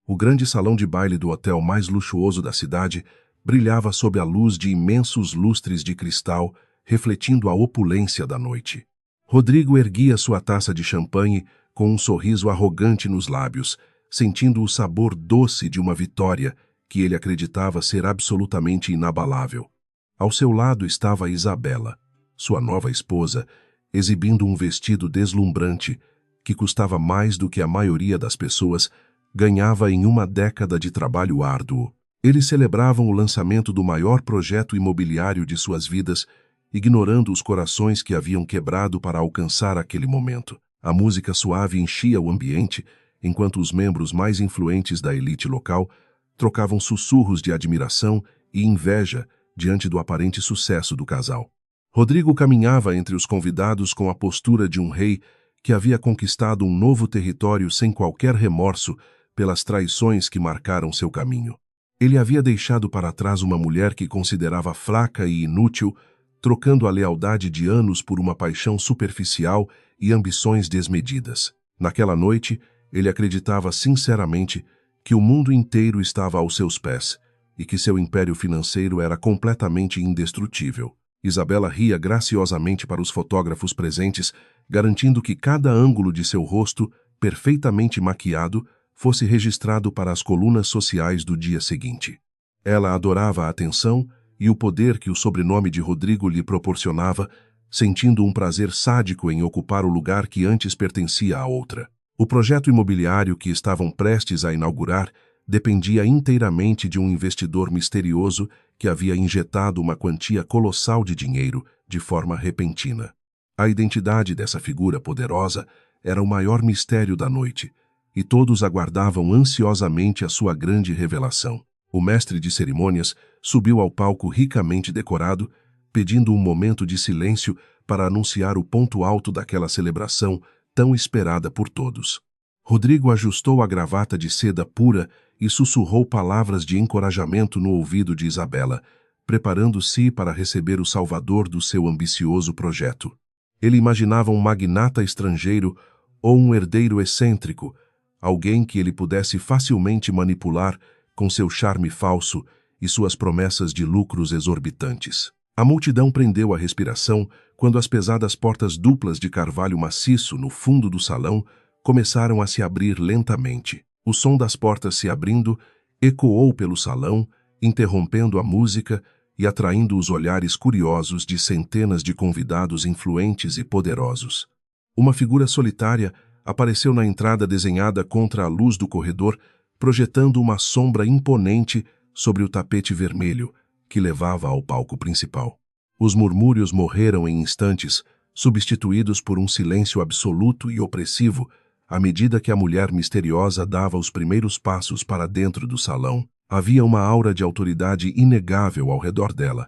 O grande salão de baile do hotel mais luxuoso da cidade brilhava sob a luz de imensos lustres de cristal, refletindo a opulência da noite. Rodrigo erguia sua taça de champanhe com um sorriso arrogante nos lábios, sentindo o sabor doce de uma vitória que ele acreditava ser absolutamente inabalável. Ao seu lado estava Isabela, sua nova esposa, exibindo um vestido deslumbrante que custava mais do que a maioria das pessoas ganhava em uma década de trabalho árduo. Eles celebravam o lançamento do maior projeto imobiliário de suas vidas, ignorando os corações que haviam quebrado para alcançar aquele momento. A música suave enchia o ambiente, enquanto os membros mais influentes da elite local trocavam sussurros de admiração e inveja diante do aparente sucesso do casal. Rodrigo caminhava entre os convidados com a postura de um rei que havia conquistado um novo território sem qualquer remorso pelas traições que marcaram seu caminho. Ele havia deixado para trás uma mulher que considerava fraca e inútil, trocando a lealdade de anos por uma paixão superficial e ambições desmedidas. Naquela noite, ele acreditava sinceramente que o mundo inteiro estava aos seus pés e que seu império financeiro era completamente indestrutível. Isabela ria graciosamente para os fotógrafos presentes, garantindo que cada ângulo de seu rosto, perfeitamente maquiado, fosse registrado para as colunas sociais do dia seguinte. Ela adorava a atenção e o poder que o sobrenome de Rodrigo lhe proporcionava, sentindo um prazer sádico em ocupar o lugar que antes pertencia a outra. O projeto imobiliário que estavam prestes a inaugurar dependia inteiramente de um investidor misterioso que havia injetado uma quantia colossal de dinheiro de forma repentina. A identidade dessa figura poderosa era o maior mistério da noite, e todos aguardavam ansiosamente a sua grande revelação. O mestre de cerimônias subiu ao palco ricamente decorado, pedindo um momento de silêncio para anunciar o ponto alto daquela celebração tão esperada por todos. Rodrigo ajustou a gravata de seda pura e sussurrou palavras de encorajamento no ouvido de Isabela, preparando-se para receber o salvador do seu ambicioso projeto. Ele imaginava um magnata estrangeiro ou um herdeiro excêntrico, alguém que ele pudesse facilmente manipular com seu charme falso e suas promessas de lucros exorbitantes. A multidão prendeu a respiração quando as pesadas portas duplas de carvalho maciço no fundo do salão começaram a se abrir lentamente. O som das portas se abrindo ecoou pelo salão, interrompendo a música e atraindo os olhares curiosos de centenas de convidados influentes e poderosos. Uma figura solitária apareceu na entrada desenhada contra a luz do corredor, projetando uma sombra imponente sobre o tapete vermelho que levava ao palco principal. Os murmúrios morreram em instantes, substituídos por um silêncio absoluto e opressivo, à medida que a mulher misteriosa dava os primeiros passos para dentro do salão. Havia uma aura de autoridade inegável ao redor dela,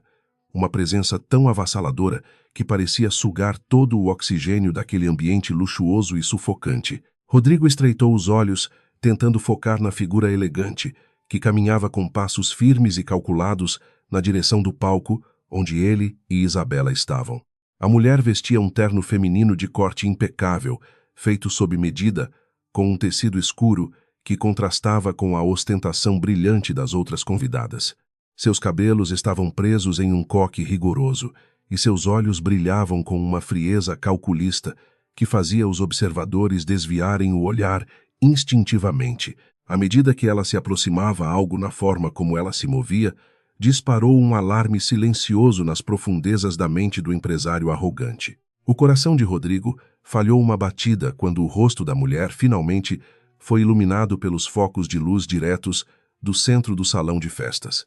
uma presença tão avassaladora que parecia sugar todo o oxigênio daquele ambiente luxuoso e sufocante. Rodrigo estreitou os olhos, tentando focar na figura elegante, que caminhava com passos firmes e calculados na direção do palco onde ele e Isabela estavam. A mulher vestia um terno feminino de corte impecável, feito sob medida, com um tecido escuro que contrastava com a ostentação brilhante das outras convidadas. Seus cabelos estavam presos em um coque rigoroso, e seus olhos brilhavam com uma frieza calculista que fazia os observadores desviarem o olhar instintivamente. À medida que ela se aproximava a algo na forma como ela se movia, disparou um alarme silencioso nas profundezas da mente do empresário arrogante. O coração de Rodrigo falhou uma batida quando o rosto da mulher finalmente foi iluminado pelos focos de luz diretos do centro do salão de festas.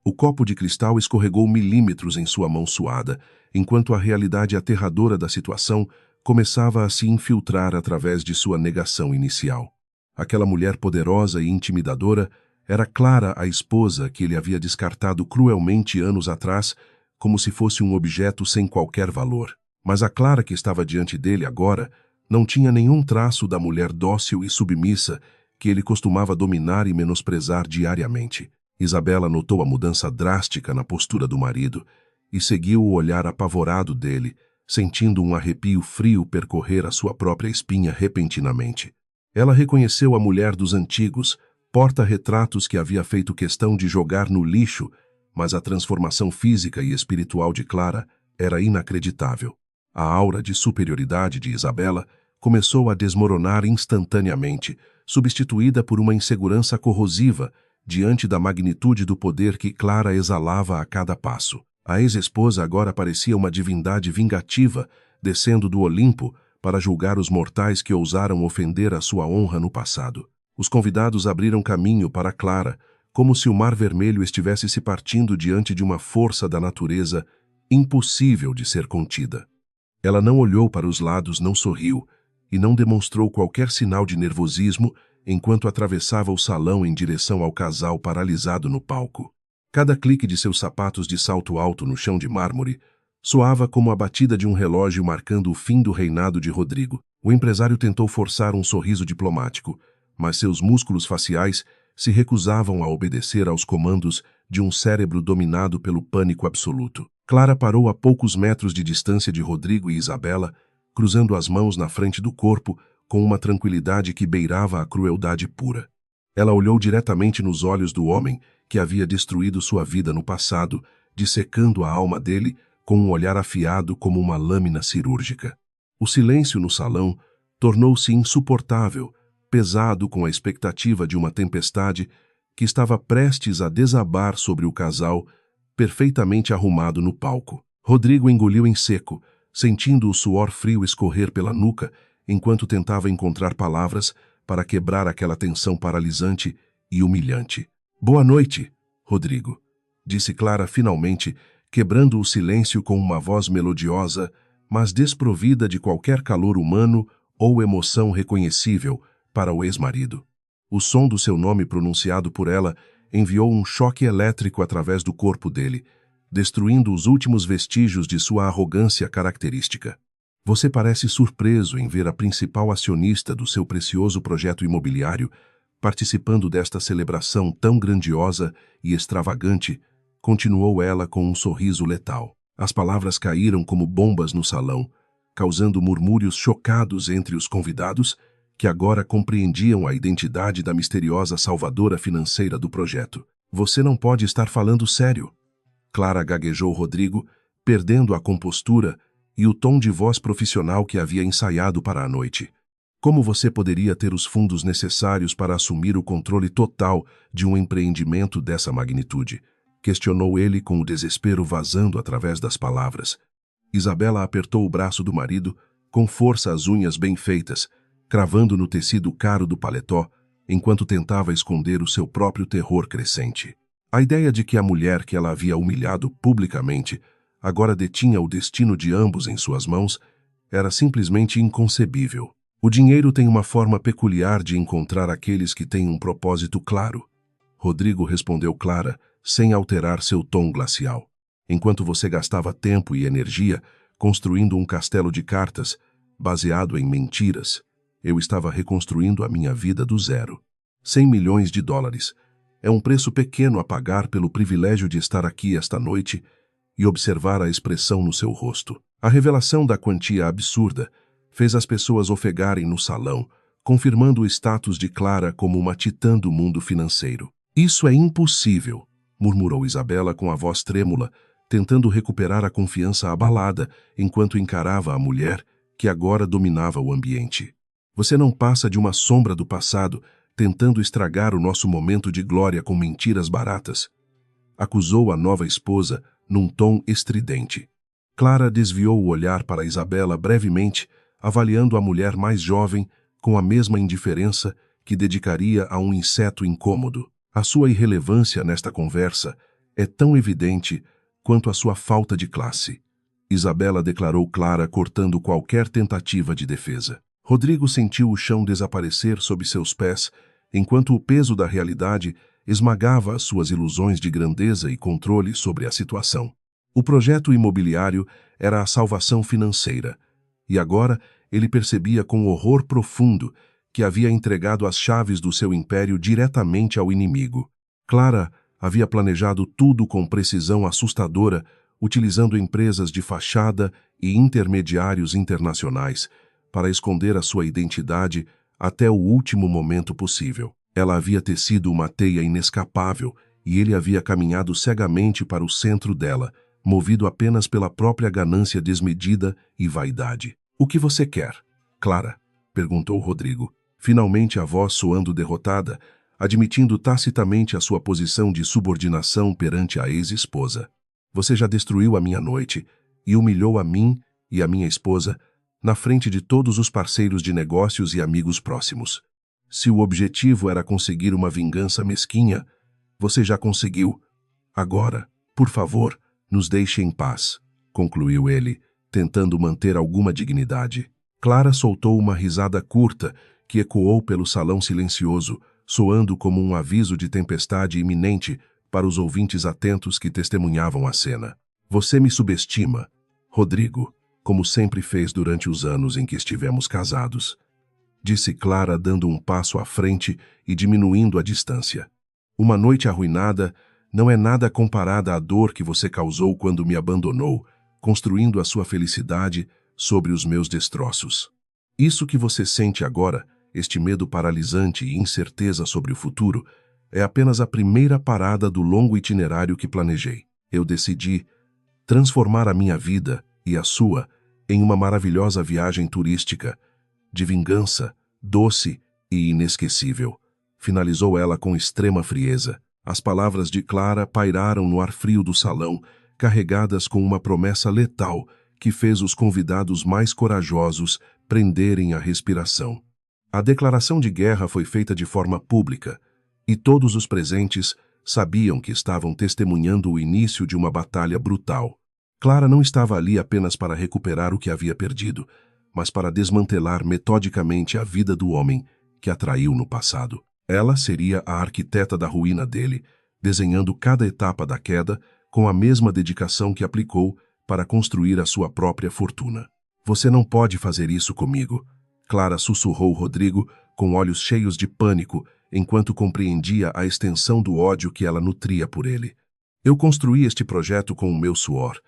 O copo de cristal escorregou milímetros em sua mão suada, enquanto a realidade aterradora da situação começava a se infiltrar através de sua negação inicial. Aquela mulher poderosa e intimidadora era Clara, a esposa que ele havia descartado cruelmente anos atrás, como se fosse um objeto sem qualquer valor. Mas a Clara que estava diante dele agora não tinha nenhum traço da mulher dócil e submissa que ele costumava dominar e menosprezar diariamente. Isabela notou a mudança drástica na postura do marido e seguiu o olhar apavorado dele, sentindo um arrepio frio percorrer a sua própria espinha repentinamente. Ela reconheceu a mulher dos antigos, porta-retratos que havia feito questão de jogar no lixo, mas a transformação física e espiritual de Clara era inacreditável. A aura de superioridade de Isabela começou a desmoronar instantaneamente, substituída por uma insegurança corrosiva diante da magnitude do poder que Clara exalava a cada passo. A ex-esposa agora parecia uma divindade vingativa, descendo do Olimpo para julgar os mortais que ousaram ofender a sua honra no passado. Os convidados abriram caminho para Clara, como se o Mar Vermelho estivesse se partindo diante de uma força da natureza impossível de ser contida. Ela não olhou para os lados, não sorriu e não demonstrou qualquer sinal de nervosismo enquanto atravessava o salão em direção ao casal paralisado no palco. Cada clique de seus sapatos de salto alto no chão de mármore soava como a batida de um relógio marcando o fim do reinado de Rodrigo. O empresário tentou forçar um sorriso diplomático, mas seus músculos faciais se recusavam a obedecer aos comandos de um cérebro dominado pelo pânico absoluto. Clara parou a poucos metros de distância de Rodrigo e Isabela, cruzando as mãos na frente do corpo com uma tranquilidade que beirava a crueldade pura. Ela olhou diretamente nos olhos do homem que havia destruído sua vida no passado, dissecando a alma dele com um olhar afiado como uma lâmina cirúrgica. O silêncio no salão tornou-se insuportável, pesado com a expectativa de uma tempestade que estava prestes a desabar sobre o casal, perfeitamente arrumado no palco. Rodrigo engoliu em seco, sentindo o suor frio escorrer pela nuca, enquanto tentava encontrar palavras para quebrar aquela tensão paralisante e humilhante. "Boa noite, Rodrigo", disse Clara finalmente, quebrando o silêncio com uma voz melodiosa, mas desprovida de qualquer calor humano ou emoção reconhecível para o ex-marido. O som do seu nome pronunciado por ela enviou um choque elétrico através do corpo dele, destruindo os últimos vestígios de sua arrogância característica. "Você parece surpreso em ver a principal acionista do seu precioso projeto imobiliário participando desta celebração tão grandiosa e extravagante", continuou ela com um sorriso letal. As palavras caíram como bombas no salão, causando murmúrios chocados entre os convidados, que agora compreendiam a identidade da misteriosa salvadora financeira do projeto. "Você não pode estar falando sério", Clara gaguejou Rodrigo, perdendo a compostura e o tom de voz profissional que havia ensaiado para a noite. "Como você poderia ter os fundos necessários para assumir o controle total de um empreendimento dessa magnitude?", questionou ele com o desespero vazando através das palavras. Isabela apertou o braço do marido, com força as unhas bem feitas, cravando no tecido caro do paletó, enquanto tentava esconder o seu próprio terror crescente. A ideia de que a mulher que ela havia humilhado publicamente agora detinha o destino de ambos em suas mãos era simplesmente inconcebível. "O dinheiro tem uma forma peculiar de encontrar aqueles que têm um propósito claro", Rodrigo respondeu Clara, sem alterar seu tom glacial. "Enquanto você gastava tempo e energia construindo um castelo de cartas baseado em mentiras, eu estava reconstruindo a minha vida do zero. 100 milhões de dólares. É um preço pequeno a pagar pelo privilégio de estar aqui esta noite e observar a expressão no seu rosto." A revelação da quantia absurda fez as pessoas ofegarem no salão, confirmando o status de Clara como uma titã do mundo financeiro. "Isso é impossível", murmurou Isabela com a voz trêmula, tentando recuperar a confiança abalada enquanto encarava a mulher que agora dominava o ambiente. "Você não passa de uma sombra do passado, tentando estragar o nosso momento de glória com mentiras baratas", acusou a nova esposa num tom estridente. Clara desviou o olhar para Isabela brevemente, avaliando a mulher mais jovem com a mesma indiferença que dedicaria a um inseto incômodo. A sua irrelevância nesta conversa é tão evidente quanto a sua falta de classe, Isabela declarou Clara, cortando qualquer tentativa de defesa. Rodrigo sentiu o chão desaparecer sob seus pés, enquanto o peso da realidade esmagava as suas ilusões de grandeza e controle sobre a situação. O projeto imobiliário era a salvação financeira, e agora ele percebia com horror profundo que havia entregado as chaves do seu império diretamente ao inimigo. Clara havia planejado tudo com precisão assustadora, utilizando empresas de fachada e intermediários internacionais para esconder a sua identidade até o último momento possível. Ela havia tecido uma teia inescapável e ele havia caminhado cegamente para o centro dela, movido apenas pela própria ganância desmedida e vaidade. "O que você quer, Clara?" perguntou Rodrigo, finalmente a voz soando derrotada, admitindo tacitamente a sua posição de subordinação perante a ex-esposa. "Você já destruiu a minha noite e humilhou a mim e a minha esposa na frente de todos os parceiros de negócios e amigos próximos. Se o objetivo era conseguir uma vingança mesquinha, você já conseguiu. Agora, por favor, nos deixe em paz", concluiu ele, tentando manter alguma dignidade. Clara soltou uma risada curta que ecoou pelo salão silencioso, soando como um aviso de tempestade iminente para os ouvintes atentos que testemunhavam a cena. "Você me subestima, Rodrigo, como sempre fez durante os anos em que estivemos casados", disse Clara, dando um passo à frente e diminuindo a distância. "Uma noite arruinada não é nada comparada à dor que você causou quando me abandonou, construindo a sua felicidade sobre os meus destroços. Isso que você sente agora, este medo paralisante e incerteza sobre o futuro, é apenas a primeira parada do longo itinerário que planejei. Eu decidi transformar a minha vida e a sua em uma maravilhosa viagem turística, de vingança, doce e inesquecível", finalizou ela com extrema frieza. As palavras de Clara pairaram no ar frio do salão, carregadas com uma promessa letal que fez os convidados mais corajosos prenderem a respiração. A declaração de guerra foi feita de forma pública, e todos os presentes sabiam que estavam testemunhando o início de uma batalha brutal. Clara não estava ali apenas para recuperar o que havia perdido, mas para desmantelar metodicamente a vida do homem que a traiu no passado. Ela seria a arquiteta da ruína dele, desenhando cada etapa da queda com a mesma dedicação que aplicou para construir a sua própria fortuna. "Você não pode fazer isso comigo", Clara sussurrou Rodrigo, com olhos cheios de pânico, enquanto compreendia a extensão do ódio que ela nutria por ele. "Eu construí este projeto com o meu suor,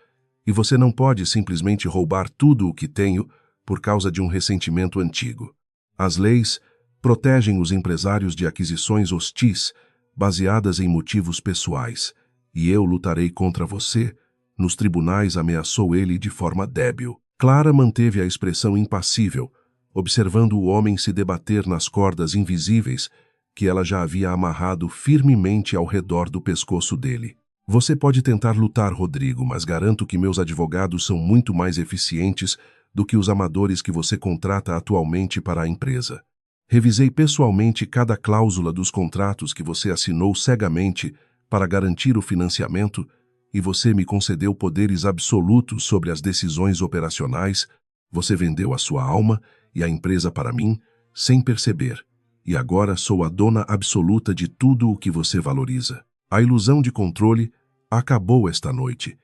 e você não pode simplesmente roubar tudo o que tenho por causa de um ressentimento antigo. As leis protegem os empresários de aquisições hostis baseadas em motivos pessoais, e eu lutarei contra você", nos tribunais ameaçou ele de forma débil. Clara manteve a expressão impassível, observando o homem se debater nas cordas invisíveis que ela já havia amarrado firmemente ao redor do pescoço dele. "Você pode tentar lutar, Rodrigo, mas garanto que meus advogados são muito mais eficientes do que os amadores que você contrata atualmente para a empresa. Revisei pessoalmente cada cláusula dos contratos que você assinou cegamente para garantir o financiamento e você me concedeu poderes absolutos sobre as decisões operacionais. Você vendeu a sua alma e a empresa para mim sem perceber, e agora sou a dona absoluta de tudo o que você valoriza. A ilusão de controle acabou esta noite,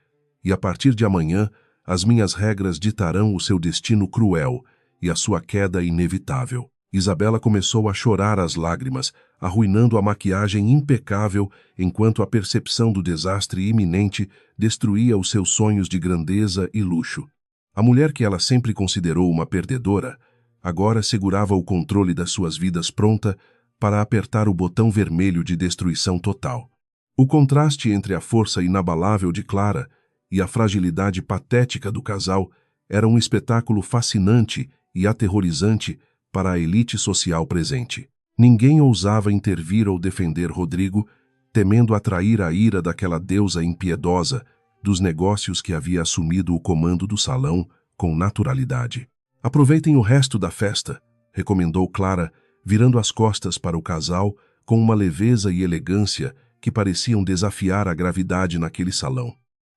e a partir de amanhã as minhas regras ditarão o seu destino cruel e a sua queda inevitável." Isabela começou a chorar às lágrimas, arruinando a maquiagem impecável enquanto a percepção do desastre iminente destruía os seus sonhos de grandeza e luxo. A mulher que ela sempre considerou uma perdedora, agora segurava o controle das suas vidas pronta para apertar o botão vermelho de destruição total. O contraste entre a força inabalável de Clara e a fragilidade patética do casal era um espetáculo fascinante e aterrorizante para a elite social presente. Ninguém ousava intervir ou defender Rodrigo, temendo atrair a ira daquela deusa impiedosa dos negócios que havia assumido o comando do salão com naturalidade. "Aproveitem o resto da festa", recomendou Clara, virando as costas para o casal com uma leveza e elegância que pareciam desafiar a gravidade naquele salão.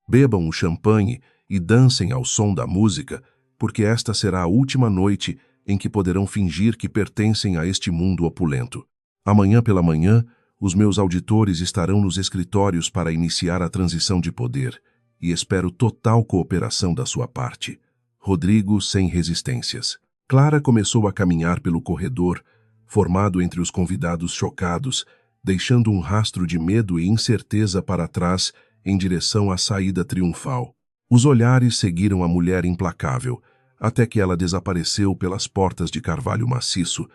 "Bebam o champanhe e dancem ao som da música, porque esta será a última noite em que poderão fingir que pertencem a este mundo opulento. Amanhã pela manhã, os meus auditores estarão nos escritórios para iniciar a transição de poder, e espero total cooperação da sua parte." Rodrigo sem resistências. Clara começou a caminhar pelo corredor, formado entre os convidados chocados, deixando um rastro de medo e incerteza para trás em direção à saída triunfal. Os olhares seguiram a mulher implacável, até que ela desapareceu pelas portas de carvalho maciço,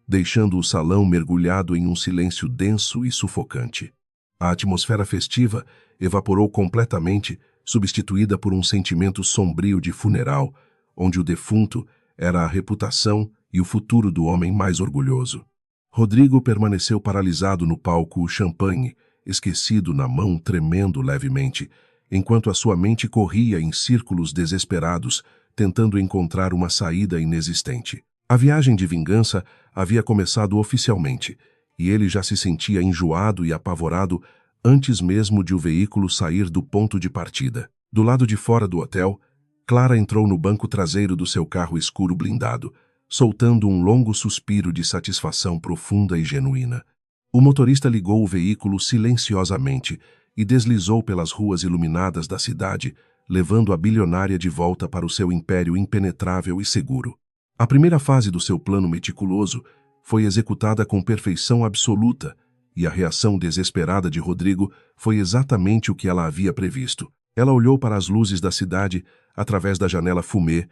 deixando o salão mergulhado em um silêncio denso e sufocante. A atmosfera festiva evaporou completamente, substituída por um sentimento sombrio de funeral, onde o defunto era a reputação e o futuro do homem mais orgulhoso. Rodrigo permaneceu paralisado no palco champanhe, esquecido na mão, tremendo levemente, enquanto a sua mente corria em círculos desesperados, tentando encontrar uma saída inexistente. A viagem de vingança havia começado oficialmente, e ele já se sentia enjoado e apavorado antes mesmo de o veículo sair do ponto de partida. Do lado de fora do hotel, Clara entrou no banco traseiro do seu carro escuro blindado, soltando um longo suspiro de satisfação profunda e genuína. O motorista ligou o veículo silenciosamente e deslizou pelas ruas iluminadas da cidade, levando a bilionária de volta para o seu império impenetrável e seguro. A primeira fase do seu plano meticuloso foi executada com perfeição absoluta, e a reação desesperada de Rodrigo foi exatamente o que ela havia previsto. Ela olhou para as luzes da cidade através da janela fumê,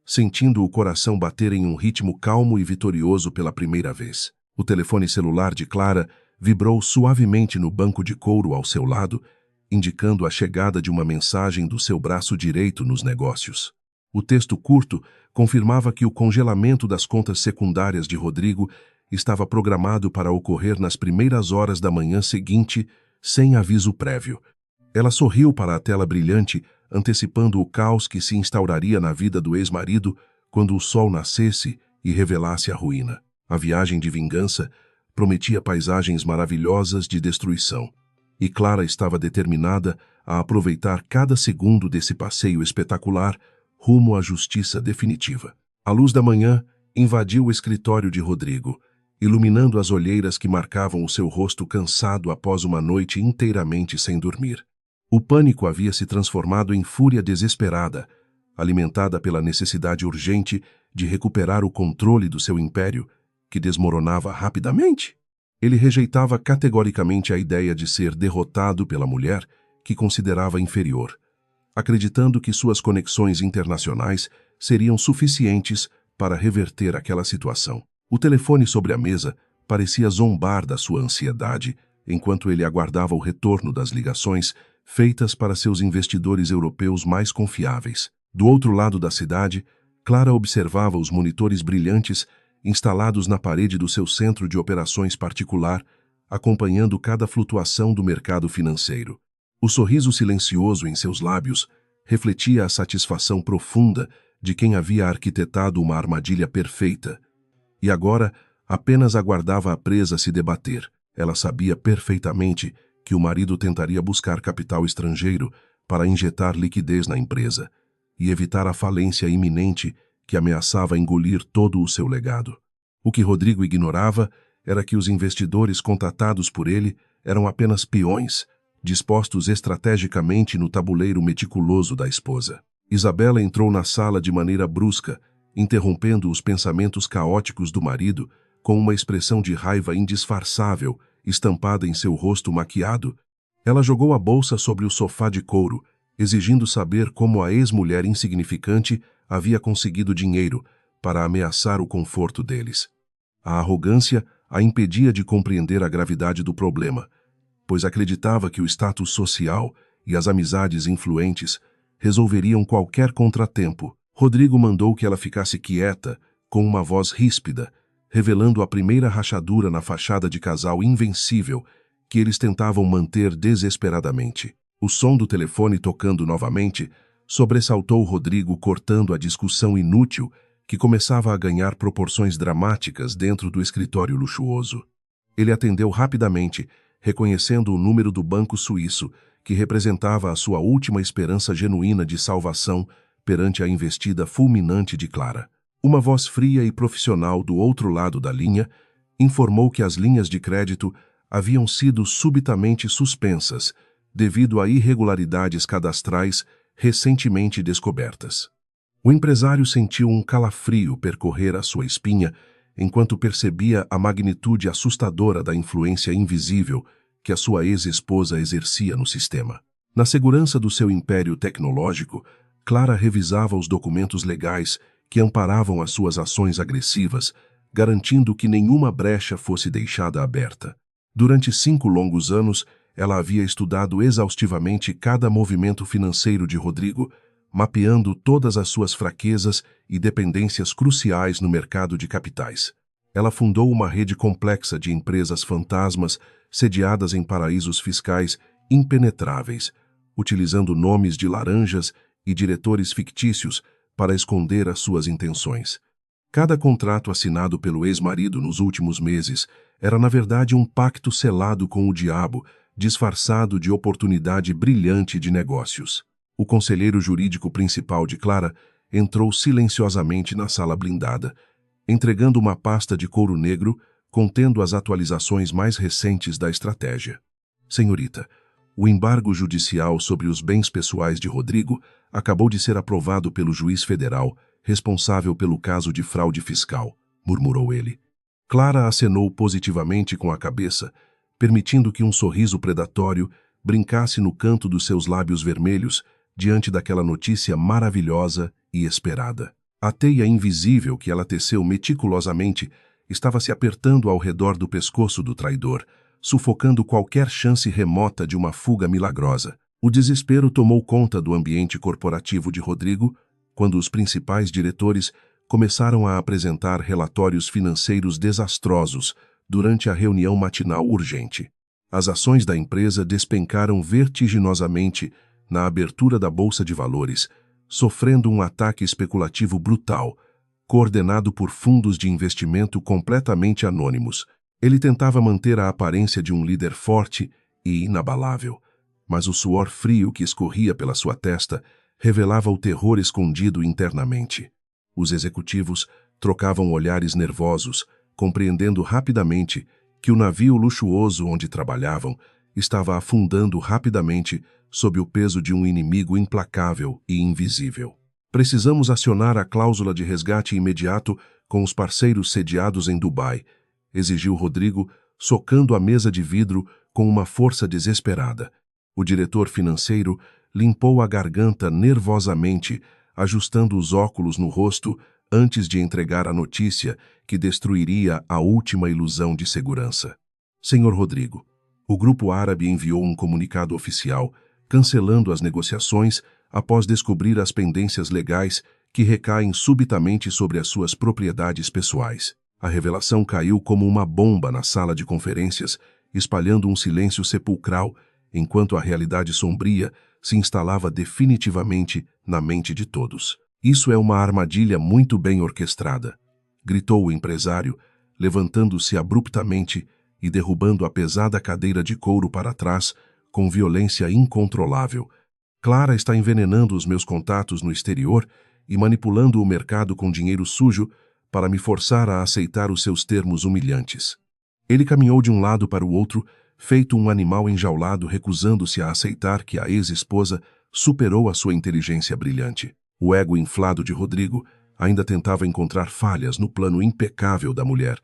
sentindo o coração bater em um ritmo calmo e vitorioso pela primeira vez. O telefone celular de Clara vibrou suavemente no banco de couro ao seu lado, indicando a chegada de uma mensagem do seu braço direito nos negócios. O texto curto confirmava que o congelamento das contas secundárias de Rodrigo estava programado para ocorrer nas primeiras horas da manhã seguinte, sem aviso prévio. Ela sorriu para a tela brilhante, antecipando o caos que se instauraria na vida do ex-marido quando o sol nascesse e revelasse a ruína. A viagem de vingança prometia paisagens maravilhosas de destruição, e Clara estava determinada a aproveitar cada segundo desse passeio espetacular rumo à justiça definitiva. A luz da manhã invadiu o escritório de Rodrigo, iluminando as olheiras que marcavam o seu rosto cansado após uma noite inteiramente sem dormir. O pânico havia se transformado em fúria desesperada, alimentada pela necessidade urgente de recuperar o controle do seu império, que desmoronava rapidamente. Ele rejeitava categoricamente a ideia de ser derrotado pela mulher que considerava inferior, acreditando que suas conexões internacionais seriam suficientes para reverter aquela situação. O telefone sobre a mesa parecia zombar da sua ansiedade enquanto ele aguardava o retorno das ligações feitas para seus investidores europeus mais confiáveis. Do outro lado da cidade, Clara observava os monitores brilhantes instalados na parede do seu centro de operações particular, acompanhando cada flutuação do mercado financeiro. O sorriso silencioso em seus lábios refletia a satisfação profunda de quem havia arquitetado uma armadilha perfeita. E agora apenas aguardava a presa se debater. Ela sabia perfeitamente que o marido tentaria buscar capital estrangeiro para injetar liquidez na empresa e evitar a falência iminente que ameaçava engolir todo o seu legado. O que Rodrigo ignorava era que os investidores contatados por ele eram apenas peões, dispostos estrategicamente no tabuleiro meticuloso da esposa. Isabela entrou na sala de maneira brusca, interrompendo os pensamentos caóticos do marido com uma expressão de raiva indisfarçável estampada em seu rosto maquiado. Ela jogou a bolsa sobre o sofá de couro, exigindo saber como a ex-mulher insignificante havia conseguido dinheiro para ameaçar o conforto deles. A arrogância a impedia de compreender a gravidade do problema, pois acreditava que o status social e as amizades influentes resolveriam qualquer contratempo. Rodrigo mandou que ela ficasse quieta, com uma voz ríspida, revelando a primeira rachadura na fachada de casal invencível que eles tentavam manter desesperadamente. O som do telefone tocando novamente sobressaltou Rodrigo, cortando a discussão inútil que começava a ganhar proporções dramáticas dentro do escritório luxuoso. Ele atendeu rapidamente, reconhecendo o número do banco suíço, que representava a sua última esperança genuína de salvação perante a investida fulminante de Clara. Uma voz fria e profissional do outro lado da linha informou que as linhas de crédito haviam sido subitamente suspensas devido a irregularidades cadastrais recentemente descobertas. O empresário sentiu um calafrio percorrer a sua espinha enquanto percebia a magnitude assustadora da influência invisível que a sua ex-esposa exercia no sistema. Na segurança do seu império tecnológico, Clara revisava os documentos legais que amparavam as suas ações agressivas, garantindo que nenhuma brecha fosse deixada aberta. Durante 5 longos anos, ela havia estudado exaustivamente cada movimento financeiro de Rodrigo, mapeando todas as suas fraquezas e dependências cruciais no mercado de capitais. Ela fundou uma rede complexa de empresas fantasmas sediadas em paraísos fiscais impenetráveis, utilizando nomes de laranjas e diretores fictícios para esconder as suas intenções. Cada contrato assinado pelo ex-marido nos últimos meses era, na verdade, um pacto selado com o diabo, disfarçado de oportunidade brilhante de negócios. O conselheiro jurídico principal de Clara entrou silenciosamente na sala blindada, entregando uma pasta de couro negro contendo as atualizações mais recentes da estratégia. Senhorita, o embargo judicial sobre os bens pessoais de Rodrigo acabou de ser aprovado pelo juiz federal responsável pelo caso de fraude fiscal, murmurou ele. Clara acenou positivamente com a cabeça, permitindo que um sorriso predatório brincasse no canto dos seus lábios vermelhos diante daquela notícia maravilhosa e esperada. A teia invisível que ela teceu meticulosamente estava se apertando ao redor do pescoço do traidor, sufocando qualquer chance remota de uma fuga milagrosa. O desespero tomou conta do ambiente corporativo de Rodrigo quando os principais diretores começaram a apresentar relatórios financeiros desastrosos durante a reunião matinal urgente. As ações da empresa despencaram vertiginosamente na abertura da Bolsa de Valores, sofrendo um ataque especulativo brutal, coordenado por fundos de investimento completamente anônimos. Ele tentava manter a aparência de um líder forte e inabalável, mas o suor frio que escorria pela sua testa revelava o terror escondido internamente. Os executivos trocavam olhares nervosos, compreendendo rapidamente que o navio luxuoso onde trabalhavam estava afundando rapidamente sob o peso de um inimigo implacável e invisível. Precisamos acionar a cláusula de resgate imediato com os parceiros sediados em Dubai, exigiu Rodrigo, socando a mesa de vidro com uma força desesperada. O diretor financeiro limpou a garganta nervosamente, ajustando os óculos no rosto antes de entregar a notícia que destruiria a última ilusão de segurança. Senhor Rodrigo, o grupo árabe enviou um comunicado oficial cancelando as negociações após descobrir as pendências legais que recaem subitamente sobre as suas propriedades pessoais. A revelação caiu como uma bomba na sala de conferências, espalhando um silêncio sepulcral, enquanto a realidade sombria se instalava definitivamente na mente de todos. Isso é uma armadilha muito bem orquestrada, gritou o empresário, levantando-se abruptamente e derrubando a pesada cadeira de couro para trás com violência incontrolável. Clara está envenenando os meus contatos no exterior e manipulando o mercado com dinheiro sujo para me forçar a aceitar os seus termos humilhantes. Ele caminhou de um lado para o outro, feito um animal enjaulado, recusando-se a aceitar que a ex-esposa superou a sua inteligência brilhante. O ego inflado de Rodrigo ainda tentava encontrar falhas no plano impecável da mulher,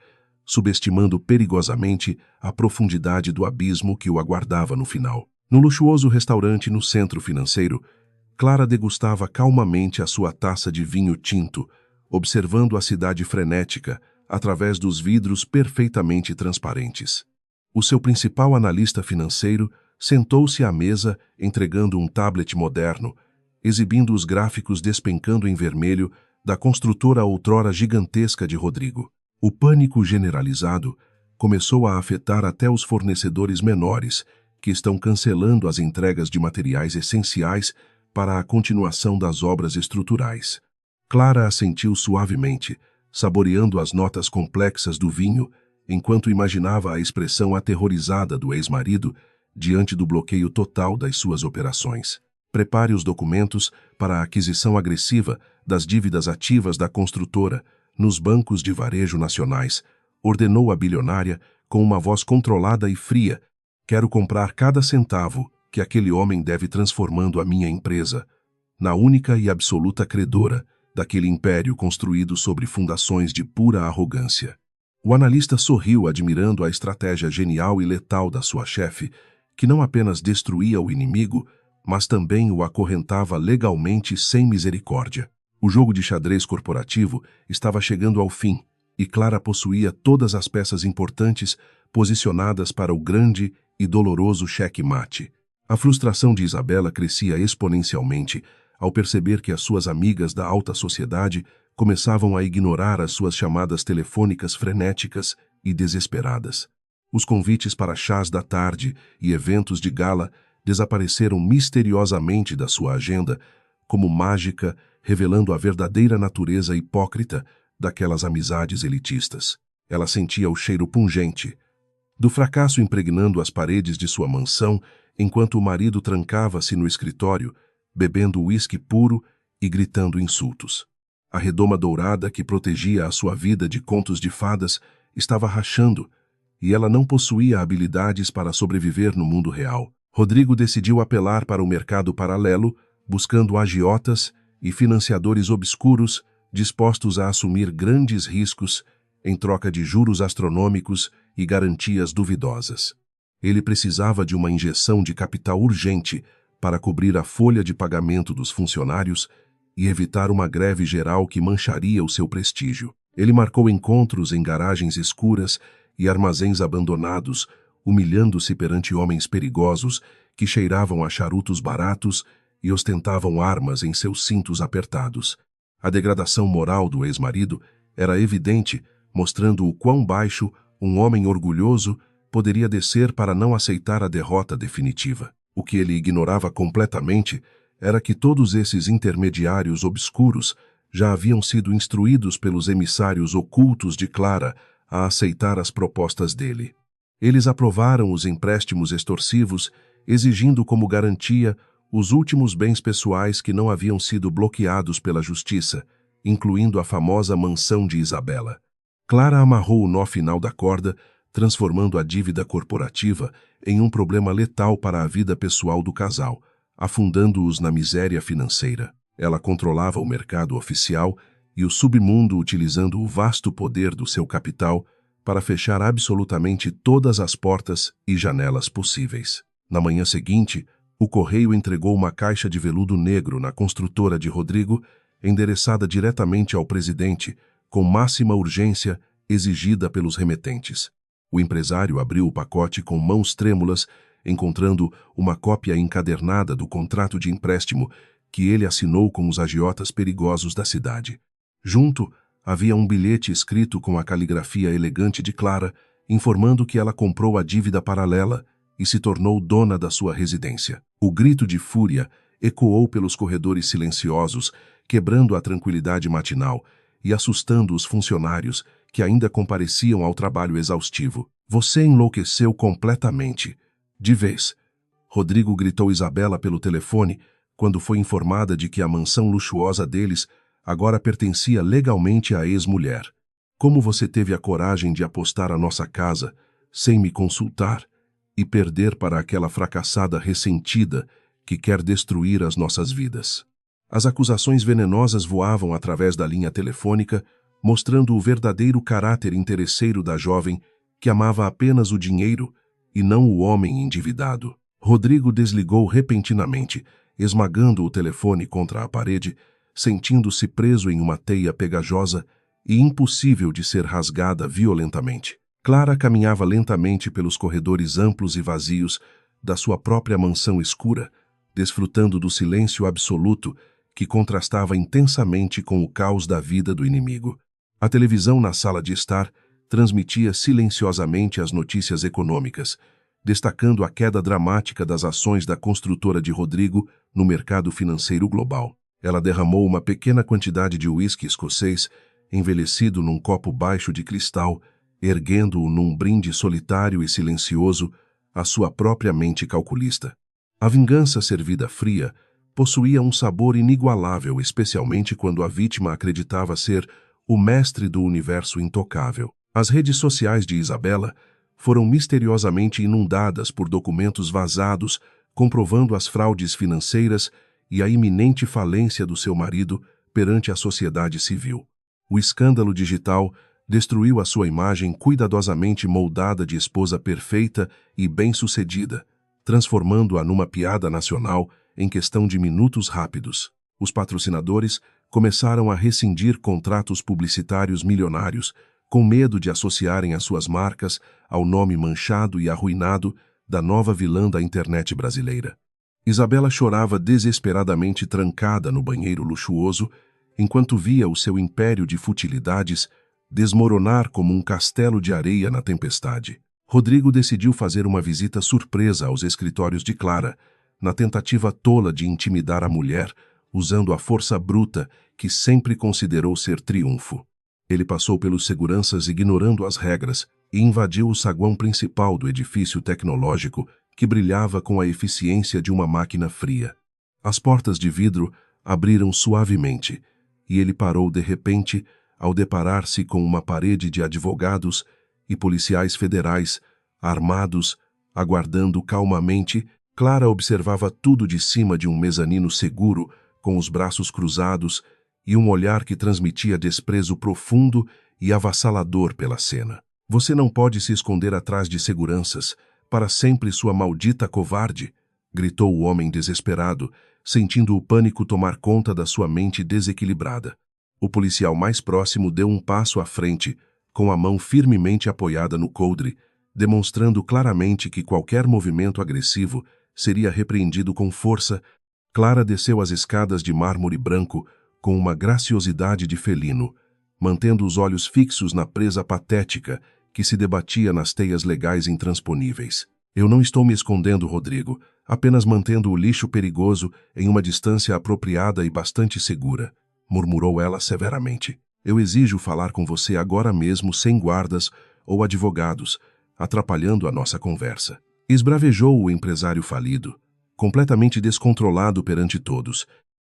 subestimando perigosamente a profundidade do abismo que o aguardava no final. No luxuoso restaurante no centro financeiro, Clara degustava calmamente a sua taça de vinho tinto, observando a cidade frenética através dos vidros perfeitamente transparentes. O seu principal analista financeiro sentou-se à mesa entregando um tablet moderno, exibindo os gráficos despencando em vermelho da construtora outrora gigantesca de Rodrigo. O pânico generalizado começou a afetar até os fornecedores menores, que estão cancelando as entregas de materiais essenciais para a continuação das obras estruturais. Clara assentiu suavemente, saboreando as notas complexas do vinho, enquanto imaginava a expressão aterrorizada do ex-marido diante do bloqueio total das suas operações. Prepare os documentos para a aquisição agressiva das dívidas ativas da construtora nos bancos de varejo nacionais, ordenou a bilionária com uma voz controlada e fria. Quero comprar cada centavo que aquele homem deve transformando a minha empresa na única e absoluta credora daquele império construído sobre fundações de pura arrogância. O analista sorriu admirando a estratégia genial e letal da sua chefe, que não apenas destruía o inimigo, mas também o acorrentava legalmente sem misericórdia. O jogo de xadrez corporativo estava chegando ao fim, e Clara possuía todas as peças importantes posicionadas para o grande e doloroso cheque-mate. A frustração de Isabela crescia exponencialmente ao perceber que as suas amigas da alta sociedade começavam a ignorar as suas chamadas telefônicas frenéticas e desesperadas. Os convites para chás da tarde e eventos de gala desapareceram misteriosamente da sua agenda, como mágica, revelando a verdadeira natureza hipócrita daquelas amizades elitistas. Ela sentia o cheiro pungente do fracasso impregnando as paredes de sua mansão, enquanto o marido trancava-se no escritório, bebendo uísque puro e gritando insultos. A redoma dourada que protegia a sua vida de contos de fadas estava rachando, e ela não possuía habilidades para sobreviver no mundo real. Rodrigo decidiu apelar para o mercado paralelo, buscando agiotas e financiadores obscuros dispostos a assumir grandes riscos em troca de juros astronômicos e garantias duvidosas. Ele precisava de uma injeção de capital urgente para cobrir a folha de pagamento dos funcionários e evitar uma greve geral que mancharia o seu prestígio. Ele marcou encontros em garagens escuras e armazéns abandonados, humilhando-se perante homens perigosos que cheiravam a charutos baratos e ostentavam armas em seus cintos apertados. A degradação moral do ex-marido era evidente, mostrando o quão baixo um homem orgulhoso poderia descer para não aceitar a derrota definitiva. O que ele ignorava completamente era que todos esses intermediários obscuros já haviam sido instruídos pelos emissários ocultos de Clara a aceitar as propostas dele. Eles aprovaram os empréstimos extorsivos, exigindo como garantia os últimos bens pessoais que não haviam sido bloqueados pela justiça, incluindo a famosa mansão de Isabela. Clara amarrou o nó final da corda, transformando a dívida corporativa em um problema letal para a vida pessoal do casal, afundando-os na miséria financeira. Ela controlava o mercado oficial e o submundo utilizando o vasto poder do seu capital para fechar absolutamente todas as portas e janelas possíveis. Na manhã seguinte, o correio entregou uma caixa de veludo negro na construtora de Rodrigo, endereçada diretamente ao presidente, com máxima urgência exigida pelos remetentes. O empresário abriu o pacote com mãos trêmulas, encontrando uma cópia encadernada do contrato de empréstimo que ele assinou com os agiotas perigosos da cidade. Junto, havia um bilhete escrito com a caligrafia elegante de Clara, informando que ela comprou a dívida paralela e se tornou dona da sua residência. O grito de fúria ecoou pelos corredores silenciosos, quebrando a tranquilidade matinal e assustando os funcionários que ainda compareciam ao trabalho exaustivo. Você enlouqueceu completamente. De vez. Rodrigo gritou Isabela pelo telefone quando foi informada de que a mansão luxuosa deles agora pertencia legalmente à ex-mulher. Como você teve a coragem de apostar a nossa casa, sem me consultar, e perder para aquela fracassada ressentida que quer destruir as nossas vidas? As acusações venenosas voavam através da linha telefônica, mostrando o verdadeiro caráter interesseiro da jovem que amava apenas o dinheiro e não o homem endividado. Rodrigo desligou repentinamente, esmagando o telefone contra a parede, sentindo-se preso em uma teia pegajosa e impossível de ser rasgada violentamente. Clara caminhava lentamente pelos corredores amplos e vazios da sua própria mansão escura, desfrutando do silêncio absoluto que contrastava intensamente com o caos da vida do inimigo. A televisão na sala de estar transmitia silenciosamente as notícias econômicas, destacando a queda dramática das ações da construtora de Rodrigo no mercado financeiro global. Ela derramou uma pequena quantidade de uísque escocês, envelhecido num copo baixo de cristal, erguendo-o num brinde solitário e silencioso à sua própria mente calculista. A vingança servida fria possuía um sabor inigualável, especialmente quando a vítima acreditava ser o mestre do universo intocável. As redes sociais de Isabela foram misteriosamente inundadas por documentos vazados comprovando as fraudes financeiras e a iminente falência do seu marido perante a sociedade civil. O escândalo digital destruiu a sua imagem cuidadosamente moldada de esposa perfeita e bem-sucedida, transformando-a numa piada nacional em questão de minutos rápidos. Os patrocinadores começaram a rescindir contratos publicitários milionários, com medo de associarem as suas marcas ao nome manchado e arruinado da nova vilã da internet brasileira. Isabela chorava desesperadamente trancada no banheiro luxuoso, enquanto via o seu império de futilidades desmoronar como um castelo de areia na tempestade. Rodrigo decidiu fazer uma visita surpresa aos escritórios de Clara, na tentativa tola de intimidar a mulher, usando a força bruta que sempre considerou ser triunfo. Ele passou pelos seguranças ignorando as regras e invadiu o saguão principal do edifício tecnológico que brilhava com a eficiência de uma máquina fria. As portas de vidro abriram suavemente e ele parou de repente ao deparar-se com uma parede de advogados e policiais federais, armados, aguardando calmamente. Clara observava tudo de cima de um mezanino seguro, com os braços cruzados e um olhar que transmitia desprezo profundo e avassalador pela cena. Você não pode se esconder atrás de seguranças, para sempre, sua maldita covarde, gritou o homem desesperado, sentindo o pânico tomar conta da sua mente desequilibrada. O policial mais próximo deu um passo à frente, com a mão firmemente apoiada no coldre, demonstrando claramente que qualquer movimento agressivo seria repreendido com força. Clara desceu as escadas de mármore branco com uma graciosidade de felino, mantendo os olhos fixos na presa patética que se debatia nas teias legais intransponíveis. Eu não estou me escondendo, Rodrigo, apenas mantendo o lixo perigoso em uma distância apropriada e bastante segura, murmurou ela severamente. Eu exijo falar com você agora mesmo, sem guardas ou advogados, atrapalhando a nossa conversa. Esbravejou o empresário falido, completamente descontrolado perante todos.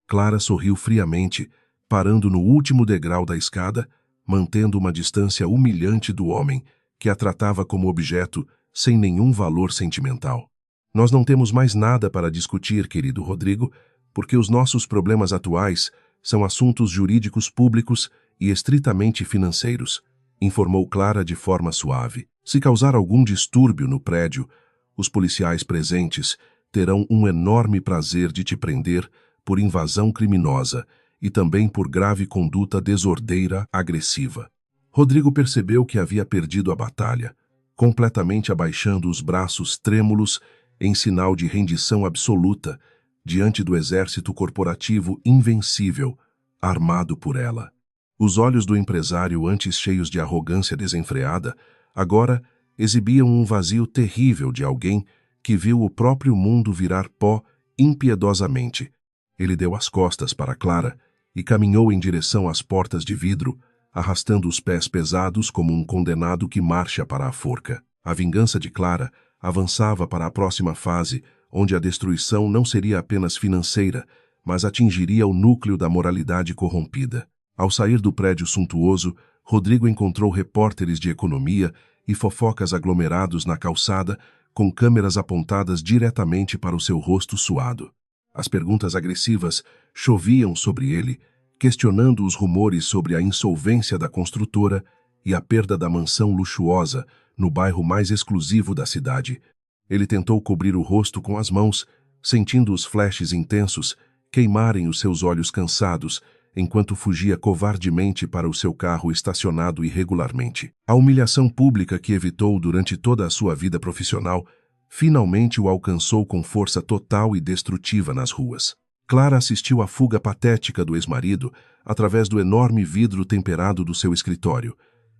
Clara sorriu friamente, parando no último degrau da escada, mantendo uma distância humilhante do homem, que a tratava como objeto, sem nenhum valor sentimental. Nós não temos mais nada para discutir, querido Rodrigo, porque os nossos problemas atuais são assuntos jurídicos públicos e estritamente financeiros, informou Clara de forma suave. Se causar algum distúrbio no prédio, os policiais presentes terão um enorme prazer de te prender por invasão criminosa e também por grave conduta desordeira agressiva. Rodrigo percebeu que havia perdido a batalha, completamente abaixando os braços trêmulos em sinal de rendição absoluta diante do exército corporativo invencível, armado por ela. Os olhos do empresário, antes cheios de arrogância desenfreada, agora exibiam um vazio terrível de alguém que viu o próprio mundo virar pó impiedosamente. Ele deu as costas para Clara e caminhou em direção às portas de vidro, arrastando os pés pesados como um condenado que marcha para a forca. A vingança de Clara avançava para a próxima fase, onde a destruição não seria apenas financeira, mas atingiria o núcleo da moralidade corrompida. Ao sair do prédio suntuoso, Rodrigo encontrou repórteres de economia e fofocas aglomerados na calçada, com câmeras apontadas diretamente para o seu rosto suado. As perguntas agressivas choviam sobre ele, questionando os rumores sobre a insolvência da construtora e a perda da mansão luxuosa no bairro mais exclusivo da cidade. Ele tentou cobrir o rosto com as mãos, sentindo os flashes intensos queimarem os seus olhos cansados, enquanto fugia covardemente para o seu carro estacionado irregularmente. A humilhação pública que evitou durante toda a sua vida profissional finalmente o alcançou com força total e destrutiva nas ruas. Clara assistiu à fuga patética do ex-marido através do enorme vidro temperado do seu escritório,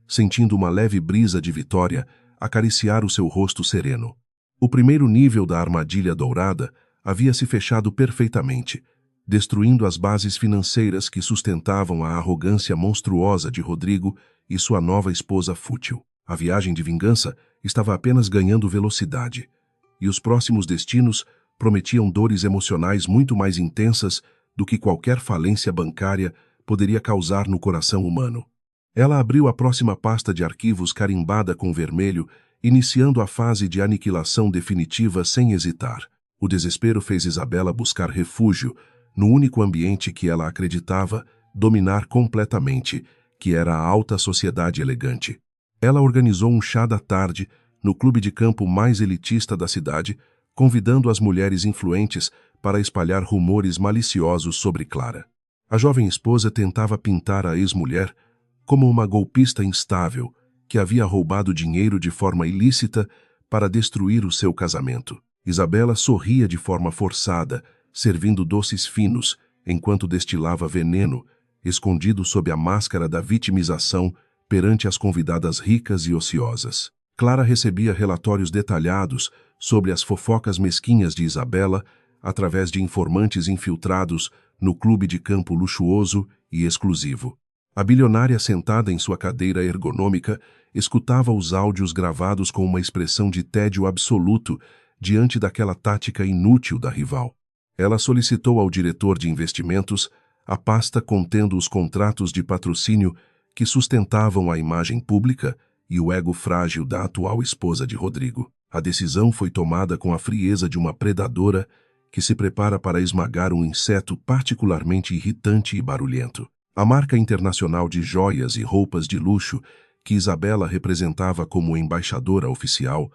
sentindo uma leve brisa de vitória acariciar o seu rosto sereno. O primeiro nível da armadilha dourada havia se fechado perfeitamente, destruindo as bases financeiras que sustentavam a arrogância monstruosa de Rodrigo e sua nova esposa fútil. A viagem de vingança estava apenas ganhando velocidade, e os próximos destinos prometiam dores emocionais muito mais intensas do que qualquer falência bancária poderia causar no coração humano. Ela abriu a próxima pasta de arquivos carimbada com vermelho, iniciando a fase de aniquilação definitiva sem hesitar. O desespero fez Isabela buscar refúgio no único ambiente que ela acreditava dominar completamente, que era a alta sociedade elegante. Ela organizou um chá da tarde no clube de campo mais elitista da cidade, convidando as mulheres influentes para espalhar rumores maliciosos sobre Clara. A jovem esposa tentava pintar a ex-mulher como uma golpista instável que havia roubado dinheiro de forma ilícita para destruir o seu casamento. Isabela sorria de forma forçada, servindo doces finos, enquanto destilava veneno, escondido sob a máscara da vitimização perante as convidadas ricas e ociosas. Clara recebia relatórios detalhados sobre as fofocas mesquinhas de Isabela através de informantes infiltrados no clube de campo luxuoso e exclusivo. A bilionária, sentada em sua cadeira ergonômica, escutava os áudios gravados com uma expressão de tédio absoluto diante daquela tática inútil da rival. Ela solicitou ao diretor de investimentos a pasta contendo os contratos de patrocínio que sustentavam a imagem pública e o ego frágil da atual esposa de Rodrigo. A decisão foi tomada com a frieza de uma predadora que se prepara para esmagar um inseto particularmente irritante e barulhento. A marca internacional de joias e roupas de luxo, que Isabela representava como embaixadora oficial,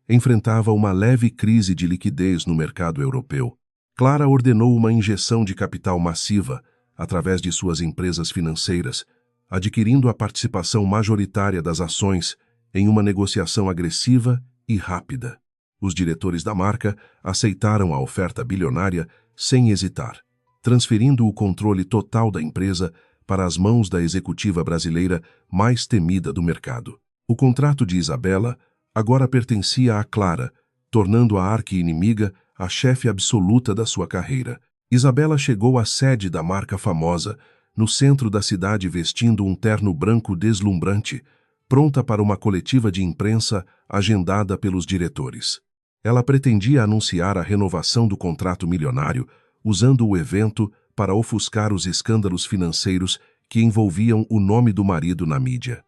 enfrentava uma leve crise de liquidez no mercado europeu. Clara ordenou uma injeção de capital massiva através de suas empresas financeiras, adquirindo a participação majoritária das ações em uma negociação agressiva e rápida. Os diretores da marca aceitaram a oferta bilionária sem hesitar, transferindo o controle total da empresa para as mãos da executiva brasileira mais temida do mercado. O contrato de Isabela agora pertencia a Clara, tornando a arqui-inimiga a chefe absoluta da sua carreira. Isabela chegou à sede da marca famosa, no centro da cidade, vestindo um terno branco deslumbrante, pronta para uma coletiva de imprensa agendada pelos diretores. Ela pretendia anunciar a renovação do contrato milionário, usando o evento para ofuscar os escândalos financeiros que envolviam o nome do marido na mídia.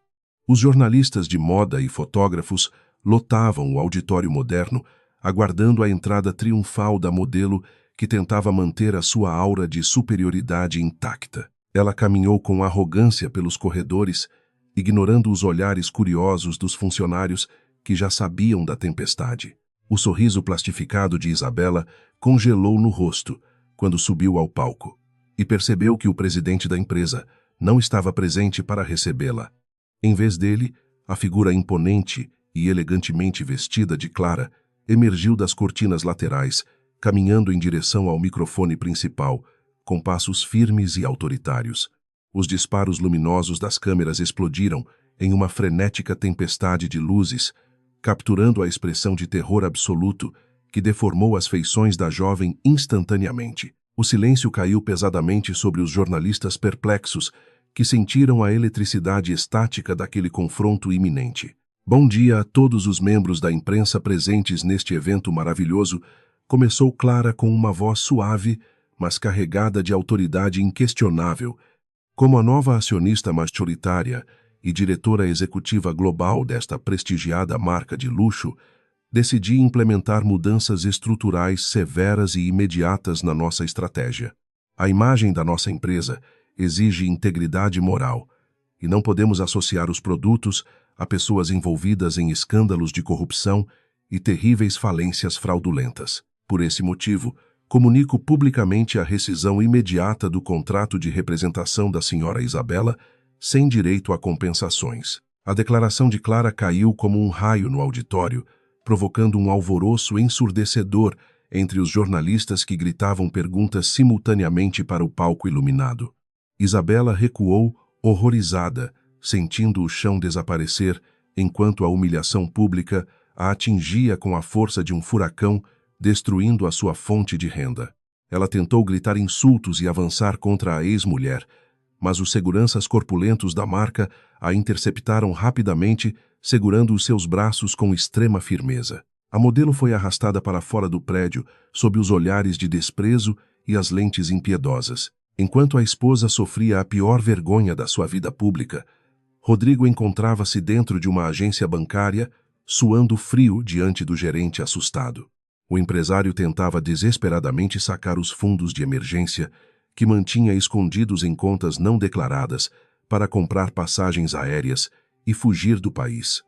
Os jornalistas de moda e fotógrafos lotavam o auditório moderno, aguardando a entrada triunfal da modelo que tentava manter a sua aura de superioridade intacta. Ela caminhou com arrogância pelos corredores, ignorando os olhares curiosos dos funcionários que já sabiam da tempestade. O sorriso plastificado de Isabela congelou no rosto quando subiu ao palco e percebeu que o presidente da empresa não estava presente para recebê-la. Em vez dele, a figura imponente e elegantemente vestida de Clara emergiu das cortinas laterais, caminhando em direção ao microfone principal, com passos firmes e autoritários. Os disparos luminosos das câmeras explodiram em uma frenética tempestade de luzes, capturando a expressão de terror absoluto que deformou as feições da jovem instantaneamente. O silêncio caiu pesadamente sobre os jornalistas perplexos, que sentiram a eletricidade estática daquele confronto iminente. Bom dia a todos os membros da imprensa presentes neste evento maravilhoso, começou Clara com uma voz suave, mas carregada de autoridade inquestionável. Como a nova acionista majoritária e diretora executiva global desta prestigiada marca de luxo, decidi implementar mudanças estruturais severas e imediatas na nossa estratégia. A imagem da nossa empresa exige integridade moral, e não podemos associar os produtos a pessoas envolvidas em escândalos de corrupção e terríveis falências fraudulentas. Por esse motivo, comunico publicamente a rescisão imediata do contrato de representação da senhora Isabela, sem direito a compensações. A declaração de Clara caiu como um raio no auditório, provocando um alvoroço ensurdecedor entre os jornalistas que gritavam perguntas simultaneamente para o palco iluminado. Isabela recuou, horrorizada, sentindo o chão desaparecer, enquanto a humilhação pública a atingia com a força de um furacão, destruindo a sua fonte de renda. Ela tentou gritar insultos e avançar contra a ex-mulher, mas os seguranças corpulentos da marca a interceptaram rapidamente, segurando os seus braços com extrema firmeza. A modelo foi arrastada para fora do prédio, sob os olhares de desprezo e as lentes impiedosas. Enquanto a esposa sofria a pior vergonha da sua vida pública, Rodrigo encontrava-se dentro de uma agência bancária, suando frio diante do gerente assustado. O empresário tentava desesperadamente sacar os fundos de emergência que mantinha escondidos em contas não declaradas para comprar passagens aéreas e fugir do país.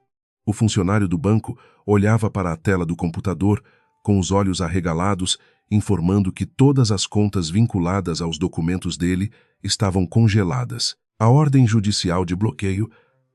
O funcionário do banco olhava para a tela do computador com os olhos arregalados, informando que todas as contas vinculadas aos documentos dele estavam congeladas. A ordem judicial de bloqueio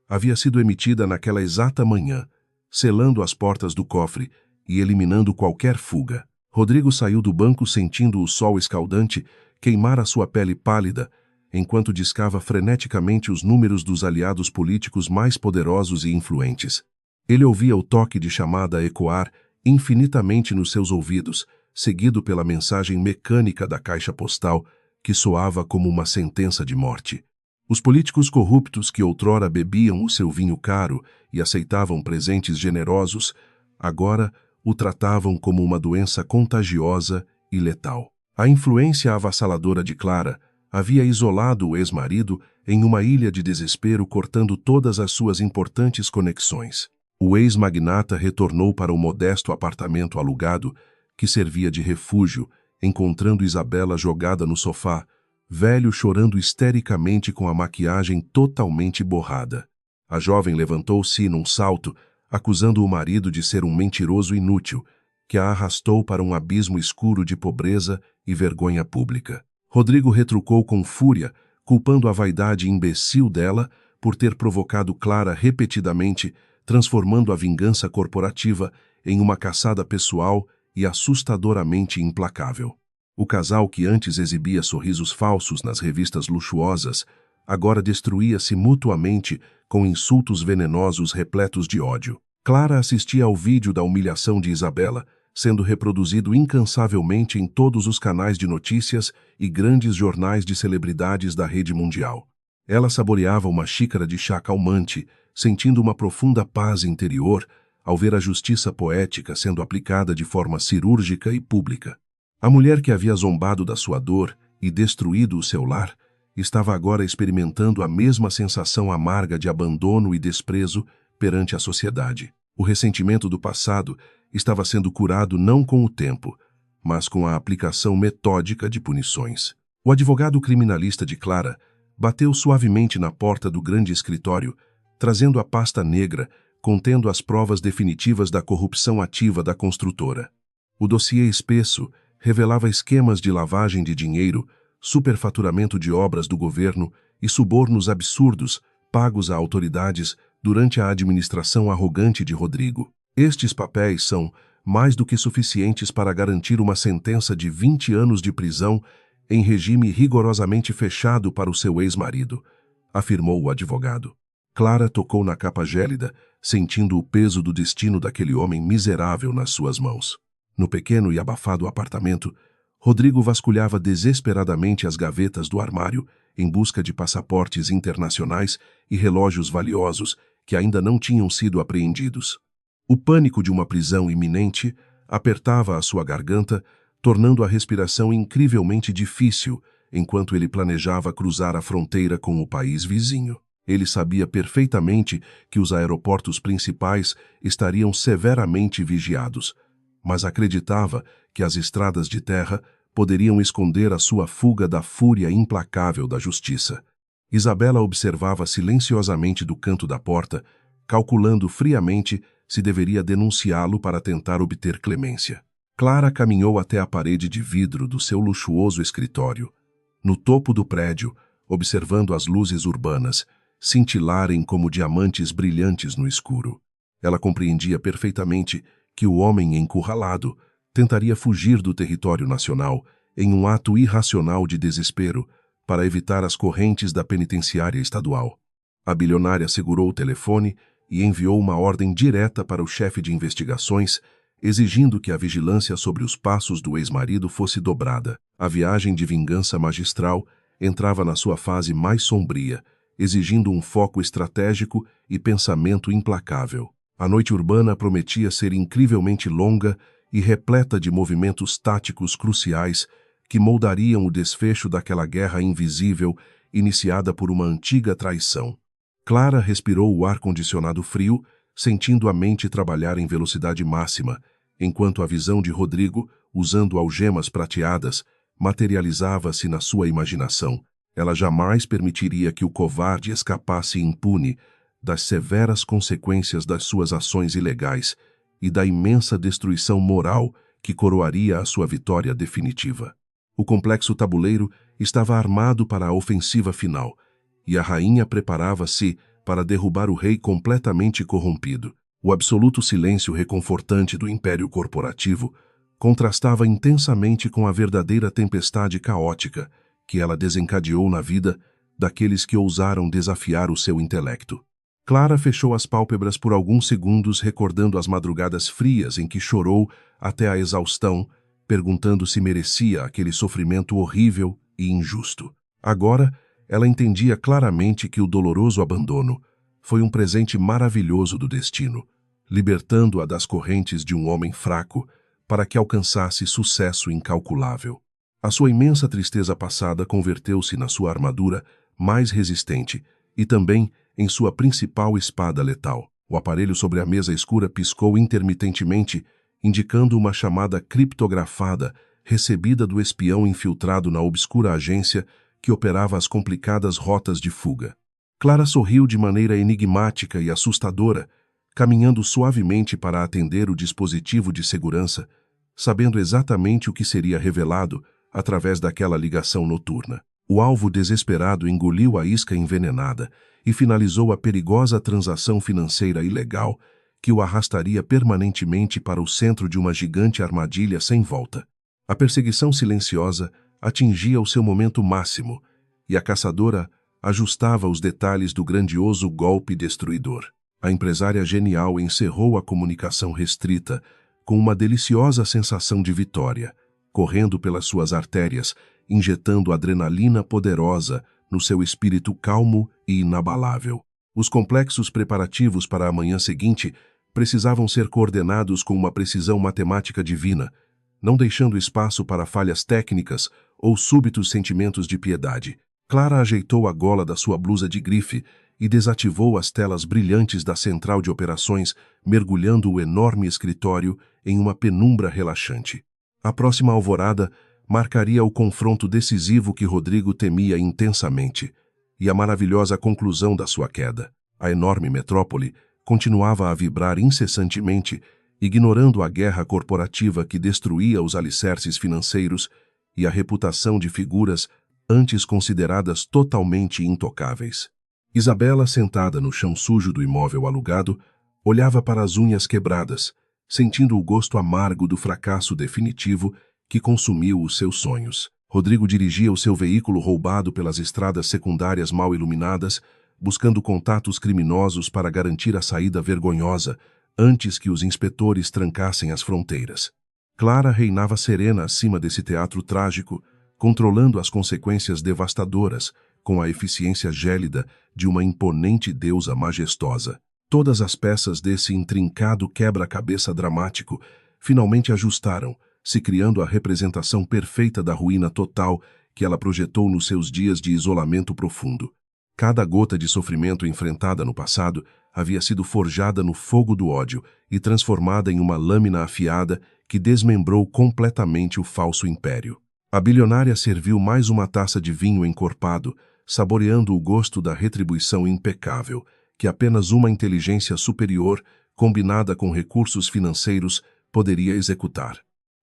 havia sido emitida naquela exata manhã, selando as portas do cofre e eliminando qualquer fuga. Rodrigo saiu do banco sentindo o sol escaldante queimar a sua pele pálida, enquanto discava freneticamente os números dos aliados políticos mais poderosos e influentes. Ele ouvia o toque de chamada ecoar infinitamente nos seus ouvidos, seguido pela mensagem mecânica da caixa postal, que soava como uma sentença de morte. Os políticos corruptos que outrora bebiam o seu vinho caro e aceitavam presentes generosos, agora o tratavam como uma doença contagiosa e letal. A influência avassaladora de Clara havia isolado o ex-marido em uma ilha de desespero, cortando todas as suas importantes conexões. O ex-magnata retornou para o modesto apartamento alugado, que servia de refúgio, encontrando Isabela jogada no sofá, velho chorando histericamente com a maquiagem totalmente borrada. A jovem levantou-se num salto, acusando o marido de ser um mentiroso inútil, que a arrastou para um abismo escuro de pobreza e vergonha pública. Rodrigo retrucou com fúria, culpando a vaidade imbecil dela por ter provocado Clara repetidamente, transformando a vingança corporativa em uma caçada pessoal e assustadoramente implacável. O casal, que antes exibia sorrisos falsos nas revistas luxuosas, agora destruía-se mutuamente com insultos venenosos repletos de ódio. Clara assistia ao vídeo da humilhação de Isabela, sendo reproduzido incansavelmente em todos os canais de notícias e grandes jornais de celebridades da rede mundial. Ela saboreava uma xícara de chá calmante, sentindo uma profunda paz interior ao ver a justiça poética sendo aplicada de forma cirúrgica e pública. A mulher que havia zombado da sua dor e destruído o seu lar estava agora experimentando a mesma sensação amarga de abandono e desprezo perante a sociedade. O ressentimento do passado estava sendo curado não com o tempo, mas com a aplicação metódica de punições. O advogado criminalista de Clara bateu suavemente na porta do grande escritório, trazendo a pasta negra contendo as provas definitivas da corrupção ativa da construtora. O dossiê espesso revelava esquemas de lavagem de dinheiro, superfaturamento de obras do governo e subornos absurdos pagos a autoridades durante a administração arrogante de Rodrigo. Estes papéis são mais do que suficientes para garantir uma sentença de 20 anos de prisão em regime rigorosamente fechado para o seu ex-marido, afirmou o advogado. Clara tocou na capa gélida, sentindo o peso do destino daquele homem miserável nas suas mãos. No pequeno e abafado apartamento, Rodrigo vasculhava desesperadamente as gavetas do armário em busca de passaportes internacionais e relógios valiosos que ainda não tinham sido apreendidos. O pânico de uma prisão iminente apertava a sua garganta, tornando a respiração incrivelmente difícil enquanto ele planejava cruzar a fronteira com o país vizinho. Ele sabia perfeitamente que os aeroportos principais estariam severamente vigiados, mas acreditava que as estradas de terra poderiam esconder a sua fuga da fúria implacável da justiça. Isabela observava silenciosamente do canto da porta, calculando friamente se deveria denunciá-lo para tentar obter clemência. Clara caminhou até a parede de vidro do seu luxuoso escritório. No topo do prédio, observando as luzes urbanas cintilarem como diamantes brilhantes no escuro. Ela compreendia perfeitamente que o homem encurralado tentaria fugir do território nacional em um ato irracional de desespero para evitar as correntes da penitenciária estadual. A bilionária segurou o telefone e enviou uma ordem direta para o chefe de investigações, exigindo que a vigilância sobre os passos do ex-marido fosse dobrada. A viagem de vingança magistral entrava na sua fase mais sombria, exigindo um foco estratégico e pensamento implacável. A noite urbana prometia ser incrivelmente longa e repleta de movimentos táticos cruciais que moldariam o desfecho daquela guerra invisível iniciada por uma antiga traição. Clara respirou o ar-condicionado frio, sentindo a mente trabalhar em velocidade máxima, enquanto a visão de Rodrigo, usando algemas prateadas, materializava-se na sua imaginação. Ela jamais permitiria que o covarde escapasse impune das severas consequências das suas ações ilegais e da imensa destruição moral que coroaria a sua vitória definitiva. O complexo tabuleiro estava armado para a ofensiva final, e a rainha preparava-se para derrubar o rei completamente corrompido. O absoluto silêncio reconfortante do império corporativo contrastava intensamente com a verdadeira tempestade caótica que ela desencadeou na vida daqueles que ousaram desafiar o seu intelecto. Clara fechou as pálpebras por alguns segundos, recordando as madrugadas frias em que chorou até a exaustão, perguntando se merecia aquele sofrimento horrível e injusto. Agora, ela entendia claramente que o doloroso abandono foi um presente maravilhoso do destino, libertando-a das correntes de um homem fraco para que alcançasse sucesso incalculável. A sua imensa tristeza passada converteu-se na sua armadura mais resistente e também em sua principal espada letal. O aparelho sobre a mesa escura piscou intermitentemente, indicando uma chamada criptografada recebida do espião infiltrado na obscura agência que operava as complicadas rotas de fuga. Clara sorriu de maneira enigmática e assustadora, caminhando suavemente para atender o dispositivo de segurança, sabendo exatamente o que seria revelado através daquela ligação noturna. O alvo desesperado engoliu a isca envenenada e finalizou a perigosa transação financeira ilegal que o arrastaria permanentemente para o centro de uma gigante armadilha sem volta. A perseguição silenciosa atingia o seu momento máximo e a caçadora ajustava os detalhes do grandioso golpe destruidor. A empresária genial encerrou a comunicação restrita com uma deliciosa sensação de vitória, correndo pelas suas artérias, injetando adrenalina poderosa no seu espírito calmo e inabalável. Os complexos preparativos para a manhã seguinte precisavam ser coordenados com uma precisão matemática divina, não deixando espaço para falhas técnicas ou súbitos sentimentos de piedade. Clara ajeitou a gola da sua blusa de grife e desativou as telas brilhantes da central de operações, mergulhando o enorme escritório em uma penumbra relaxante. A próxima alvorada marcaria o confronto decisivo que Rodrigo temia intensamente, e a maravilhosa conclusão da sua queda. A enorme metrópole continuava a vibrar incessantemente, ignorando a guerra corporativa que destruía os alicerces financeiros e a reputação de figuras antes consideradas totalmente intocáveis. Isabela, sentada no chão sujo do imóvel alugado, olhava para as unhas quebradas, sentindo o gosto amargo do fracasso definitivo que consumiu os seus sonhos. Rodrigo dirigia o seu veículo roubado pelas estradas secundárias mal iluminadas, buscando contatos criminosos para garantir a saída vergonhosa antes que os inspetores trancassem as fronteiras. Clara reinava serena acima desse teatro trágico, controlando as consequências devastadoras com a eficiência gélida de uma imponente deusa majestosa. Todas as peças desse intrincado quebra-cabeça dramático finalmente ajustaram, se criando a representação perfeita da ruína total que ela projetou nos seus dias de isolamento profundo. Cada gota de sofrimento enfrentada no passado havia sido forjada no fogo do ódio e transformada em uma lâmina afiada que desmembrou completamente o falso império. A bilionária serviu mais uma taça de vinho encorpado, saboreando o gosto da retribuição impecável, que apenas uma inteligência superior, combinada com recursos financeiros, poderia executar.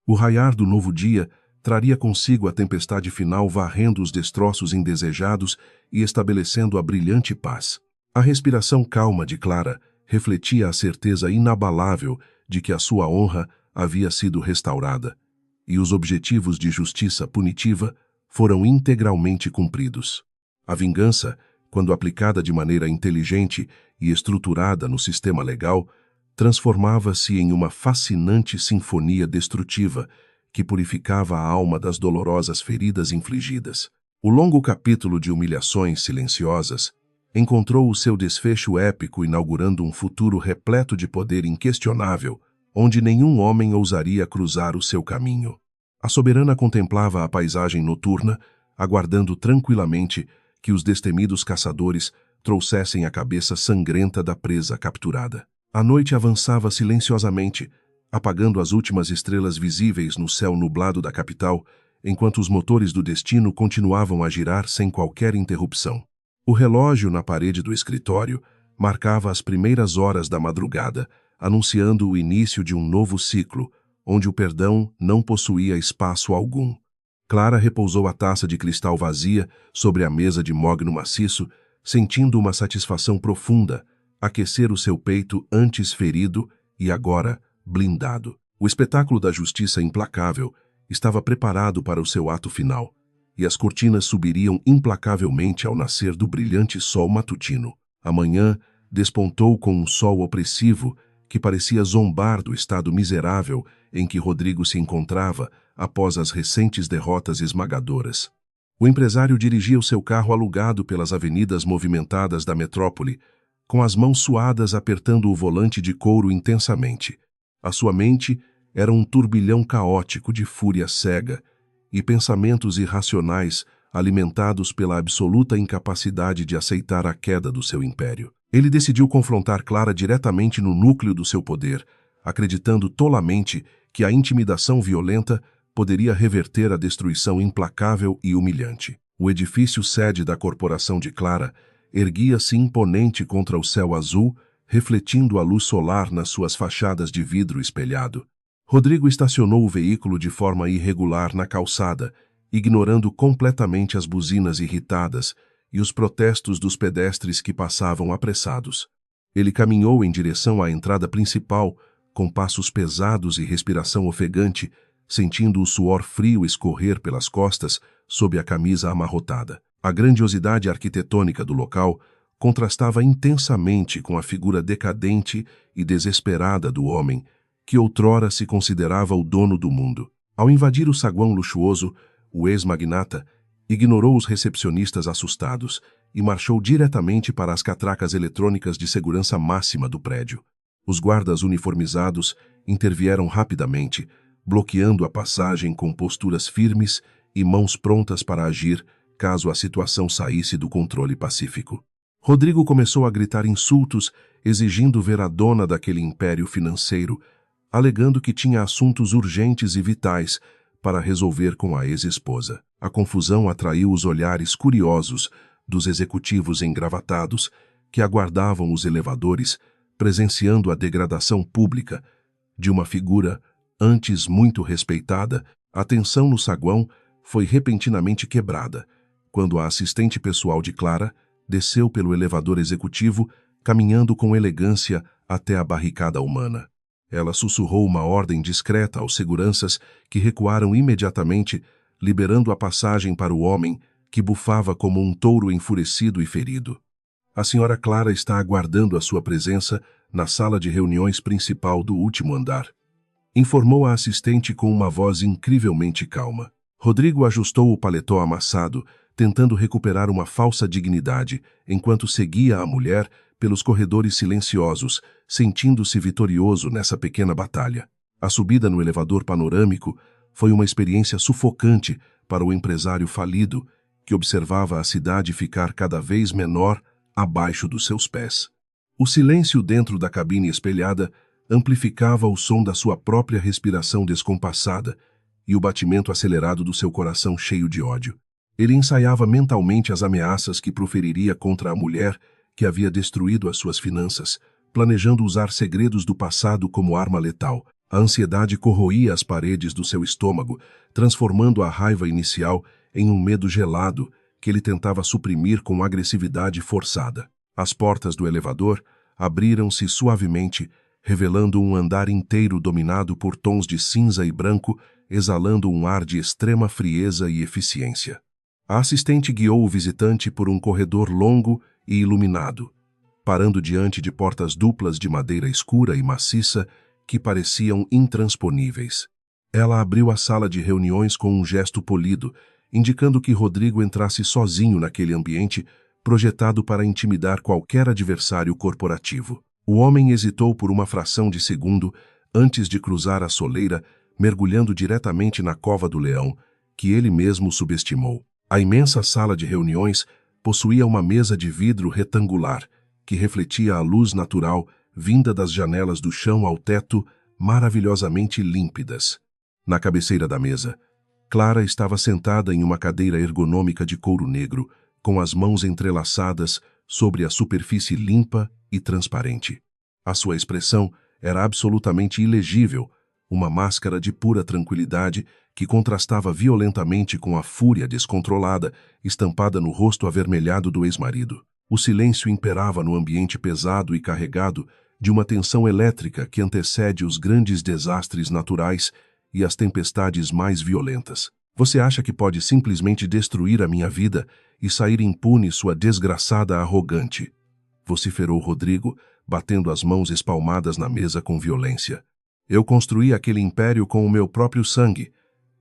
O raiar do novo dia traria consigo a tempestade final, varrendo os destroços indesejados e estabelecendo a brilhante paz. A respiração calma de Clara refletia a certeza inabalável de que a sua honra havia sido restaurada, e os objetivos de justiça punitiva foram integralmente cumpridos. A vingança, quando aplicada de maneira inteligente e estruturada no sistema legal, transformava-se em uma fascinante sinfonia destrutiva que purificava a alma das dolorosas feridas infligidas. O longo capítulo de humilhações silenciosas encontrou o seu desfecho épico, inaugurando um futuro repleto de poder inquestionável, onde nenhum homem ousaria cruzar o seu caminho. A soberana contemplava a paisagem noturna, aguardando tranquilamente que os destemidos caçadores trouxessem a cabeça sangrenta da presa capturada. A noite avançava silenciosamente, apagando as últimas estrelas visíveis no céu nublado da capital, enquanto os motores do destino continuavam a girar sem qualquer interrupção. O relógio na parede do escritório marcava as primeiras horas da madrugada, anunciando o início de um novo ciclo, onde o perdão não possuía espaço algum. Clara repousou a taça de cristal vazia sobre a mesa de mogno maciço, sentindo uma satisfação profunda, aquecer o seu peito antes ferido e agora blindado. O espetáculo da justiça implacável estava preparado para o seu ato final, e as cortinas subiriam implacavelmente ao nascer do brilhante sol matutino. A manhã despontou com um sol opressivo que parecia zombar do estado miserável em que Rodrigo se encontrava após as recentes derrotas esmagadoras. O empresário dirigia o seu carro alugado pelas avenidas movimentadas da metrópole, com as mãos suadas apertando o volante de couro intensamente. A sua mente era um turbilhão caótico de fúria cega e pensamentos irracionais alimentados pela absoluta incapacidade de aceitar a queda do seu império. Ele decidiu confrontar Clara diretamente no núcleo do seu poder, acreditando tolamente que a intimidação violenta poderia reverter a destruição implacável e humilhante. O edifício sede da corporação de Clara erguia-se imponente contra o céu azul, refletindo a luz solar nas suas fachadas de vidro espelhado. Rodrigo estacionou o veículo de forma irregular na calçada, ignorando completamente as buzinas irritadas e os protestos dos pedestres que passavam apressados. Ele caminhou em direção à entrada principal, com passos pesados e respiração ofegante, sentindo o suor frio escorrer pelas costas sob a camisa amarrotada. A grandiosidade arquitetônica do local contrastava intensamente com a figura decadente e desesperada do homem, que outrora se considerava o dono do mundo. Ao invadir o saguão luxuoso, o ex-magnata ignorou os recepcionistas assustados e marchou diretamente para as catracas eletrônicas de segurança máxima do prédio. Os guardas uniformizados intervieram rapidamente, bloqueando a passagem com posturas firmes e mãos prontas para agir caso a situação saísse do controle pacífico. Rodrigo começou a gritar insultos, exigindo ver a dona daquele império financeiro, alegando que tinha assuntos urgentes e vitais para resolver com a ex-esposa. A confusão atraiu os olhares curiosos dos executivos engravatados que aguardavam os elevadores, presenciando a degradação pública de uma figura antes muito respeitada. A tensão no saguão foi repentinamente quebrada, quando a assistente pessoal de Clara desceu pelo elevador executivo, caminhando com elegância até a barricada humana. Ela sussurrou uma ordem discreta aos seguranças que recuaram imediatamente, liberando a passagem para o homem que bufava como um touro enfurecido e ferido. A senhora Clara está aguardando a sua presença na sala de reuniões principal do último andar, informou a assistente com uma voz incrivelmente calma. Rodrigo ajustou o paletó amassado, tentando recuperar uma falsa dignidade, enquanto seguia a mulher pelos corredores silenciosos, sentindo-se vitorioso nessa pequena batalha. A subida no elevador panorâmico foi uma experiência sufocante para o empresário falido, que observava a cidade ficar cada vez menor abaixo dos seus pés. O silêncio dentro da cabine espelhada amplificava o som da sua própria respiração descompassada e o batimento acelerado do seu coração cheio de ódio. Ele ensaiava mentalmente as ameaças que proferiria contra a mulher que havia destruído as suas finanças, planejando usar segredos do passado como arma letal. A ansiedade corroía as paredes do seu estômago, transformando a raiva inicial em um medo gelado que ele tentava suprimir com agressividade forçada. As portas do elevador abriram-se suavemente, revelando um andar inteiro dominado por tons de cinza e branco, exalando um ar de extrema frieza e eficiência. A assistente guiou o visitante por um corredor longo e iluminado, parando diante de portas duplas de madeira escura e maciça que pareciam intransponíveis. Ela abriu a sala de reuniões com um gesto polido, indicando que Rodrigo entrasse sozinho naquele ambiente projetado para intimidar qualquer adversário corporativo. O homem hesitou por uma fração de segundo antes de cruzar a soleira, mergulhando diretamente na cova do leão, que ele mesmo subestimou. A imensa sala de reuniões possuía uma mesa de vidro retangular, que refletia a luz natural vinda das janelas do chão ao teto, maravilhosamente límpidas. Na cabeceira da mesa, Clara estava sentada em uma cadeira ergonômica de couro negro, com as mãos entrelaçadas sobre a superfície limpa e transparente. A sua expressão era absolutamente ilegível, uma máscara de pura tranquilidade que contrastava violentamente com a fúria descontrolada estampada no rosto avermelhado do ex-marido. O silêncio imperava no ambiente pesado e carregado de uma tensão elétrica que antecede os grandes desastres naturais e as tempestades mais violentas. Você acha que pode simplesmente destruir a minha vida e sair impune, sua desgraçada arrogante? Vociferou Rodrigo, batendo as mãos espalmadas na mesa com violência. Eu construí aquele império com o meu próprio sangue,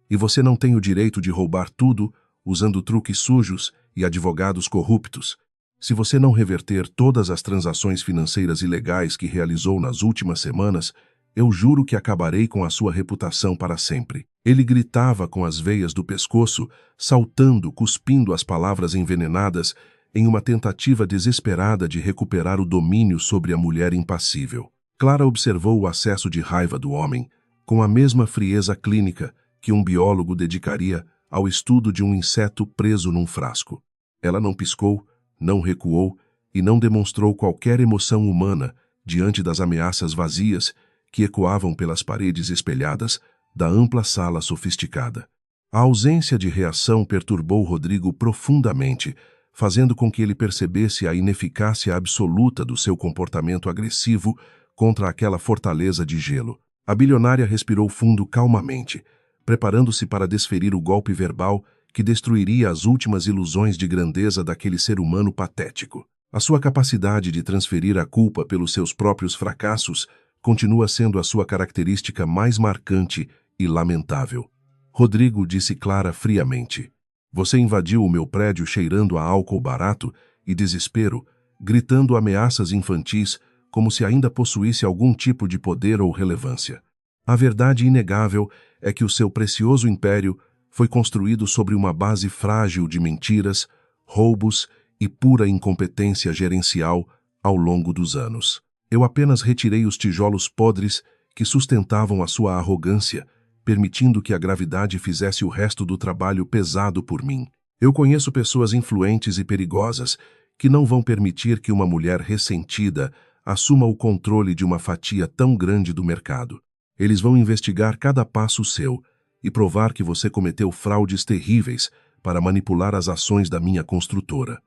e você não tem o direito de roubar tudo usando truques sujos e advogados corruptos. Se você não reverter todas as transações financeiras ilegais que realizou nas últimas semanas, eu juro que acabarei com a sua reputação para sempre. Ele gritava com as veias do pescoço, saltando, cuspindo as palavras envenenadas, em uma tentativa desesperada de recuperar o domínio sobre a mulher impassível. Clara observou o acesso de raiva do homem, com a mesma frieza clínica que um biólogo dedicaria ao estudo de um inseto preso num frasco. Ela não piscou, não recuou e não demonstrou qualquer emoção humana diante das ameaças vazias que ecoavam pelas paredes espelhadas da ampla sala sofisticada. A ausência de reação perturbou Rodrigo profundamente, fazendo com que ele percebesse a ineficácia absoluta do seu comportamento agressivo contra aquela fortaleza de gelo. A bilionária respirou fundo calmamente, preparando-se para desferir o golpe verbal que destruiria as últimas ilusões de grandeza daquele ser humano patético. A sua capacidade de transferir a culpa pelos seus próprios fracassos continua sendo a sua característica mais marcante e lamentável. Rodrigo disse Clara friamente. Você invadiu o meu prédio cheirando a álcool barato e desespero, gritando ameaças infantis como se ainda possuísse algum tipo de poder ou relevância. A verdade inegável é que o seu precioso império foi construído sobre uma base frágil de mentiras, roubos e pura incompetência gerencial ao longo dos anos. Eu apenas retirei os tijolos podres que sustentavam a sua arrogância, permitindo que a gravidade fizesse o resto do trabalho pesado por mim. Eu conheço pessoas influentes e perigosas que não vão permitir que uma mulher ressentida assuma o controle de uma fatia tão grande do mercado. Eles vão investigar cada passo seu e provar que você cometeu fraudes terríveis para manipular as ações da minha construtora.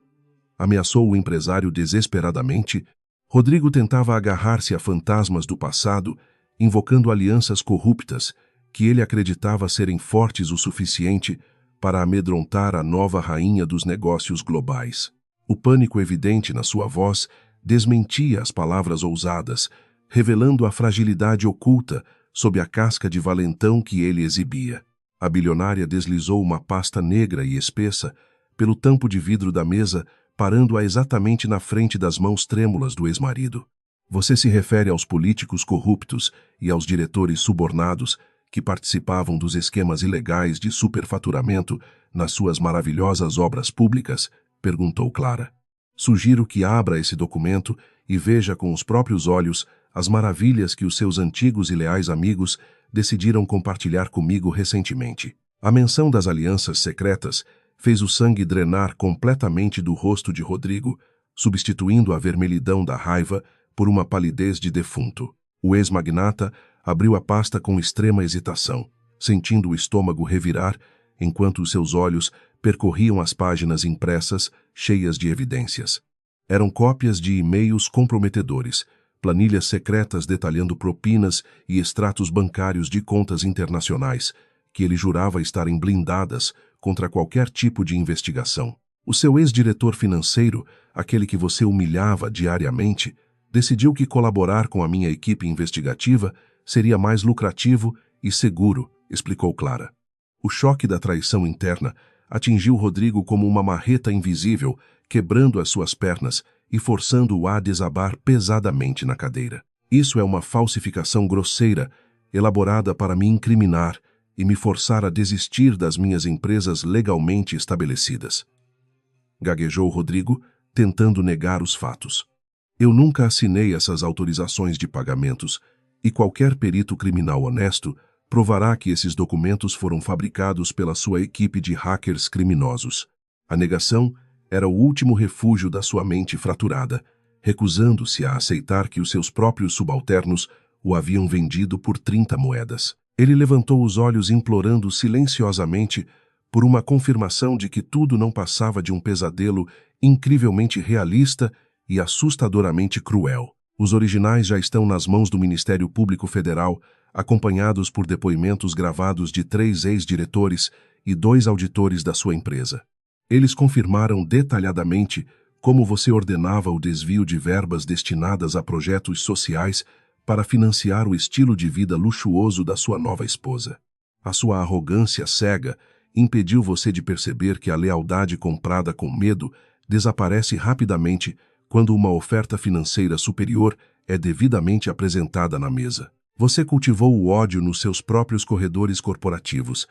Ameaçou o empresário desesperadamente. Rodrigo tentava agarrar-se a fantasmas do passado, invocando alianças corruptas que ele acreditava serem fortes o suficiente para amedrontar a nova rainha dos negócios globais. O pânico evidente na sua voz desmentia as palavras ousadas, revelando a fragilidade oculta sob a casca de valentão que ele exibia. A bilionária deslizou uma pasta negra e espessa pelo tampo de vidro da mesa, parando-a exatamente na frente das mãos trêmulas do ex-marido. Você se refere aos políticos corruptos e aos diretores subornados que participavam dos esquemas ilegais de superfaturamento nas suas maravilhosas obras públicas? Perguntou Clara. Sugiro que abra esse documento e veja com os próprios olhos as maravilhas que os seus antigos e leais amigos decidiram compartilhar comigo recentemente. A menção das alianças secretas fez o sangue drenar completamente do rosto de Rodrigo, substituindo a vermelhidão da raiva por uma palidez de defunto. O ex-magnata abriu a pasta com extrema hesitação, sentindo o estômago revirar, enquanto os seus olhos percorriam as páginas impressas, cheias de evidências. Eram cópias de e-mails comprometedores, planilhas secretas detalhando propinas e extratos bancários de contas internacionais, que ele jurava estarem blindadas contra qualquer tipo de investigação. O seu ex-diretor financeiro, aquele que você humilhava diariamente, decidiu que colaborar com a minha equipe investigativa seria mais lucrativo e seguro, explicou Clara. O choque da traição interna atingiu Rodrigo como uma marreta invisível, quebrando as suas pernas e forçando-o a desabar pesadamente na cadeira. Isso é uma falsificação grosseira, elaborada para me incriminar e me forçar a desistir das minhas empresas legalmente estabelecidas. Gaguejou Rodrigo, tentando negar os fatos. Eu nunca assinei essas autorizações de pagamentos, e qualquer perito criminal honesto provará que esses documentos foram fabricados pela sua equipe de hackers criminosos. A negação era o último refúgio da sua mente fraturada, recusando-se a aceitar que os seus próprios subalternos o haviam vendido por 30 moedas. Ele levantou os olhos implorando silenciosamente por uma confirmação de que tudo não passava de um pesadelo incrivelmente realista e assustadoramente cruel. Os originais já estão nas mãos do Ministério Público Federal, acompanhados por depoimentos gravados de 3 ex-diretores e 2 auditores da sua empresa. Eles confirmaram detalhadamente como você ordenava o desvio de verbas destinadas a projetos sociais para financiar o estilo de vida luxuoso da sua nova esposa. A sua arrogância cega impediu você de perceber que a lealdade comprada com medo desaparece rapidamente quando uma oferta financeira superior é devidamente apresentada na mesa. Você cultivou o ódio nos seus próprios corredores corporativos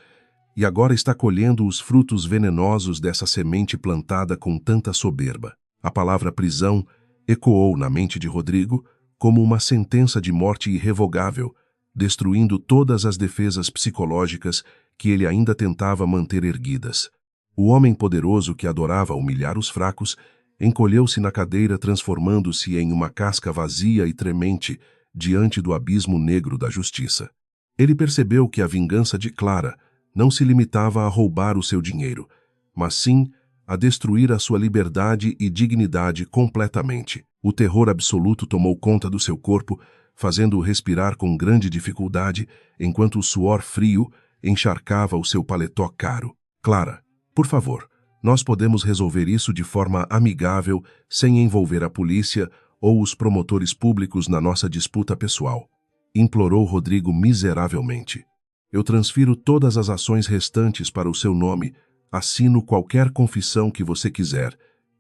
e agora está colhendo os frutos venenosos dessa semente plantada com tanta soberba. A palavra prisão ecoou na mente de Rodrigo como uma sentença de morte irrevogável, destruindo todas as defesas psicológicas que ele ainda tentava manter erguidas. O homem poderoso que adorava humilhar os fracos encolheu-se na cadeira, transformando-se em uma casca vazia e tremente diante do abismo negro da justiça. Ele percebeu que a vingança de Clara não se limitava a roubar o seu dinheiro, mas sim a destruir a sua liberdade e dignidade completamente. O terror absoluto tomou conta do seu corpo, fazendo-o respirar com grande dificuldade, enquanto o suor frio encharcava o seu paletó caro. Clara, por favor, nós podemos resolver isso de forma amigável, sem envolver a polícia ou os promotores públicos na nossa disputa pessoal, implorou Rodrigo miseravelmente. Eu transfiro todas as ações restantes para o seu nome, assino qualquer confissão que você quiser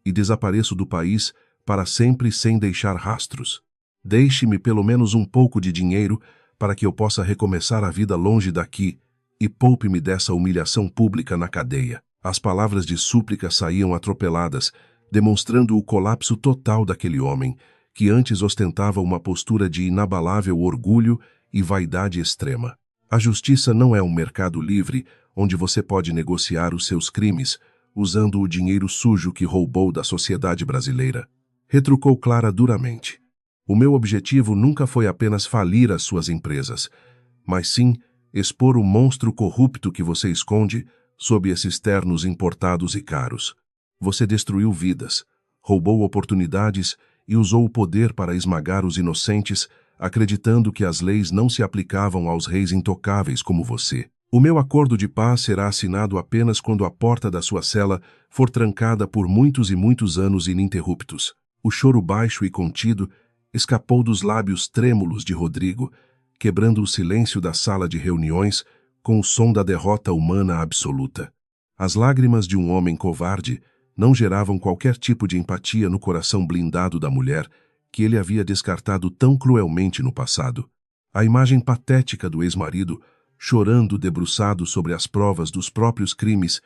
e desapareço do país para sempre sem deixar rastros. Deixe-me pelo menos um pouco de dinheiro para que eu possa recomeçar a vida longe daqui e poupe-me dessa humilhação pública na cadeia. As palavras de súplica saíam atropeladas, demonstrando o colapso total daquele homem, que antes ostentava uma postura de inabalável orgulho e vaidade extrema. A justiça não é um mercado livre onde você pode negociar os seus crimes usando o dinheiro sujo que roubou da sociedade brasileira, retrucou Clara duramente. O meu objetivo nunca foi apenas falir as suas empresas, mas sim expor o monstro corrupto que você esconde sob esses ternos importados e caros. Você destruiu vidas, roubou oportunidades e usou o poder para esmagar os inocentes, acreditando que as leis não se aplicavam aos reis intocáveis como você. O meu acordo de paz será assinado apenas quando a porta da sua cela for trancada por muitos e muitos anos ininterruptos. O choro baixo e contido escapou dos lábios trêmulos de Rodrigo, quebrando o silêncio da sala de reuniões com o som da derrota humana absoluta. As lágrimas de um homem covarde não geravam qualquer tipo de empatia no coração blindado da mulher que ele havia descartado tão cruelmente no passado. A imagem patética do ex-marido, chorando debruçado sobre as provas dos próprios crimes,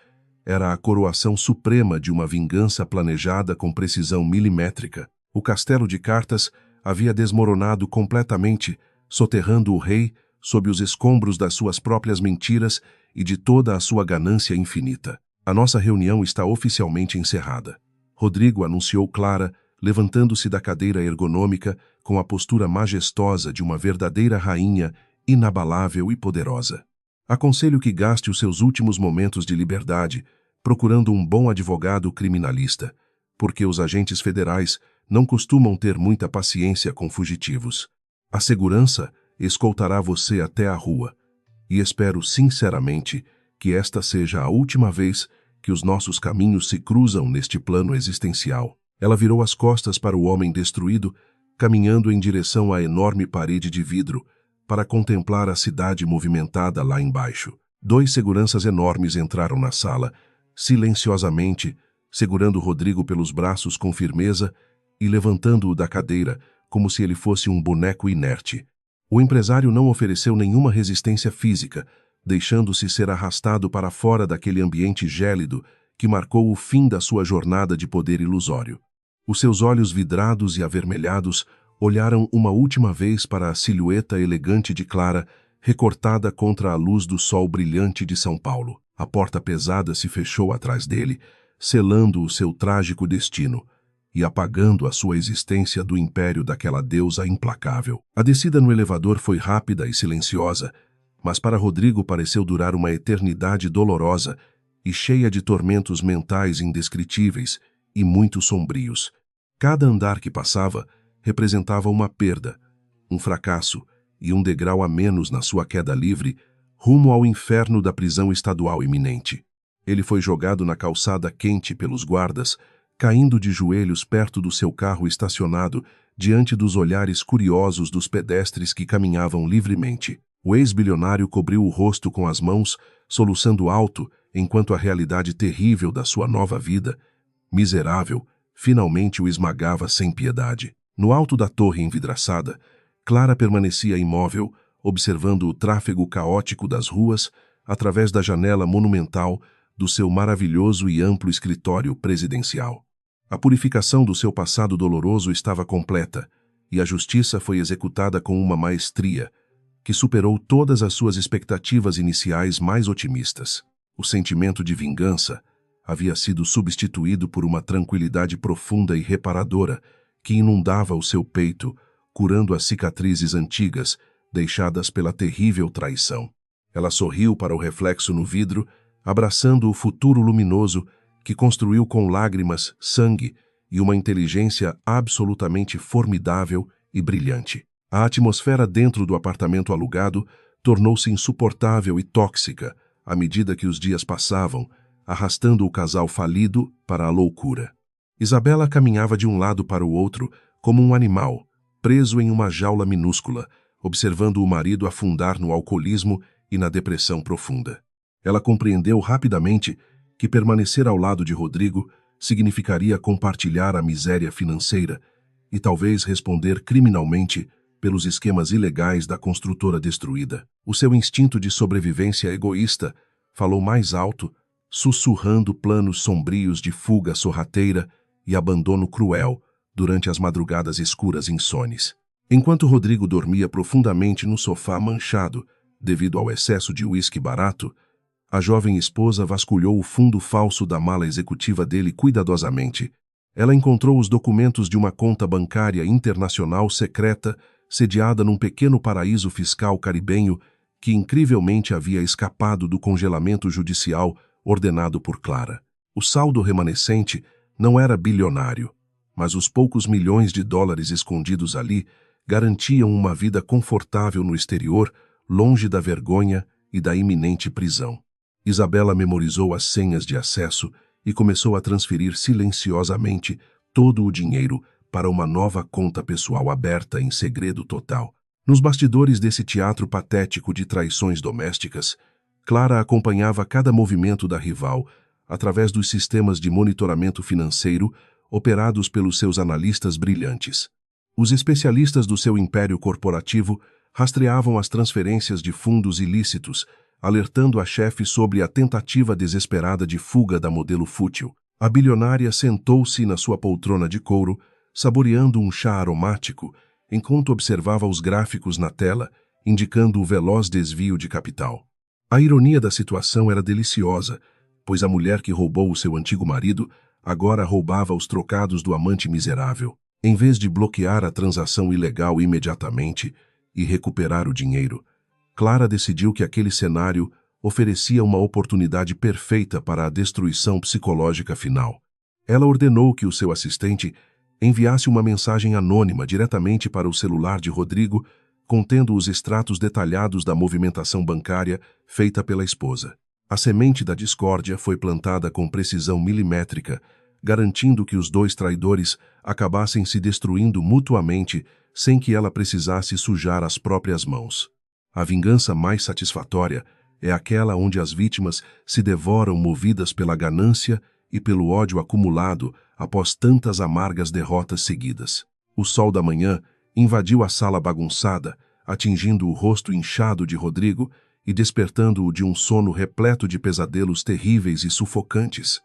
era a coroação suprema de uma vingança planejada com precisão milimétrica. O castelo de cartas havia desmoronado completamente, soterrando o rei sob os escombros das suas próprias mentiras e de toda a sua ganância infinita. A nossa reunião está oficialmente encerrada. Rodrigo anunciou Clara, levantando-se da cadeira ergonômica com a postura majestosa de uma verdadeira rainha, inabalável e poderosa. Aconselho que gaste os seus últimos momentos de liberdade procurando um bom advogado criminalista, porque os agentes federais não costumam ter muita paciência com fugitivos. A segurança escoltará você até a rua, e espero sinceramente que esta seja a última vez que os nossos caminhos se cruzam neste plano existencial. Ela virou as costas para o homem destruído, caminhando em direção à enorme parede de vidro, para contemplar a cidade movimentada lá embaixo. 2 seguranças enormes entraram na sala, silenciosamente, segurando Rodrigo pelos braços com firmeza e levantando-o da cadeira, como se ele fosse um boneco inerte. O empresário não ofereceu nenhuma resistência física, deixando-se ser arrastado para fora daquele ambiente gélido que marcou o fim da sua jornada de poder ilusório. Os seus olhos vidrados e avermelhados olharam uma última vez para a silhueta elegante de Clara, recortada contra a luz do sol brilhante de São Paulo. A porta pesada se fechou atrás dele, selando o seu trágico destino e apagando a sua existência do império daquela deusa implacável. A descida no elevador foi rápida e silenciosa, mas para Rodrigo pareceu durar uma eternidade dolorosa e cheia de tormentos mentais indescritíveis e muito sombrios. Cada andar que passava representava uma perda, um fracasso e um degrau a menos na sua queda livre, rumo ao inferno da prisão estadual iminente. Ele foi jogado na calçada quente pelos guardas, caindo de joelhos perto do seu carro estacionado, diante dos olhares curiosos dos pedestres que caminhavam livremente. O ex-bilionário cobriu o rosto com as mãos, soluçando alto, enquanto a realidade terrível da sua nova vida, miserável, finalmente o esmagava sem piedade. No alto da torre envidraçada, Clara permanecia imóvel, observando o tráfego caótico das ruas através da janela monumental do seu maravilhoso e amplo escritório presidencial. A purificação do seu passado doloroso estava completa, e a justiça foi executada com uma maestria que superou todas as suas expectativas iniciais mais otimistas. O sentimento de vingança havia sido substituído por uma tranquilidade profunda e reparadora que inundava o seu peito, curando as cicatrizes antigas deixadas pela terrível traição. Ela sorriu para o reflexo no vidro, abraçando o futuro luminoso que construiu com lágrimas, sangue e uma inteligência absolutamente formidável e brilhante. A atmosfera dentro do apartamento alugado tornou-se insuportável e tóxica à medida que os dias passavam, arrastando o casal falido para a loucura. Isabela caminhava de um lado para o outro como um animal, preso em uma jaula minúscula, observando o marido afundar no alcoolismo e na depressão profunda. Ela compreendeu rapidamente que permanecer ao lado de Rodrigo significaria compartilhar a miséria financeira e talvez responder criminalmente pelos esquemas ilegais da construtora destruída. O seu instinto de sobrevivência egoísta falou mais alto, sussurrando planos sombrios de fuga sorrateira e abandono cruel durante as madrugadas escuras insones. Enquanto Rodrigo dormia profundamente no sofá manchado devido ao excesso de uísque barato, a jovem esposa vasculhou o fundo falso da mala executiva dele cuidadosamente. Ela encontrou os documentos de uma conta bancária internacional secreta sediada num pequeno paraíso fiscal caribenho que incrivelmente havia escapado do congelamento judicial ordenado por Clara. O saldo remanescente não era bilionário, mas os poucos milhões de dólares escondidos ali garantiam uma vida confortável no exterior, longe da vergonha e da iminente prisão. Isabela memorizou as senhas de acesso e começou a transferir silenciosamente todo o dinheiro para uma nova conta pessoal aberta em segredo total. Nos bastidores desse teatro patético de traições domésticas, Clara acompanhava cada movimento da rival através dos sistemas de monitoramento financeiro operados pelos seus analistas brilhantes. Os especialistas do seu império corporativo rastreavam as transferências de fundos ilícitos, alertando a chefe sobre a tentativa desesperada de fuga da modelo fútil. A bilionária sentou-se na sua poltrona de couro, saboreando um chá aromático, enquanto observava os gráficos na tela, indicando o veloz desvio de capital. A ironia da situação era deliciosa, pois a mulher que roubou o seu antigo marido agora roubava os trocados do amante miserável. Em vez de bloquear a transação ilegal imediatamente e recuperar o dinheiro, Clara decidiu que aquele cenário oferecia uma oportunidade perfeita para a destruição psicológica final. Ela ordenou que o seu assistente enviasse uma mensagem anônima diretamente para o celular de Rodrigo, contendo os extratos detalhados da movimentação bancária feita pela esposa. A semente da discórdia foi plantada com precisão milimétrica, garantindo que os dois traidores acabassem se destruindo mutuamente sem que ela precisasse sujar as próprias mãos. A vingança mais satisfatória é aquela onde as vítimas se devoram movidas pela ganância e pelo ódio acumulado após tantas amargas derrotas seguidas. O sol da manhã invadiu a sala bagunçada, atingindo o rosto inchado de Rodrigo e despertando-o de um sono repleto de pesadelos terríveis e sufocantes.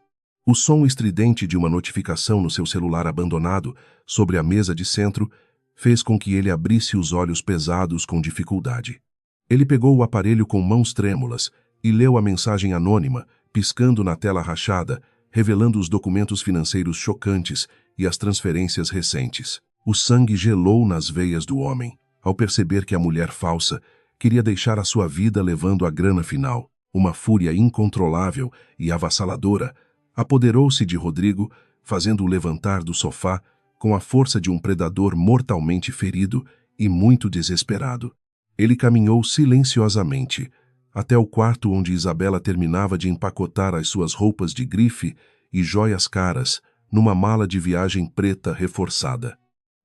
O som estridente de uma notificação no seu celular abandonado, sobre a mesa de centro, fez com que ele abrisse os olhos pesados com dificuldade. Ele pegou o aparelho com mãos trêmulas e leu a mensagem anônima, piscando na tela rachada, revelando os documentos financeiros chocantes e as transferências recentes. O sangue gelou nas veias do homem, ao perceber que a mulher falsa queria deixar a sua vida levando a grana final. Uma fúria incontrolável e avassaladora apoderou-se de Rodrigo, fazendo-o levantar do sofá com a força de um predador mortalmente ferido e muito desesperado. Ele caminhou silenciosamente até o quarto onde Isabela terminava de empacotar as suas roupas de grife e joias caras numa mala de viagem preta reforçada.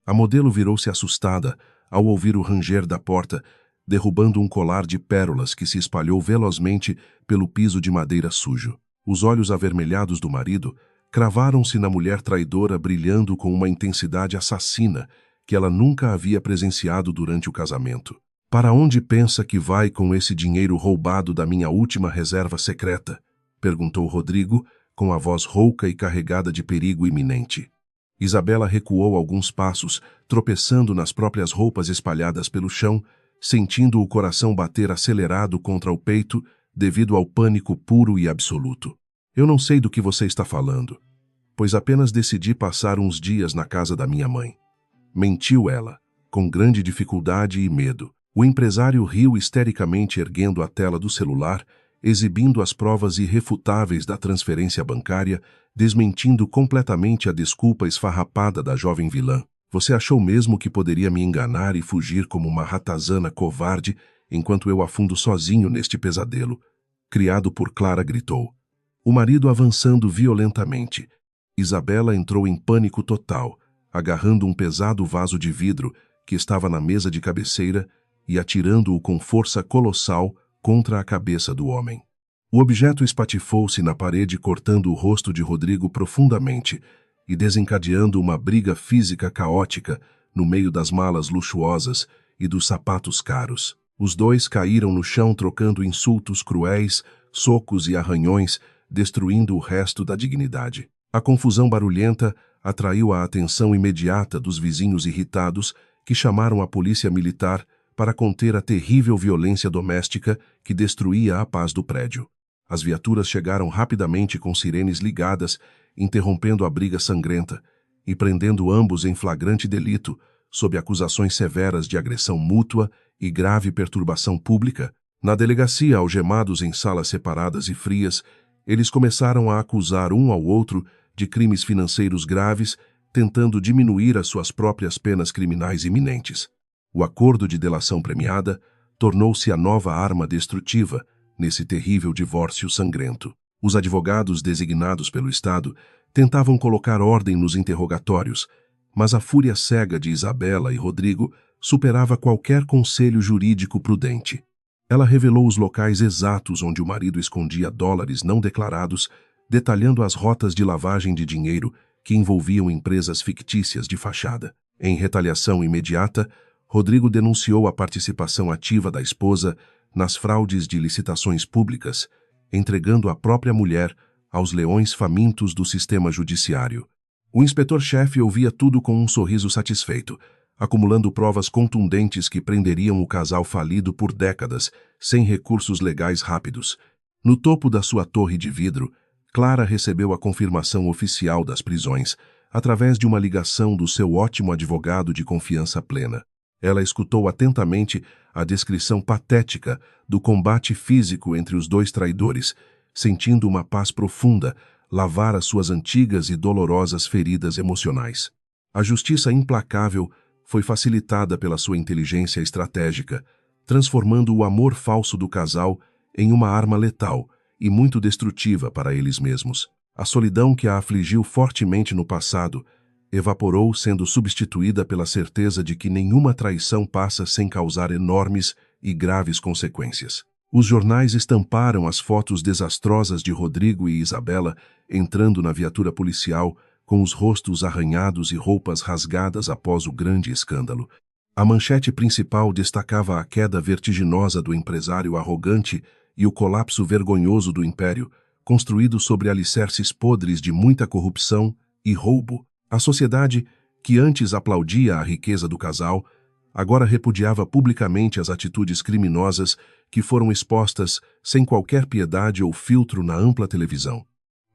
A modelo virou-se assustada ao ouvir o ranger da porta, derrubando um colar de pérolas que se espalhou velozmente pelo piso de madeira sujo. Os olhos avermelhados do marido cravaram-se na mulher traidora, brilhando com uma intensidade assassina que ela nunca havia presenciado durante o casamento. "Para onde pensa que vai com esse dinheiro roubado da minha última reserva secreta?" perguntou Rodrigo, com a voz rouca e carregada de perigo iminente. Isabela recuou alguns passos, tropeçando nas próprias roupas espalhadas pelo chão, sentindo o coração bater acelerado contra o peito devido ao pânico puro e absoluto. "Eu não sei do que você está falando, pois apenas decidi passar uns dias na casa da minha mãe." Mentiu ela, com grande dificuldade e medo. O empresário riu histericamente, erguendo a tela do celular, exibindo as provas irrefutáveis da transferência bancária, desmentindo completamente a desculpa esfarrapada da jovem vilã. "Você achou mesmo que poderia me enganar e fugir como uma ratazana covarde enquanto eu afundo sozinho neste pesadelo?" Criado por Clara gritou. O marido avançando violentamente. Isabela entrou em pânico total, agarrando um pesado vaso de vidro que estava na mesa de cabeceira e atirando-o com força colossal contra a cabeça do homem. O objeto espatifou-se na parede, cortando o rosto de Rodrigo profundamente e desencadeando uma briga física caótica no meio das malas luxuosas e dos sapatos caros. Os dois caíram no chão, trocando insultos cruéis, socos e arranhões, destruindo o resto da dignidade. A confusão barulhenta atraiu a atenção imediata dos vizinhos irritados, que chamaram a polícia militar para conter a terrível violência doméstica que destruía a paz do prédio. As viaturas chegaram rapidamente com sirenes ligadas, interrompendo a briga sangrenta e prendendo ambos em flagrante delito, sob acusações severas de agressão mútua e grave perturbação pública. Na delegacia, algemados em salas separadas e frias, eles começaram a acusar um ao outro de crimes financeiros graves, tentando diminuir as suas próprias penas criminais iminentes. O acordo de delação premiada tornou-se a nova arma destrutiva nesse terrível divórcio sangrento. Os advogados designados pelo Estado tentavam colocar ordem nos interrogatórios, mas a fúria cega de Isabela e Rodrigo superava qualquer conselho jurídico prudente. Ela revelou os locais exatos onde o marido escondia dólares não declarados, detalhando as rotas de lavagem de dinheiro que envolviam empresas fictícias de fachada. Em retaliação imediata, Rodrigo denunciou a participação ativa da esposa nas fraudes de licitações públicas, entregando a própria mulher aos leões famintos do sistema judiciário. O inspetor-chefe ouvia tudo com um sorriso satisfeito, acumulando provas contundentes que prenderiam o casal falido por décadas, sem recursos legais rápidos. No topo da sua torre de vidro, Clara recebeu a confirmação oficial das prisões, através de uma ligação do seu ótimo advogado de confiança plena. Ela escutou atentamente a descrição patética do combate físico entre os dois traidores, sentindo uma paz profunda lavar as suas antigas e dolorosas feridas emocionais. A justiça implacável foi facilitada pela sua inteligência estratégica, transformando o amor falso do casal em uma arma letal e muito destrutiva para eles mesmos. A solidão que a afligiu fortemente no passado evaporou, sendo substituída pela certeza de que nenhuma traição passa sem causar enormes e graves consequências. Os jornais estamparam as fotos desastrosas de Rodrigo e Isabela entrando na viatura policial, com os rostos arranhados e roupas rasgadas após o grande escândalo. A manchete principal destacava a queda vertiginosa do empresário arrogante e o colapso vergonhoso do império, construído sobre alicerces podres de muita corrupção e roubo. A sociedade, que antes aplaudia a riqueza do casal, agora repudiava publicamente as atitudes criminosas que foram expostas sem qualquer piedade ou filtro na ampla televisão.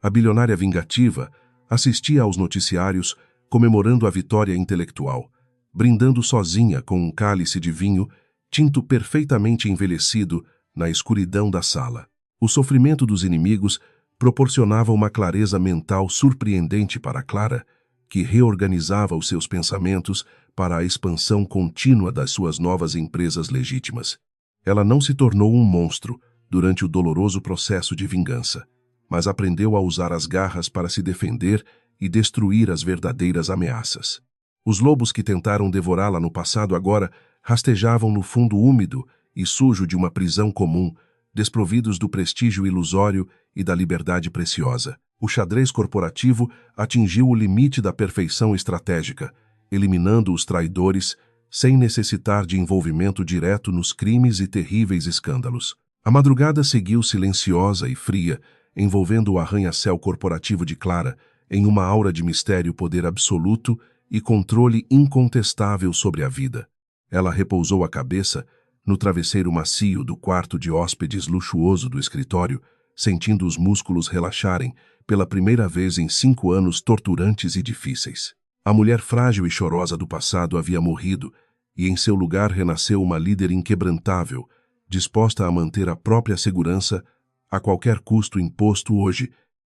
A bilionária vingativa assistia aos noticiários comemorando a vitória intelectual, brindando sozinha com um cálice de vinho, tinto perfeitamente envelhecido, na escuridão da sala. O sofrimento dos inimigos proporcionava uma clareza mental surpreendente para Clara, que reorganizava os seus pensamentos para a expansão contínua das suas novas empresas legítimas. Ela não se tornou um monstro durante o doloroso processo de vingança, mas aprendeu a usar as garras para se defender e destruir as verdadeiras ameaças. Os lobos que tentaram devorá-la no passado agora rastejavam no fundo úmido e sujo de uma prisão comum, desprovidos do prestígio ilusório e da liberdade preciosa. O xadrez corporativo atingiu o limite da perfeição estratégica, eliminando os traidores sem necessitar de envolvimento direto nos crimes e terríveis escândalos. A madrugada seguiu silenciosa e fria, envolvendo o arranha-céu corporativo de Clara em uma aura de mistério, poder absoluto e controle incontestável sobre a vida. Ela repousou a cabeça no travesseiro macio do quarto de hóspedes luxuoso do escritório, sentindo os músculos relaxarem pela primeira vez em 5 anos torturantes e difíceis. A mulher frágil e chorosa do passado havia morrido, e em seu lugar renasceu uma líder inquebrantável, disposta a manter a própria segurança a qualquer custo imposto hoje.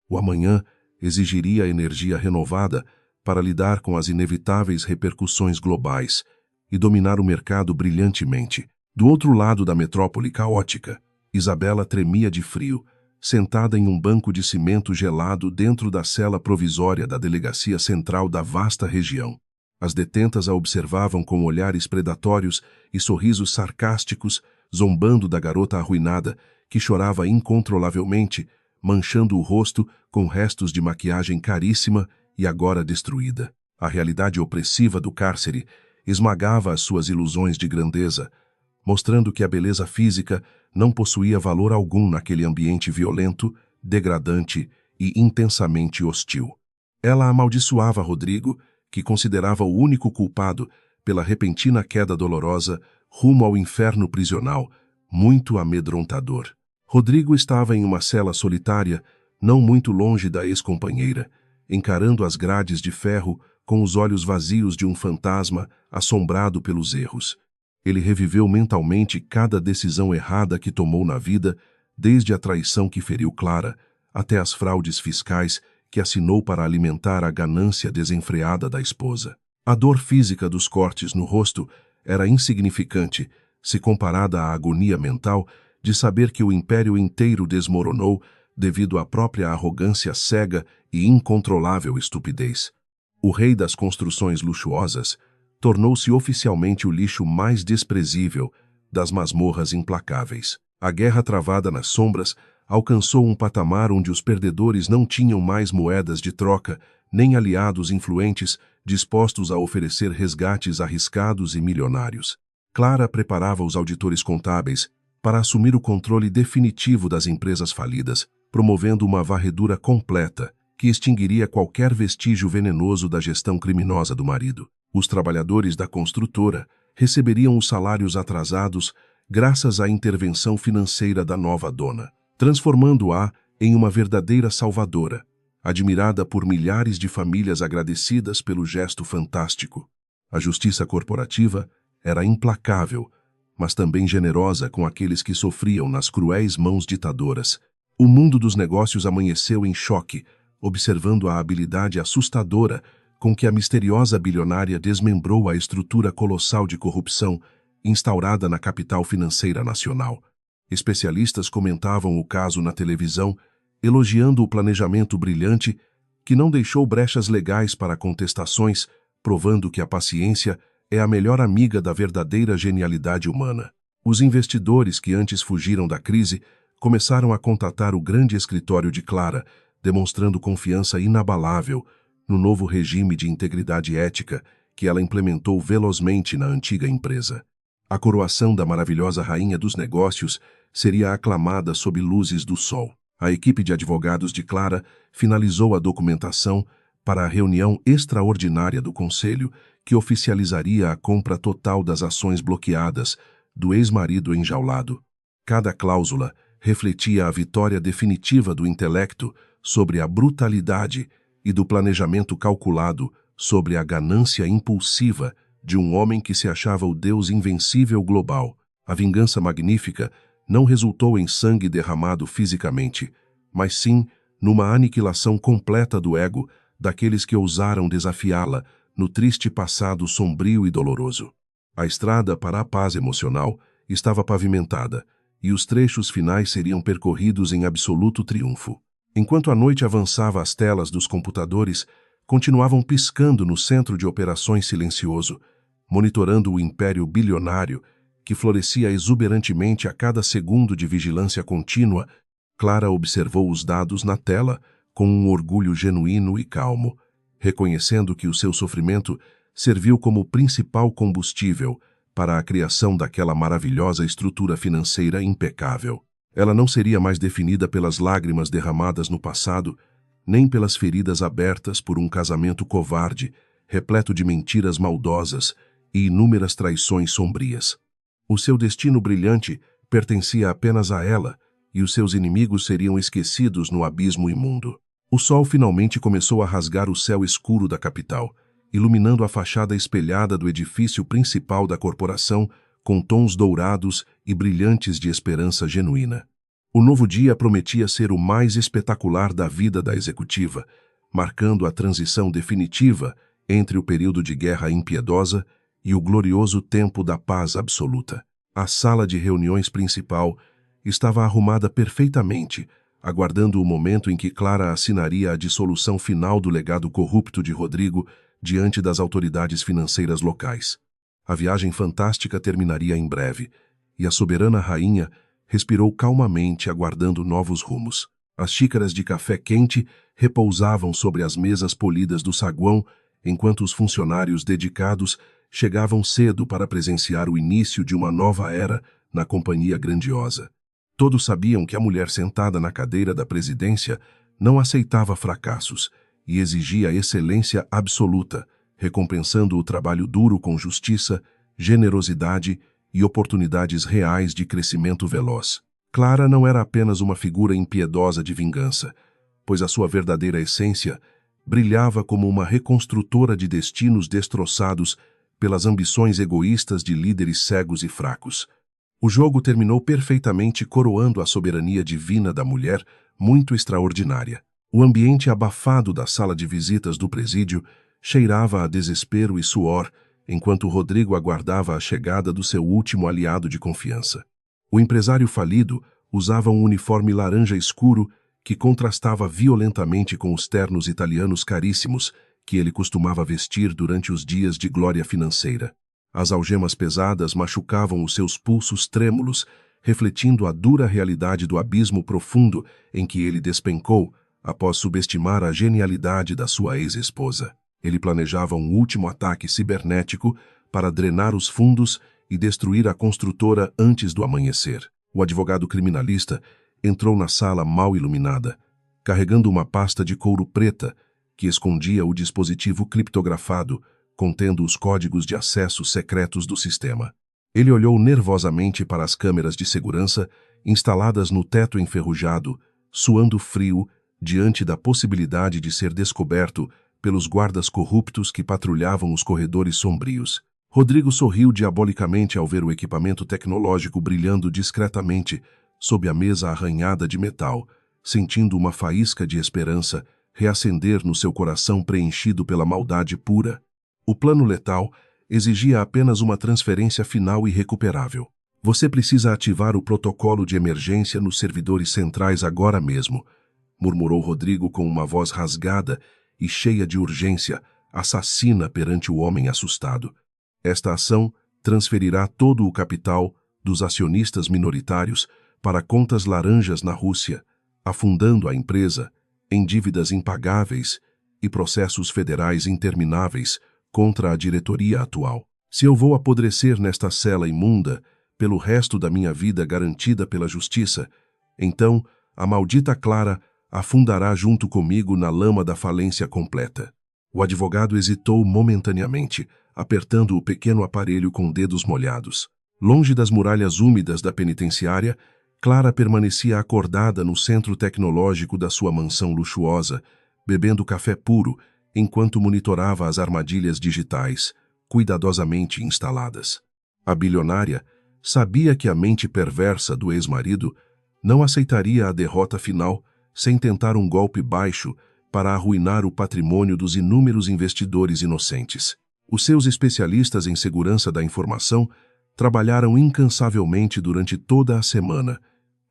O amanhã exigiria energia renovada para lidar com as inevitáveis repercussões globais e dominar o mercado brilhantemente. Do outro lado da metrópole caótica, Isabela tremia de frio, sentada em um banco de cimento gelado dentro da cela provisória da delegacia central da vasta região. As detentas a observavam com olhares predatórios e sorrisos sarcásticos, zombando da garota arruinada, que chorava incontrolavelmente, manchando o rosto com restos de maquiagem caríssima e agora destruída. A realidade opressiva do cárcere esmagava as suas ilusões de grandeza, mostrando que a beleza física não possuía valor algum naquele ambiente violento, degradante e intensamente hostil. Ela amaldiçoava Rodrigo, que considerava o único culpado pela repentina queda dolorosa rumo ao inferno prisional, muito amedrontador. Rodrigo estava em uma cela solitária, não muito longe da ex-companheira, encarando as grades de ferro com os olhos vazios de um fantasma assombrado pelos erros. Ele reviveu mentalmente cada decisão errada que tomou na vida, desde a traição que feriu Clara, até as fraudes fiscais que assinou para alimentar a ganância desenfreada da esposa. A dor física dos cortes no rosto era insignificante se comparada à agonia mental de saber que o império inteiro desmoronou devido à própria arrogância cega e incontrolável estupidez. O rei das construções luxuosas tornou-se oficialmente o lixo mais desprezível das masmorras implacáveis. A guerra travada nas sombras alcançou um patamar onde os perdedores não tinham mais moedas de troca, nem aliados influentes dispostos a oferecer resgates arriscados e milionários. Clara preparava os auditores contábeis para assumir o controle definitivo das empresas falidas, promovendo uma varredura completa que extinguiria qualquer vestígio venenoso da gestão criminosa do marido. Os trabalhadores da construtora receberiam os salários atrasados graças à intervenção financeira da nova dona, transformando-a em uma verdadeira salvadora, admirada por milhares de famílias agradecidas pelo gesto fantástico. A justiça corporativa era implacável, mas também generosa com aqueles que sofriam nas cruéis mãos ditadoras. O mundo dos negócios amanheceu em choque, observando a habilidade assustadora com que a misteriosa bilionária desmembrou a estrutura colossal de corrupção instaurada na capital financeira nacional. Especialistas comentavam o caso na televisão, elogiando o planejamento brilhante que não deixou brechas legais para contestações, provando que a paciência é a melhor amiga da verdadeira genialidade humana. Os investidores que antes fugiram da crise começaram a contatar o grande escritório de Clara, demonstrando confiança inabalável no novo regime de integridade ética que ela implementou velozmente na antiga empresa. A coroação da maravilhosa rainha dos negócios seria aclamada sob luzes do sol. A equipe de advogados de Clara finalizou a documentação para a reunião extraordinária do Conselho, que oficializaria a compra total das ações bloqueadas do ex-marido enjaulado. Cada cláusula refletia a vitória definitiva do intelecto sobre a brutalidade e do planejamento calculado sobre a ganância impulsiva de um homem que se achava o Deus invencível global. A vingança magnífica não resultou em sangue derramado fisicamente, mas sim numa aniquilação completa do ego daqueles que ousaram desafiá-la no triste passado sombrio e doloroso. A estrada para a paz emocional estava pavimentada, e os trechos finais seriam percorridos em absoluto triunfo. Enquanto a noite avançava, as telas dos computadores continuavam piscando no centro de operações silencioso, monitorando o império bilionário que florescia exuberantemente a cada segundo de vigilância contínua. Clara observou os dados na tela com um orgulho genuíno e calmo, reconhecendo que o seu sofrimento serviu como principal combustível para a criação daquela maravilhosa estrutura financeira impecável. Ela não seria mais definida pelas lágrimas derramadas no passado, nem pelas feridas abertas por um casamento covarde, repleto de mentiras maldosas e inúmeras traições sombrias. O seu destino brilhante pertencia apenas a ela, e os seus inimigos seriam esquecidos no abismo imundo. O sol finalmente começou a rasgar o céu escuro da capital, iluminando a fachada espelhada do edifício principal da corporação com tons dourados e brilhantes de esperança genuína. O novo dia prometia ser o mais espetacular da vida da executiva, marcando a transição definitiva entre o período de guerra impiedosa e o glorioso tempo da paz absoluta. A sala de reuniões principal estava arrumada perfeitamente, aguardando o momento em que Clara assinaria a dissolução final do legado corrupto de Rodrigo diante das autoridades financeiras locais. A viagem fantástica terminaria em breve, e a soberana rainha respirou calmamente, aguardando novos rumos. As xícaras de café quente repousavam sobre as mesas polidas do saguão, enquanto os funcionários dedicados chegavam cedo para presenciar o início de uma nova era na companhia grandiosa. Todos sabiam que a mulher sentada na cadeira da presidência não aceitava fracassos e exigia excelência absoluta, recompensando o trabalho duro com justiça, generosidade e oportunidades reais de crescimento veloz. Clara não era apenas uma figura impiedosa de vingança, pois a sua verdadeira essência brilhava como uma reconstrutora de destinos destroçados pelas ambições egoístas de líderes cegos e fracos. O jogo terminou perfeitamente, coroando a soberania divina da mulher, muito extraordinária. O ambiente abafado da sala de visitas do presídio cheirava a desespero e suor, enquanto Rodrigo aguardava a chegada do seu último aliado de confiança. O empresário falido usava um uniforme laranja escuro que contrastava violentamente com os ternos italianos caríssimos que ele costumava vestir durante os dias de glória financeira. As algemas pesadas machucavam os seus pulsos trêmulos, refletindo a dura realidade do abismo profundo em que ele despencou após subestimar a genialidade da sua ex-esposa. Ele planejava um último ataque cibernético para drenar os fundos e destruir a construtora antes do amanhecer. O advogado criminalista entrou na sala mal iluminada, carregando uma pasta de couro preta que escondia o dispositivo criptografado contendo os códigos de acesso secretos do sistema. Ele olhou nervosamente para as câmeras de segurança instaladas no teto enferrujado, suando frio diante da possibilidade de ser descoberto pelos guardas corruptos que patrulhavam os corredores sombrios. Rodrigo sorriu diabolicamente ao ver o equipamento tecnológico brilhando discretamente sob a mesa arranhada de metal, sentindo uma faísca de esperança reacender no seu coração preenchido pela maldade pura. O plano letal exigia apenas uma transferência final irrecuperável. Você precisa ativar o protocolo de emergência nos servidores centrais agora mesmo, murmurou Rodrigo com uma voz rasgada e cheia de urgência, assassina perante o homem assustado. Esta ação transferirá todo o capital dos acionistas minoritários para contas laranjas na Rússia, afundando a empresa em dívidas impagáveis e processos federais intermináveis contra a diretoria atual. Se eu vou apodrecer nesta cela imunda pelo resto da minha vida garantida pela justiça, então a maldita Clara afundará junto comigo na lama da falência completa. O advogado hesitou momentaneamente, apertando o pequeno aparelho com dedos molhados. Longe das muralhas úmidas da penitenciária, Clara permanecia acordada no centro tecnológico da sua mansão luxuosa, bebendo café puro, enquanto monitorava as armadilhas digitais, cuidadosamente instaladas. A bilionária sabia que a mente perversa do ex-marido não aceitaria a derrota final sem tentar um golpe baixo para arruinar o patrimônio dos inúmeros investidores inocentes. Os seus especialistas em segurança da informação trabalharam incansavelmente durante toda a semana,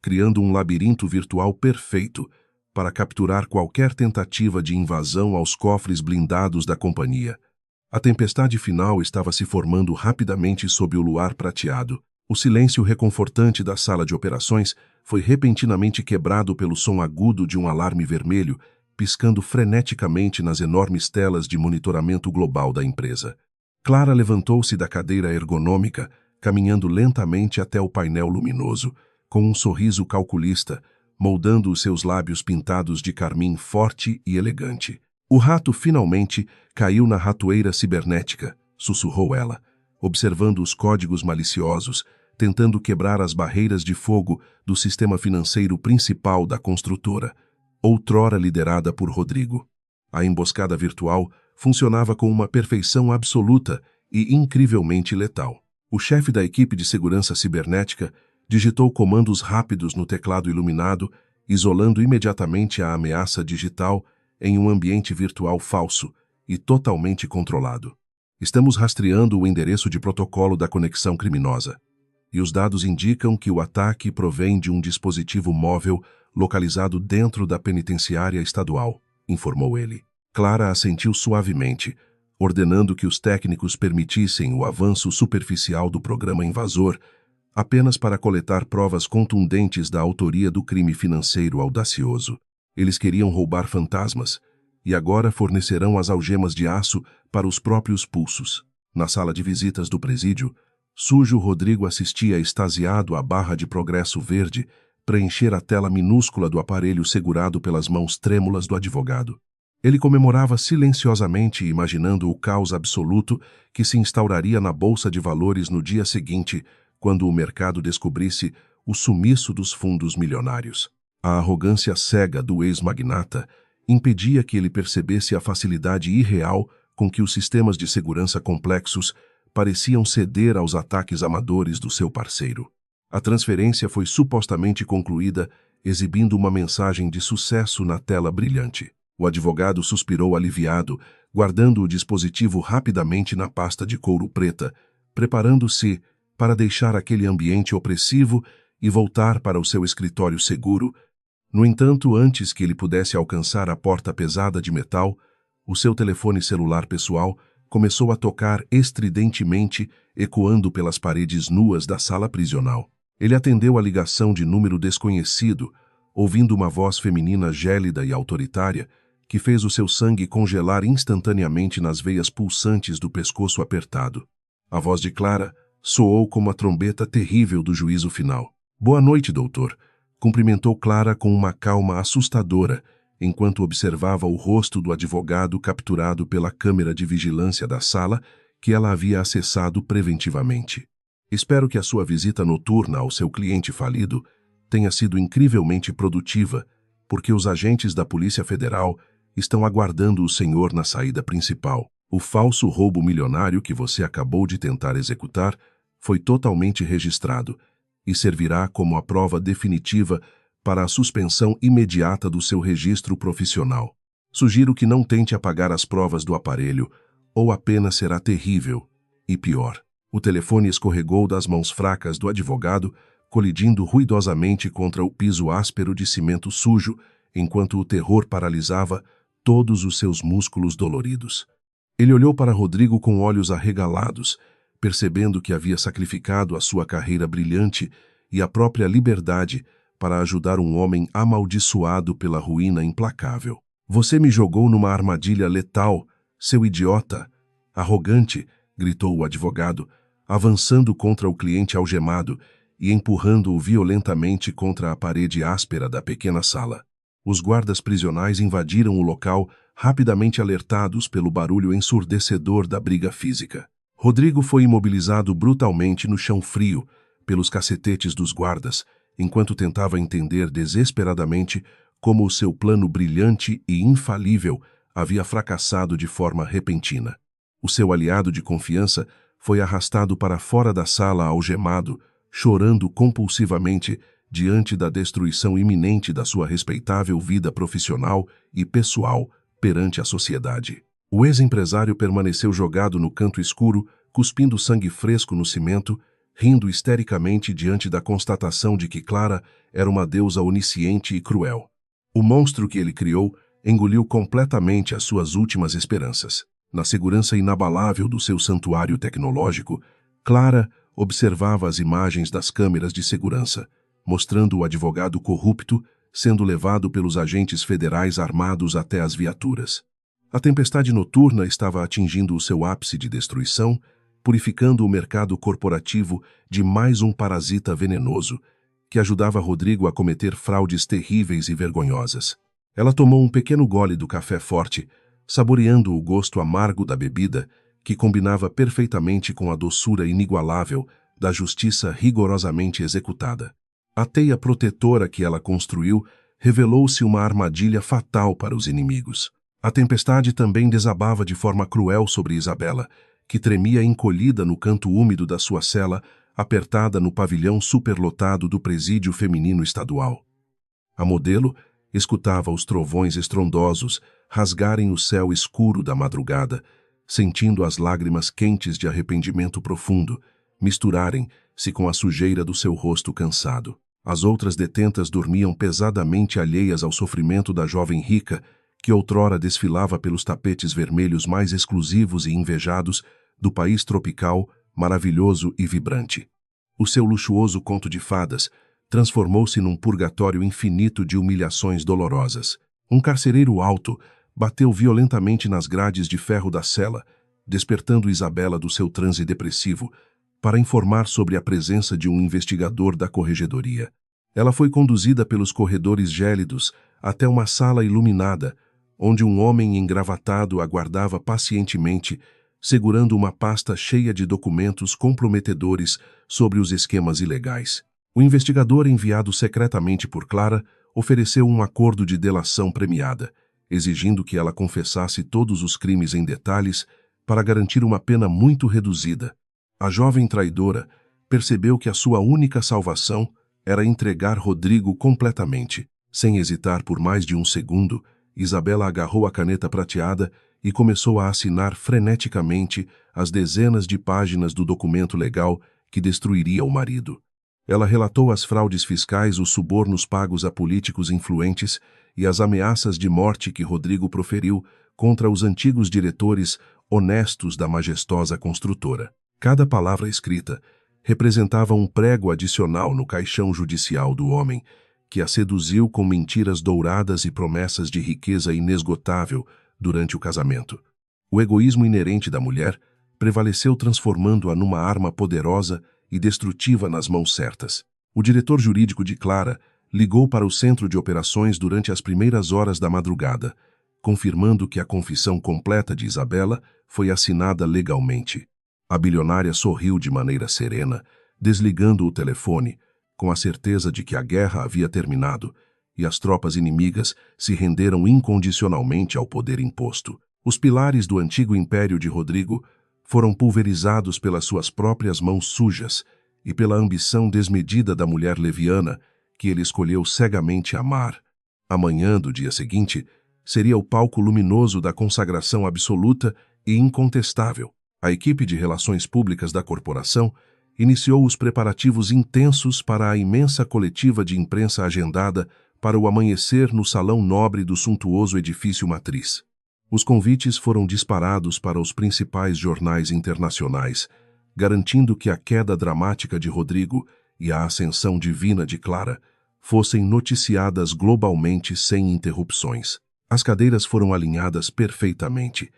criando um labirinto virtual perfeito para capturar qualquer tentativa de invasão aos cofres blindados da companhia. A tempestade final estava se formando rapidamente sob o luar prateado. O silêncio reconfortante da sala de operações foi repentinamente quebrado pelo som agudo de um alarme vermelho, piscando freneticamente nas enormes telas de monitoramento global da empresa. Clara levantou-se da cadeira ergonômica, caminhando lentamente até o painel luminoso, com um sorriso calculista, moldando os seus lábios pintados de carmim forte e elegante. O rato finalmente caiu na ratoeira cibernética, sussurrou ela, observando os códigos maliciosos, tentando quebrar as barreiras de fogo do sistema financeiro principal da construtora, outrora liderada por Rodrigo. A emboscada virtual funcionava com uma perfeição absoluta e incrivelmente letal. O chefe da equipe de segurança cibernética digitou comandos rápidos no teclado iluminado, isolando imediatamente a ameaça digital em um ambiente virtual falso e totalmente controlado. Estamos rastreando o endereço de protocolo da conexão criminosa, e os dados indicam que o ataque provém de um dispositivo móvel localizado dentro da penitenciária estadual, informou ele. Clara assentiu suavemente, ordenando que os técnicos permitissem o avanço superficial do programa invasor apenas para coletar provas contundentes da autoria do crime financeiro audacioso. Eles queriam roubar fantasmas e agora fornecerão as algemas de aço para os próprios pulsos. Na sala de visitas do presídio, Sujo Rodrigo assistia extasiado à barra de progresso verde preencher a tela minúscula do aparelho segurado pelas mãos trêmulas do advogado. Ele comemorava silenciosamente, imaginando o caos absoluto que se instauraria na bolsa de valores no dia seguinte, quando o mercado descobrisse o sumiço dos fundos milionários. A arrogância cega do ex-magnata impedia que ele percebesse a facilidade irreal com que os sistemas de segurança complexos pareciam ceder aos ataques amadores do seu parceiro. A transferência foi supostamente concluída, exibindo uma mensagem de sucesso na tela brilhante. O advogado suspirou aliviado, guardando o dispositivo rapidamente na pasta de couro preta, preparando-se para deixar aquele ambiente opressivo e voltar para o seu escritório seguro. No entanto, antes que ele pudesse alcançar a porta pesada de metal, o seu telefone celular pessoal começou a tocar estridentemente, ecoando pelas paredes nuas da sala prisional. Ele atendeu a ligação de número desconhecido, ouvindo uma voz feminina gélida e autoritária, que fez o seu sangue congelar instantaneamente nas veias pulsantes do pescoço apertado. A voz de Clara soou como a trombeta terrível do juízo final. "Boa noite, doutor", cumprimentou Clara com uma calma assustadora, enquanto observava o rosto do advogado capturado pela câmera de vigilância da sala que ela havia acessado preventivamente. "Espero que a sua visita noturna ao seu cliente falido tenha sido incrivelmente produtiva, porque os agentes da Polícia Federal estão aguardando o senhor na saída principal. O falso roubo milionário que você acabou de tentar executar foi totalmente registrado e servirá como a prova definitiva para a suspensão imediata do seu registro profissional. Sugiro que não tente apagar as provas do aparelho, ou apenas será terrível e pior." O telefone escorregou das mãos fracas do advogado, colidindo ruidosamente contra o piso áspero de cimento sujo, enquanto o terror paralisava todos os seus músculos doloridos. Ele olhou para Rodrigo com olhos arregalados, percebendo que havia sacrificado a sua carreira brilhante e a própria liberdade para ajudar um homem amaldiçoado pela ruína implacável. "Você me jogou numa armadilha letal, seu idiota, arrogante", gritou o advogado, avançando contra o cliente algemado e empurrando-o violentamente contra a parede áspera da pequena sala. Os guardas prisionais invadiram o local, rapidamente alertados pelo barulho ensurdecedor da briga física. Rodrigo foi imobilizado brutalmente no chão frio pelos cacetetes dos guardas, enquanto tentava entender desesperadamente como o seu plano brilhante e infalível havia fracassado de forma repentina. O seu aliado de confiança foi arrastado para fora da sala algemado, chorando compulsivamente diante da destruição iminente da sua respeitável vida profissional e pessoal perante a sociedade. O ex-empresário permaneceu jogado no canto escuro, cuspindo sangue fresco no cimento, rindo histericamente diante da constatação de que Clara era uma deusa onisciente e cruel. O monstro que ele criou engoliu completamente as suas últimas esperanças. Na segurança inabalável do seu santuário tecnológico, Clara observava as imagens das câmeras de segurança, mostrando o advogado corrupto sendo levado pelos agentes federais armados até as viaturas. A tempestade noturna estava atingindo o seu ápice de destruição, purificando o mercado corporativo de mais um parasita venenoso, que ajudava Rodrigo a cometer fraudes terríveis e vergonhosas. Ela tomou um pequeno gole do café forte, saboreando o gosto amargo da bebida, que combinava perfeitamente com a doçura inigualável da justiça rigorosamente executada. A teia protetora que ela construiu revelou-se uma armadilha fatal para os inimigos. A tempestade também desabava de forma cruel sobre Isabela, que tremia encolhida no canto úmido da sua cela, apertada no pavilhão superlotado do presídio feminino estadual. A modelo escutava os trovões estrondosos rasgarem o céu escuro da madrugada, sentindo as lágrimas quentes de arrependimento profundo misturarem-se com a sujeira do seu rosto cansado. As outras detentas dormiam pesadamente alheias ao sofrimento da jovem rica, que outrora desfilava pelos tapetes vermelhos mais exclusivos e invejados do país tropical, maravilhoso e vibrante. O seu luxuoso conto de fadas transformou-se num purgatório infinito de humilhações dolorosas. Um carcereiro alto bateu violentamente nas grades de ferro da cela, despertando Isabela do seu transe depressivo, para informar sobre a presença de um investigador da corregedoria. Ela foi conduzida pelos corredores gélidos até uma sala iluminada, onde um homem engravatado aguardava pacientemente, segurando uma pasta cheia de documentos comprometedores sobre os esquemas ilegais. O investigador, enviado secretamente por Clara, ofereceu um acordo de delação premiada, exigindo que ela confessasse todos os crimes em detalhes para garantir uma pena muito reduzida. A jovem traidora percebeu que a sua única salvação era entregar Rodrigo completamente. Sem hesitar por mais de um segundo, Isabela agarrou a caneta prateada e começou a assinar freneticamente as dezenas de páginas do documento legal que destruiria o marido. Ela relatou as fraudes fiscais, os subornos pagos a políticos influentes e as ameaças de morte que Rodrigo proferiu contra os antigos diretores honestos da majestosa construtora. Cada palavra escrita representava um prego adicional no caixão judicial do homem, que a seduziu com mentiras douradas e promessas de riqueza inesgotável durante o casamento. O egoísmo inerente da mulher prevaleceu, transformando-a numa arma poderosa e destrutiva nas mãos certas. O diretor jurídico de Clara ligou para o centro de operações durante as primeiras horas da madrugada, confirmando que a confissão completa de Isabela foi assinada legalmente. A bilionária sorriu de maneira serena, desligando o telefone, com a certeza de que a guerra havia terminado e as tropas inimigas se renderam incondicionalmente ao poder imposto. Os pilares do antigo império de Rodrigo foram pulverizados pelas suas próprias mãos sujas e pela ambição desmedida da mulher leviana que ele escolheu cegamente amar. A manhã do dia seguinte seria o palco luminoso da consagração absoluta e incontestável. A equipe de relações públicas da corporação iniciou os preparativos intensos para a imensa coletiva de imprensa agendada para o amanhecer no salão nobre do suntuoso edifício matriz. Os convites foram disparados para os principais jornais internacionais, garantindo que a queda dramática de Rodrigo e a ascensão divina de Clara fossem noticiadas globalmente sem interrupções. As cadeiras foram alinhadas perfeitamente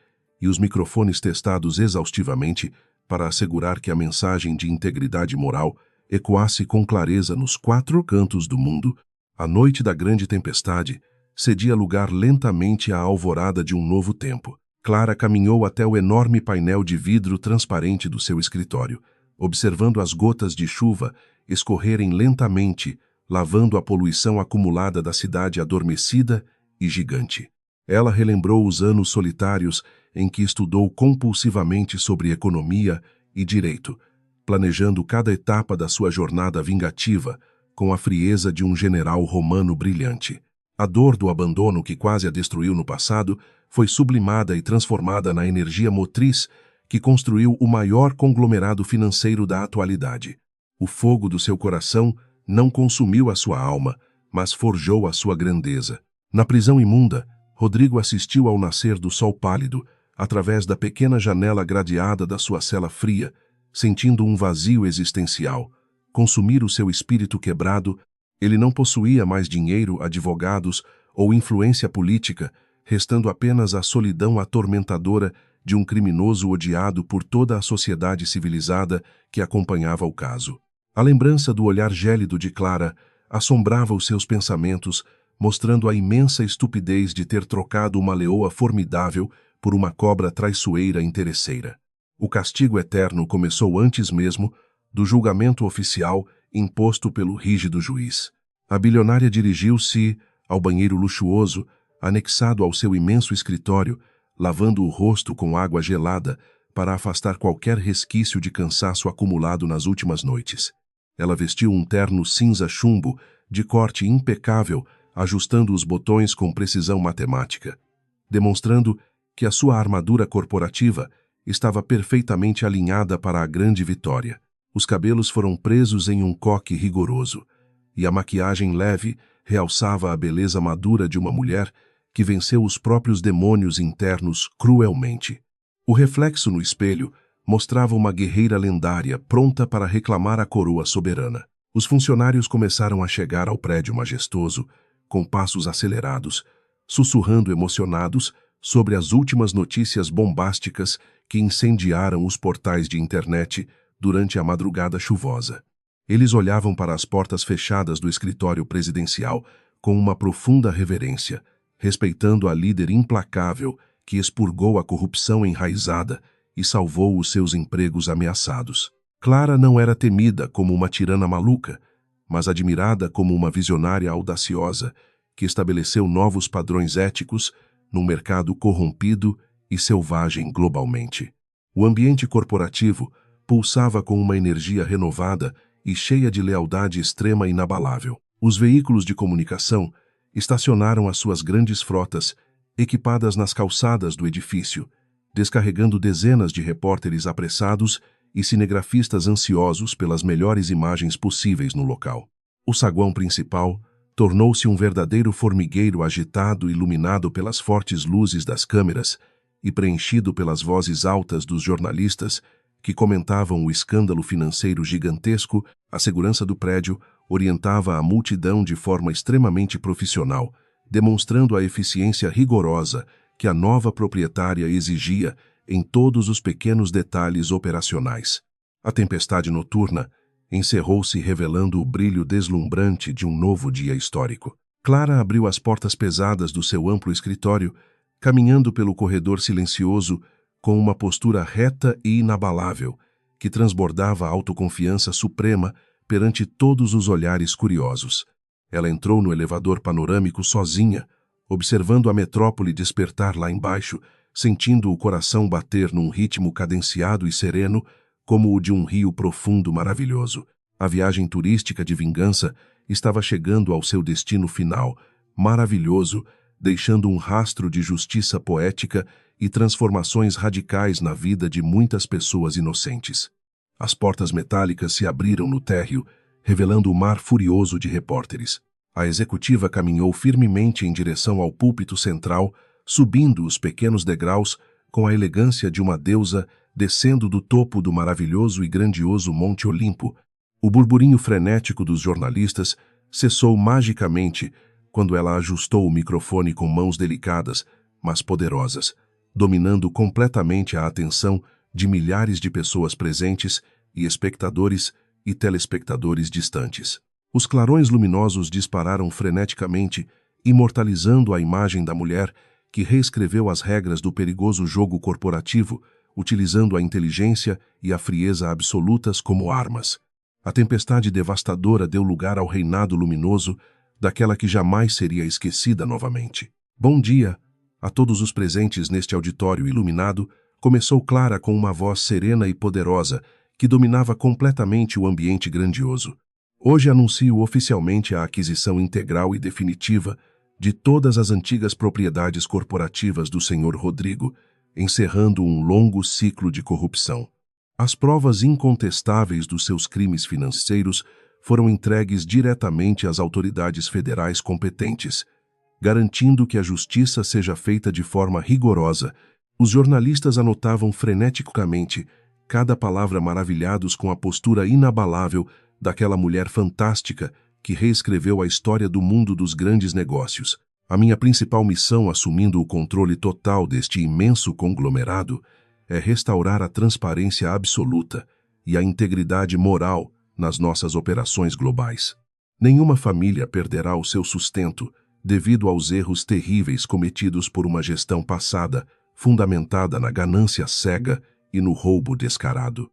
e os microfones testados exaustivamente para assegurar que a mensagem de integridade moral ecoasse com clareza nos quatro cantos do mundo. A noite da grande tempestade cedia lugar lentamente à alvorada de um novo tempo. Clara caminhou até o enorme painel de vidro transparente do seu escritório, observando as gotas de chuva escorrerem lentamente, lavando a poluição acumulada da cidade adormecida e gigante. Ela relembrou os anos solitários em que estudou compulsivamente sobre economia e direito, planejando cada etapa da sua jornada vingativa, com a frieza de um general romano brilhante. A dor do abandono que quase a destruiu no passado foi sublimada e transformada na energia motriz que construiu o maior conglomerado financeiro da atualidade. O fogo do seu coração não consumiu a sua alma, mas forjou a sua grandeza. Na prisão imunda, Rodrigo assistiu ao nascer do sol pálido, através da pequena janela gradeada da sua cela fria, sentindo um vazio existencial, consumir o seu espírito quebrado. Ele não possuía mais dinheiro, advogados ou influência política, restando apenas a solidão atormentadora de um criminoso odiado por toda a sociedade civilizada que acompanhava o caso. A lembrança do olhar gélido de Clara assombrava os seus pensamentos, mostrando a imensa estupidez de ter trocado uma leoa formidável por uma cobra traiçoeira e interesseira. O castigo eterno começou antes mesmo do julgamento oficial imposto pelo rígido juiz. A bilionária dirigiu-se ao banheiro luxuoso, anexado ao seu imenso escritório, lavando o rosto com água gelada para afastar qualquer resquício de cansaço acumulado nas últimas noites. Ela vestiu um terno cinza chumbo, de corte impecável, ajustando os botões com precisão matemática, demonstrando que a sua armadura corporativa estava perfeitamente alinhada para a grande vitória. Os cabelos foram presos em um coque rigoroso, e a maquiagem leve realçava a beleza madura de uma mulher que venceu os próprios demônios internos cruelmente. O reflexo no espelho mostrava uma guerreira lendária pronta para reclamar a coroa soberana. Os funcionários começaram a chegar ao prédio majestoso, com passos acelerados, sussurrando emocionados sobre as últimas notícias bombásticas que incendiaram os portais de internet durante a madrugada chuvosa. Eles olhavam para as portas fechadas do escritório presidencial com uma profunda reverência, respeitando a líder implacável que expurgou a corrupção enraizada e salvou os seus empregos ameaçados. Clara não era temida como uma tirana maluca, mas admirada como uma visionária audaciosa que estabeleceu novos padrões éticos num mercado corrompido e selvagem globalmente. O ambiente corporativo pulsava com uma energia renovada e cheia de lealdade extrema e inabalável. Os veículos de comunicação estacionaram as suas grandes frotas, equipadas nas calçadas do edifício, descarregando dezenas de repórteres apressados e cinegrafistas ansiosos pelas melhores imagens possíveis no local. O saguão principal tornou-se um verdadeiro formigueiro agitado, iluminado pelas fortes luzes das câmeras e preenchido pelas vozes altas dos jornalistas que comentavam o escândalo financeiro gigantesco. A segurança do prédio orientava a multidão de forma extremamente profissional, demonstrando a eficiência rigorosa que a nova proprietária exigia em todos os pequenos detalhes operacionais. A tempestade noturna encerrou-se revelando o brilho deslumbrante de um novo dia histórico. Clara abriu as portas pesadas do seu amplo escritório, caminhando pelo corredor silencioso com uma postura reta e inabalável, que transbordava autoconfiança suprema perante todos os olhares curiosos. Ela entrou no elevador panorâmico sozinha, observando a metrópole despertar lá embaixo, sentindo o coração bater num ritmo cadenciado e sereno, como o de um rio profundo maravilhoso. A viagem turística de vingança estava chegando ao seu destino final, maravilhoso, deixando um rastro de justiça poética e transformações radicais na vida de muitas pessoas inocentes. As portas metálicas se abriram no térreo, revelando o mar furioso de repórteres. A executiva caminhou firmemente em direção ao púlpito central, subindo os pequenos degraus com a elegância de uma deusa descendo do topo do maravilhoso e grandioso Monte Olimpo. O burburinho frenético dos jornalistas cessou magicamente quando ela ajustou o microfone com mãos delicadas, mas poderosas, dominando completamente a atenção de milhares de pessoas presentes e espectadores e telespectadores distantes. Os clarões luminosos dispararam freneticamente, imortalizando a imagem da mulher que reescreveu as regras do perigoso jogo corporativo, utilizando a inteligência e a frieza absolutas como armas. A tempestade devastadora deu lugar ao reinado luminoso daquela que jamais seria esquecida novamente. Bom dia a todos os presentes neste auditório iluminado, começou Clara com uma voz serena e poderosa que dominava completamente o ambiente grandioso. Hoje anuncio oficialmente a aquisição integral e definitiva de todas as antigas propriedades corporativas do Sr. Rodrigo, encerrando um longo ciclo de corrupção. As provas incontestáveis dos seus crimes financeiros foram entregues diretamente às autoridades federais competentes, garantindo que a justiça seja feita de forma rigorosa. Os jornalistas anotavam freneticamente cada palavra, maravilhados com a postura inabalável daquela mulher fantástica que reescreveu a história do mundo dos grandes negócios. A minha principal missão, assumindo o controle total deste imenso conglomerado, é restaurar a transparência absoluta e a integridade moral nas nossas operações globais. Nenhuma família perderá o seu sustento devido aos erros terríveis cometidos por uma gestão passada, fundamentada na ganância cega e no roubo descarado.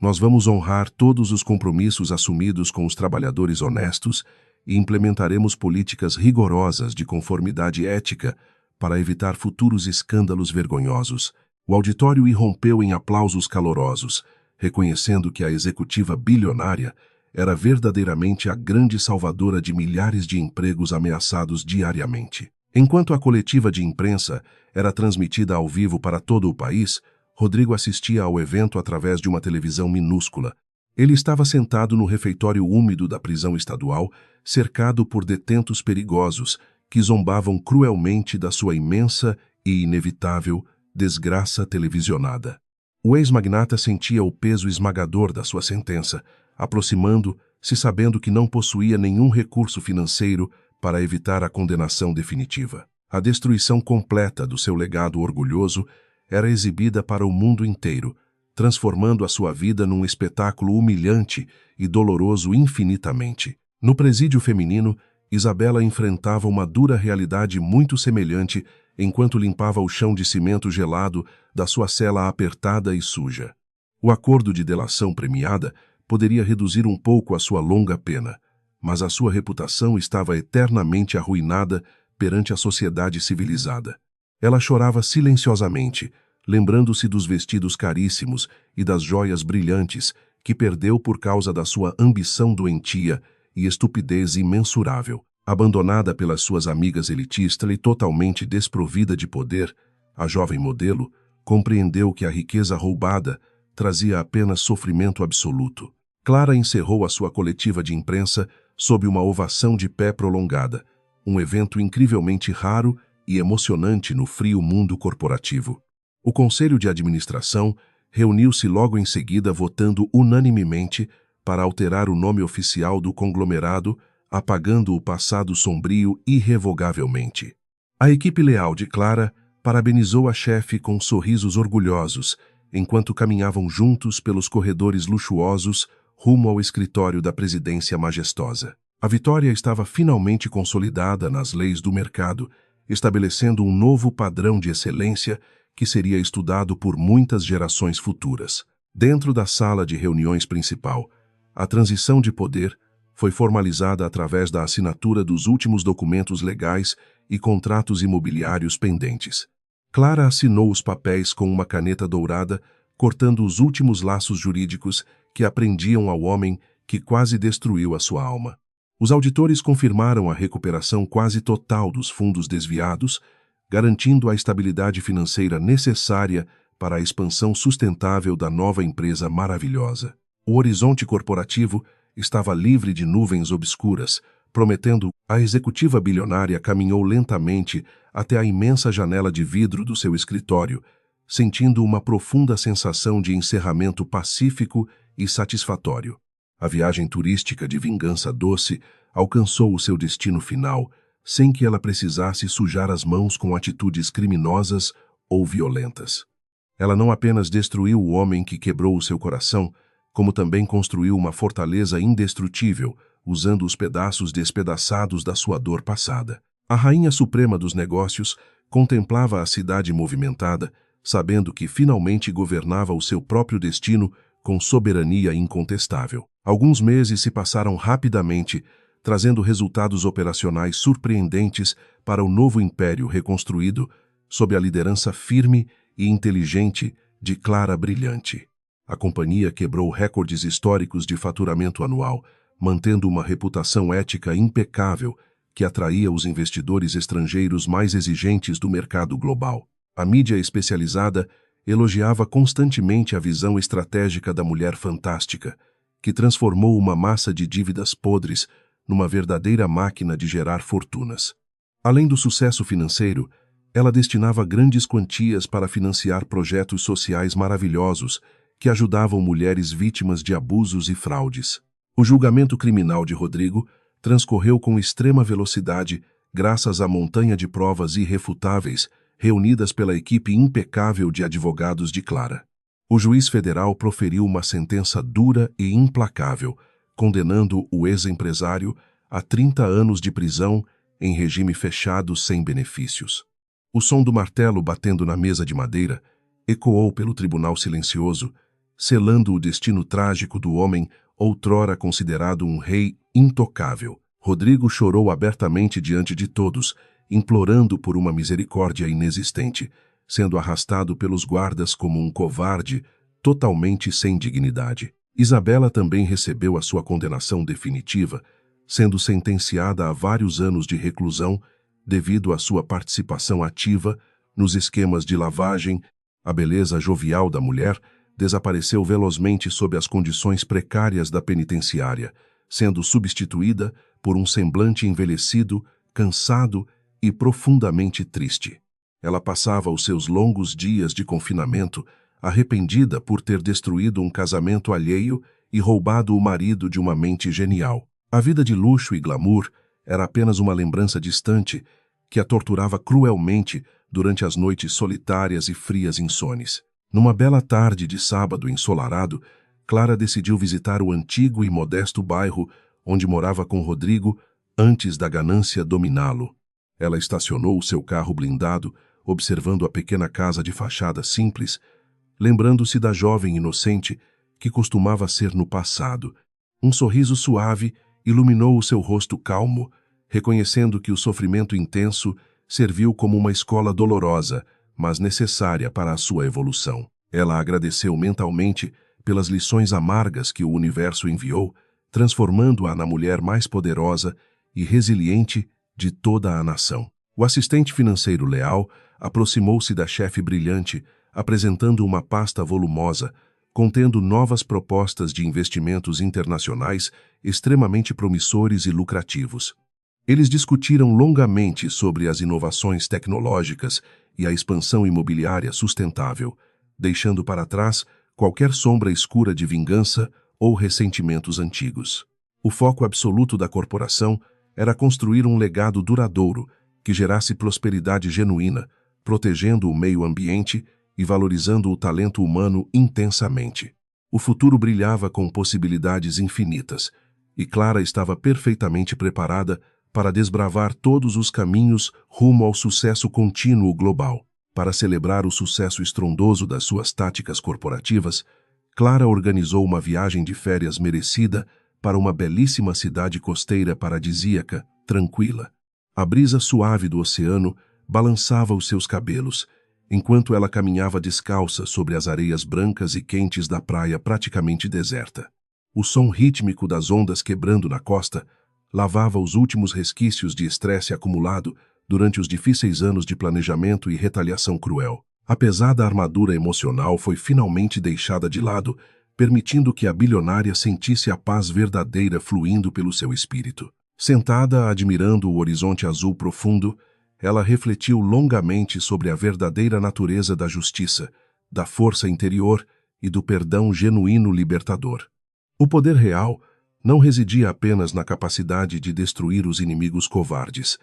Nós vamos honrar todos os compromissos assumidos com os trabalhadores honestos e implementaremos políticas rigorosas de conformidade ética para evitar futuros escândalos vergonhosos. O auditório irrompeu em aplausos calorosos, reconhecendo que a executiva bilionária era verdadeiramente a grande salvadora de milhares de empregos ameaçados diariamente. Enquanto a coletiva de imprensa era transmitida ao vivo para todo o país, Rodrigo assistia ao evento através de uma televisão minúscula. Ele estava sentado no refeitório úmido da prisão estadual, cercado por detentos perigosos que zombavam cruelmente da sua imensa e inevitável desgraça televisionada. O ex-magnata sentia o peso esmagador da sua sentença, aproximando-se sabendo que não possuía nenhum recurso financeiro para evitar a condenação definitiva. A destruição completa do seu legado orgulhoso era exibida para o mundo inteiro, transformando a sua vida num espetáculo humilhante e doloroso infinitamente. No presídio feminino, Isabela enfrentava uma dura realidade muito semelhante enquanto limpava o chão de cimento gelado da sua cela apertada e suja. O acordo de delação premiada poderia reduzir um pouco a sua longa pena, mas a sua reputação estava eternamente arruinada perante a sociedade civilizada. Ela chorava silenciosamente, lembrando-se dos vestidos caríssimos e das joias brilhantes que perdeu por causa da sua ambição doentia e estupidez imensurável. Abandonada pelas suas amigas elitistas e totalmente desprovida de poder, a jovem modelo compreendeu que a riqueza roubada trazia apenas sofrimento absoluto. Clara encerrou a sua coletiva de imprensa sob uma ovação de pé prolongada, um evento incrivelmente raro e emocionante no frio mundo corporativo. O Conselho de Administração reuniu-se logo em seguida, votando unanimemente para alterar o nome oficial do conglomerado, apagando o passado sombrio irrevogavelmente. A equipe leal de Clara parabenizou a chefe com sorrisos orgulhosos, enquanto caminhavam juntos pelos corredores luxuosos rumo ao escritório da presidência majestosa. A vitória estava finalmente consolidada nas leis do mercado, estabelecendo um novo padrão de excelência que seria estudado por muitas gerações futuras. Dentro da sala de reuniões principal, a transição de poder foi formalizada através da assinatura dos últimos documentos legais e contratos imobiliários pendentes. Clara assinou os papéis com uma caneta dourada, cortando os últimos laços jurídicos que aprendiam ao homem que quase destruiu a sua alma. Os auditores confirmaram a recuperação quase total dos fundos desviados, garantindo a estabilidade financeira necessária para a expansão sustentável da nova empresa maravilhosa. O horizonte corporativo estava livre de nuvens obscuras, prometendo. A executiva bilionária caminhou lentamente até a imensa janela de vidro do seu escritório, sentindo uma profunda sensação de encerramento pacífico e satisfatório. A viagem turística de vingança doce alcançou o seu destino final, sem que ela precisasse sujar as mãos com atitudes criminosas ou violentas. Ela não apenas destruiu o homem que quebrou o seu coração, como também construiu uma fortaleza indestrutível, usando os pedaços despedaçados da sua dor passada. A rainha suprema dos negócios contemplava a cidade movimentada, sabendo que finalmente governava o seu próprio destino com soberania incontestável. Alguns meses se passaram rapidamente, trazendo resultados operacionais surpreendentes para o novo império reconstruído, sob a liderança firme e inteligente de Clara Brilhante. A companhia quebrou recordes históricos de faturamento anual, mantendo uma reputação ética impecável que atraía os investidores estrangeiros mais exigentes do mercado global. A mídia especializada elogiava constantemente a visão estratégica da mulher fantástica, que transformou uma massa de dívidas podres numa verdadeira máquina de gerar fortunas. Além do sucesso financeiro, ela destinava grandes quantias para financiar projetos sociais maravilhosos que ajudavam mulheres vítimas de abusos e fraudes. O julgamento criminal de Rodrigo transcorreu com extrema velocidade graças à montanha de provas irrefutáveis reunidas pela equipe impecável de advogados de Clara. O juiz federal proferiu uma sentença dura e implacável, condenando o ex-empresário a 30 anos de prisão em regime fechado sem benefícios. O som do martelo batendo na mesa de madeira ecoou pelo tribunal silencioso, selando o destino trágico do homem outrora considerado um rei intocável. Rodrigo chorou abertamente diante de todos, implorando por uma misericórdia inexistente, sendo arrastado pelos guardas como um covarde, totalmente sem dignidade. Isabela também recebeu a sua condenação definitiva, sendo sentenciada a vários anos de reclusão devido à sua participação ativa nos esquemas de lavagem. A beleza jovial da mulher desapareceu velozmente sob as condições precárias da penitenciária, sendo substituída por um semblante envelhecido, cansado e profundamente triste. Ela passava os seus longos dias de confinamento arrependida por ter destruído um casamento alheio e roubado o marido de uma mente genial. A vida de luxo e glamour era apenas uma lembrança distante que a torturava cruelmente durante as noites solitárias e frias insones. Numa bela tarde de sábado ensolarado, Clara decidiu visitar o antigo e modesto bairro onde morava com Rodrigo antes da ganância dominá-lo. Ela estacionou o seu carro blindado, observando a pequena casa de fachada simples, lembrando-se da jovem inocente que costumava ser no passado. Um sorriso suave iluminou o seu rosto calmo, reconhecendo que o sofrimento intenso serviu como uma escola dolorosa, mas necessária para a sua evolução. Ela agradeceu mentalmente pelas lições amargas que o universo enviou, transformando-a na mulher mais poderosa e resiliente de toda a nação. O assistente financeiro leal aproximou-se da chefe brilhante, apresentando uma pasta volumosa, contendo novas propostas de investimentos internacionais extremamente promissores e lucrativos. Eles discutiram longamente sobre as inovações tecnológicas e a expansão imobiliária sustentável, deixando para trás qualquer sombra escura de vingança ou ressentimentos antigos. O foco absoluto da corporação era construir um legado duradouro que gerasse prosperidade genuína, protegendo o meio ambiente e valorizando o talento humano intensamente. O futuro brilhava com possibilidades infinitas, e Clara estava perfeitamente preparada para desbravar todos os caminhos rumo ao sucesso contínuo global. Para celebrar o sucesso estrondoso das suas táticas corporativas, Clara organizou uma viagem de férias merecida para uma belíssima cidade costeira paradisíaca, tranquila. A brisa suave do oceano balançava os seus cabelos, enquanto ela caminhava descalça sobre as areias brancas e quentes da praia praticamente deserta. O som rítmico das ondas quebrando na costa lavava os últimos resquícios de estresse acumulado durante os difíceis anos de planejamento e retaliação cruel. A pesada armadura emocional foi finalmente deixada de lado, permitindo que a bilionária sentisse a paz verdadeira fluindo pelo seu espírito. Sentada, admirando o horizonte azul profundo, ela refletiu longamente sobre a verdadeira natureza da justiça, da força interior e do perdão genuíno libertador. O poder real não residia apenas na capacidade de destruir os inimigos covardes,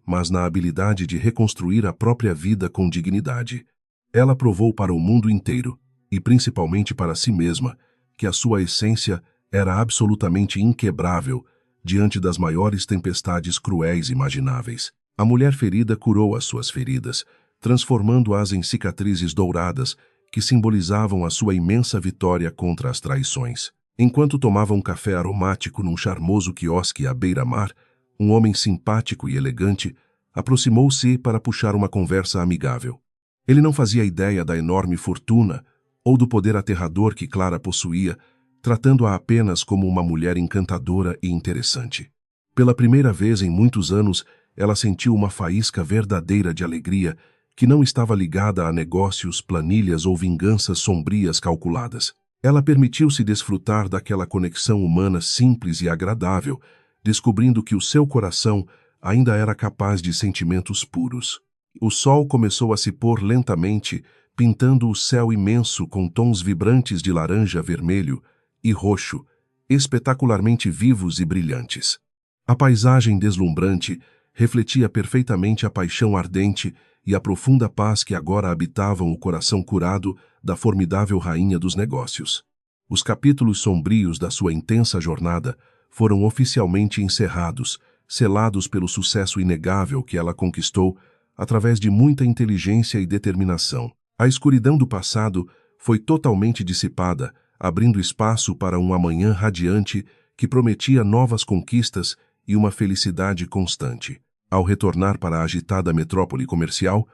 mas na habilidade de reconstruir a própria vida com dignidade. Ela provou para o mundo inteiro, e principalmente para si mesma, que a sua essência era absolutamente inquebrável diante das maiores tempestades cruéis imagináveis. A mulher ferida curou as suas feridas, transformando-as em cicatrizes douradas que simbolizavam a sua imensa vitória contra as traições. Enquanto tomava um café aromático num charmoso quiosque à beira-mar, um homem simpático e elegante aproximou-se para puxar uma conversa amigável. Ele não fazia ideia da enorme fortuna ou do poder aterrador que Clara possuía, tratando-a apenas como uma mulher encantadora e interessante. Pela primeira vez em muitos anos, ela sentiu uma faísca verdadeira de alegria que não estava ligada a negócios, planilhas ou vinganças sombrias calculadas. Ela permitiu-se desfrutar daquela conexão humana simples e agradável, descobrindo que o seu coração ainda era capaz de sentimentos puros. O sol começou a se pôr lentamente, pintando o céu imenso com tons vibrantes de laranja, vermelho e roxo, espetacularmente vivos e brilhantes. A paisagem deslumbrante refletia perfeitamente a paixão ardente e a profunda paz que agora habitavam o coração curado da formidável rainha dos negócios. Os capítulos sombrios da sua intensa jornada foram oficialmente encerrados, selados pelo sucesso inegável que ela conquistou através de muita inteligência e determinação. A escuridão do passado foi totalmente dissipada, abrindo espaço para um amanhã radiante que prometia novas conquistas e uma felicidade constante. Ao retornar para a agitada metrópole comercial,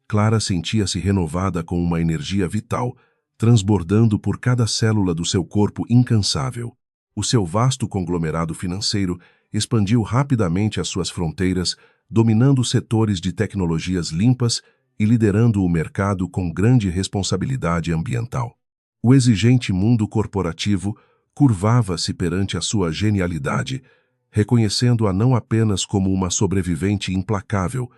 Clara sentia-se renovada com uma energia vital, transbordando por cada célula do seu corpo incansável. O seu vasto conglomerado financeiro expandiu rapidamente as suas fronteiras, dominando setores de tecnologias limpas e liderando o mercado com grande responsabilidade ambiental. O exigente mundo corporativo curvava-se perante a sua genialidade, reconhecendo-a não apenas como uma sobrevivente implacável,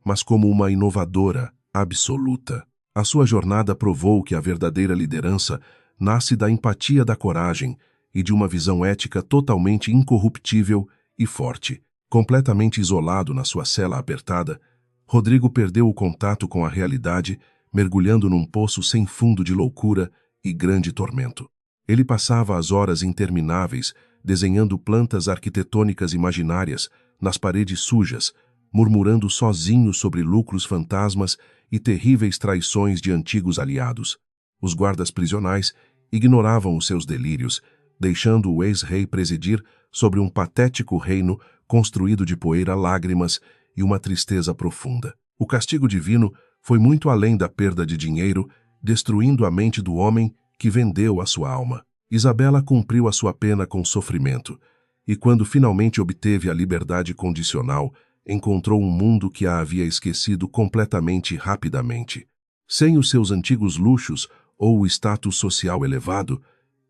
mas como uma inovadora absoluta. A sua jornada provou que a verdadeira liderança nasce da empatia, da coragem e de uma visão ética totalmente incorruptível e forte. Completamente isolado na sua cela apertada, Rodrigo perdeu o contato com a realidade, mergulhando num poço sem fundo de loucura e grande tormento. Ele passava as horas intermináveis desenhando plantas arquitetônicas imaginárias nas paredes sujas, murmurando sozinho sobre lucros fantasmas e terríveis traições de antigos aliados. Os guardas prisionais ignoravam os seus delírios, deixando o ex-rei presidir sobre um patético reino construído de poeira, lágrimas e uma tristeza profunda. O castigo divino foi muito além da perda de dinheiro, destruindo a mente do homem que vendeu a sua alma. Isabela cumpriu a sua pena com sofrimento, e quando finalmente obteve a liberdade condicional, encontrou um mundo que a havia esquecido completamente e rapidamente. Sem os seus antigos luxos ou o status social elevado,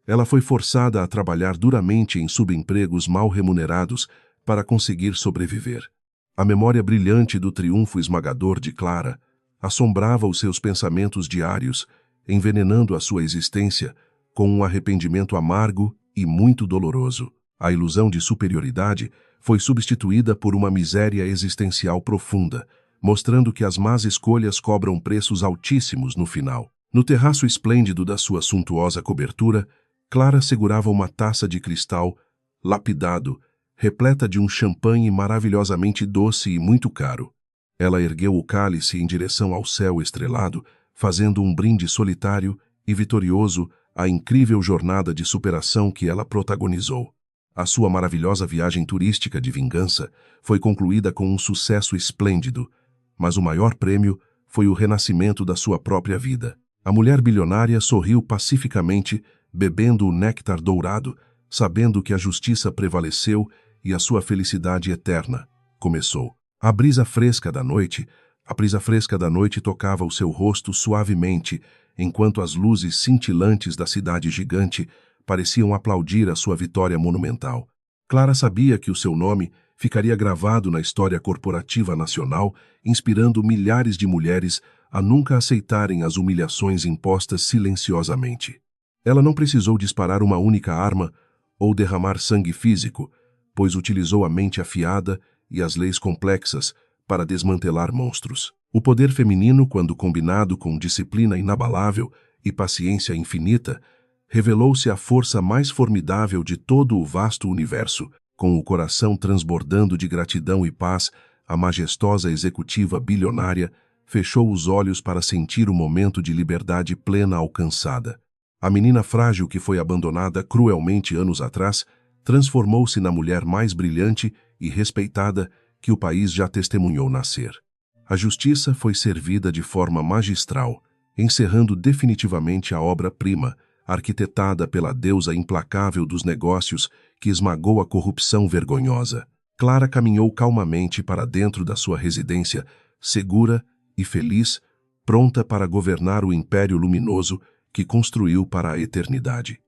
ela foi forçada a trabalhar duramente em subempregos mal remunerados para conseguir sobreviver. A memória brilhante do triunfo esmagador de Clara assombrava os seus pensamentos diários, envenenando a sua existência com um arrependimento amargo e muito doloroso. A ilusão de superioridade foi substituída por uma miséria existencial profunda, mostrando que as más escolhas cobram preços altíssimos no final. No terraço esplêndido da sua suntuosa cobertura, Clara segurava uma taça de cristal lapidado, repleta de um champanhe maravilhosamente doce e muito caro. Ela ergueu o cálice em direção ao céu estrelado, fazendo um brinde solitário e vitorioso à incrível jornada de superação que ela protagonizou. A sua maravilhosa viagem turística de vingança foi concluída com um sucesso esplêndido, mas o maior prêmio foi o renascimento da sua própria vida. A mulher bilionária sorriu pacificamente, bebendo o néctar dourado, sabendo que a justiça prevaleceu e a sua felicidade eterna começou. A brisa fresca da noite tocava o seu rosto suavemente, enquanto as luzes cintilantes da cidade gigante pareciam aplaudir a sua vitória monumental. Clara sabia que o seu nome ficaria gravado na história corporativa nacional, inspirando milhares de mulheres a nunca aceitarem as humilhações impostas silenciosamente. Ela não precisou disparar uma única arma ou derramar sangue físico, pois utilizou a mente afiada e as leis complexas para desmantelar monstros. O poder feminino, quando combinado com disciplina inabalável e paciência infinita, revelou-se a força mais formidável de todo o vasto universo. Com o coração transbordando de gratidão e paz, a majestosa executiva bilionária fechou os olhos para sentir o momento de liberdade plena alcançada. A menina frágil que foi abandonada cruelmente anos atrás transformou-se na mulher mais brilhante e respeitada que o país já testemunhou nascer. A justiça foi servida de forma magistral, encerrando definitivamente a obra-prima, arquitetada pela deusa implacável dos negócios que esmagou a corrupção vergonhosa. Clara caminhou calmamente para dentro da sua residência, segura e feliz, pronta para governar o império luminoso que construiu para a eternidade.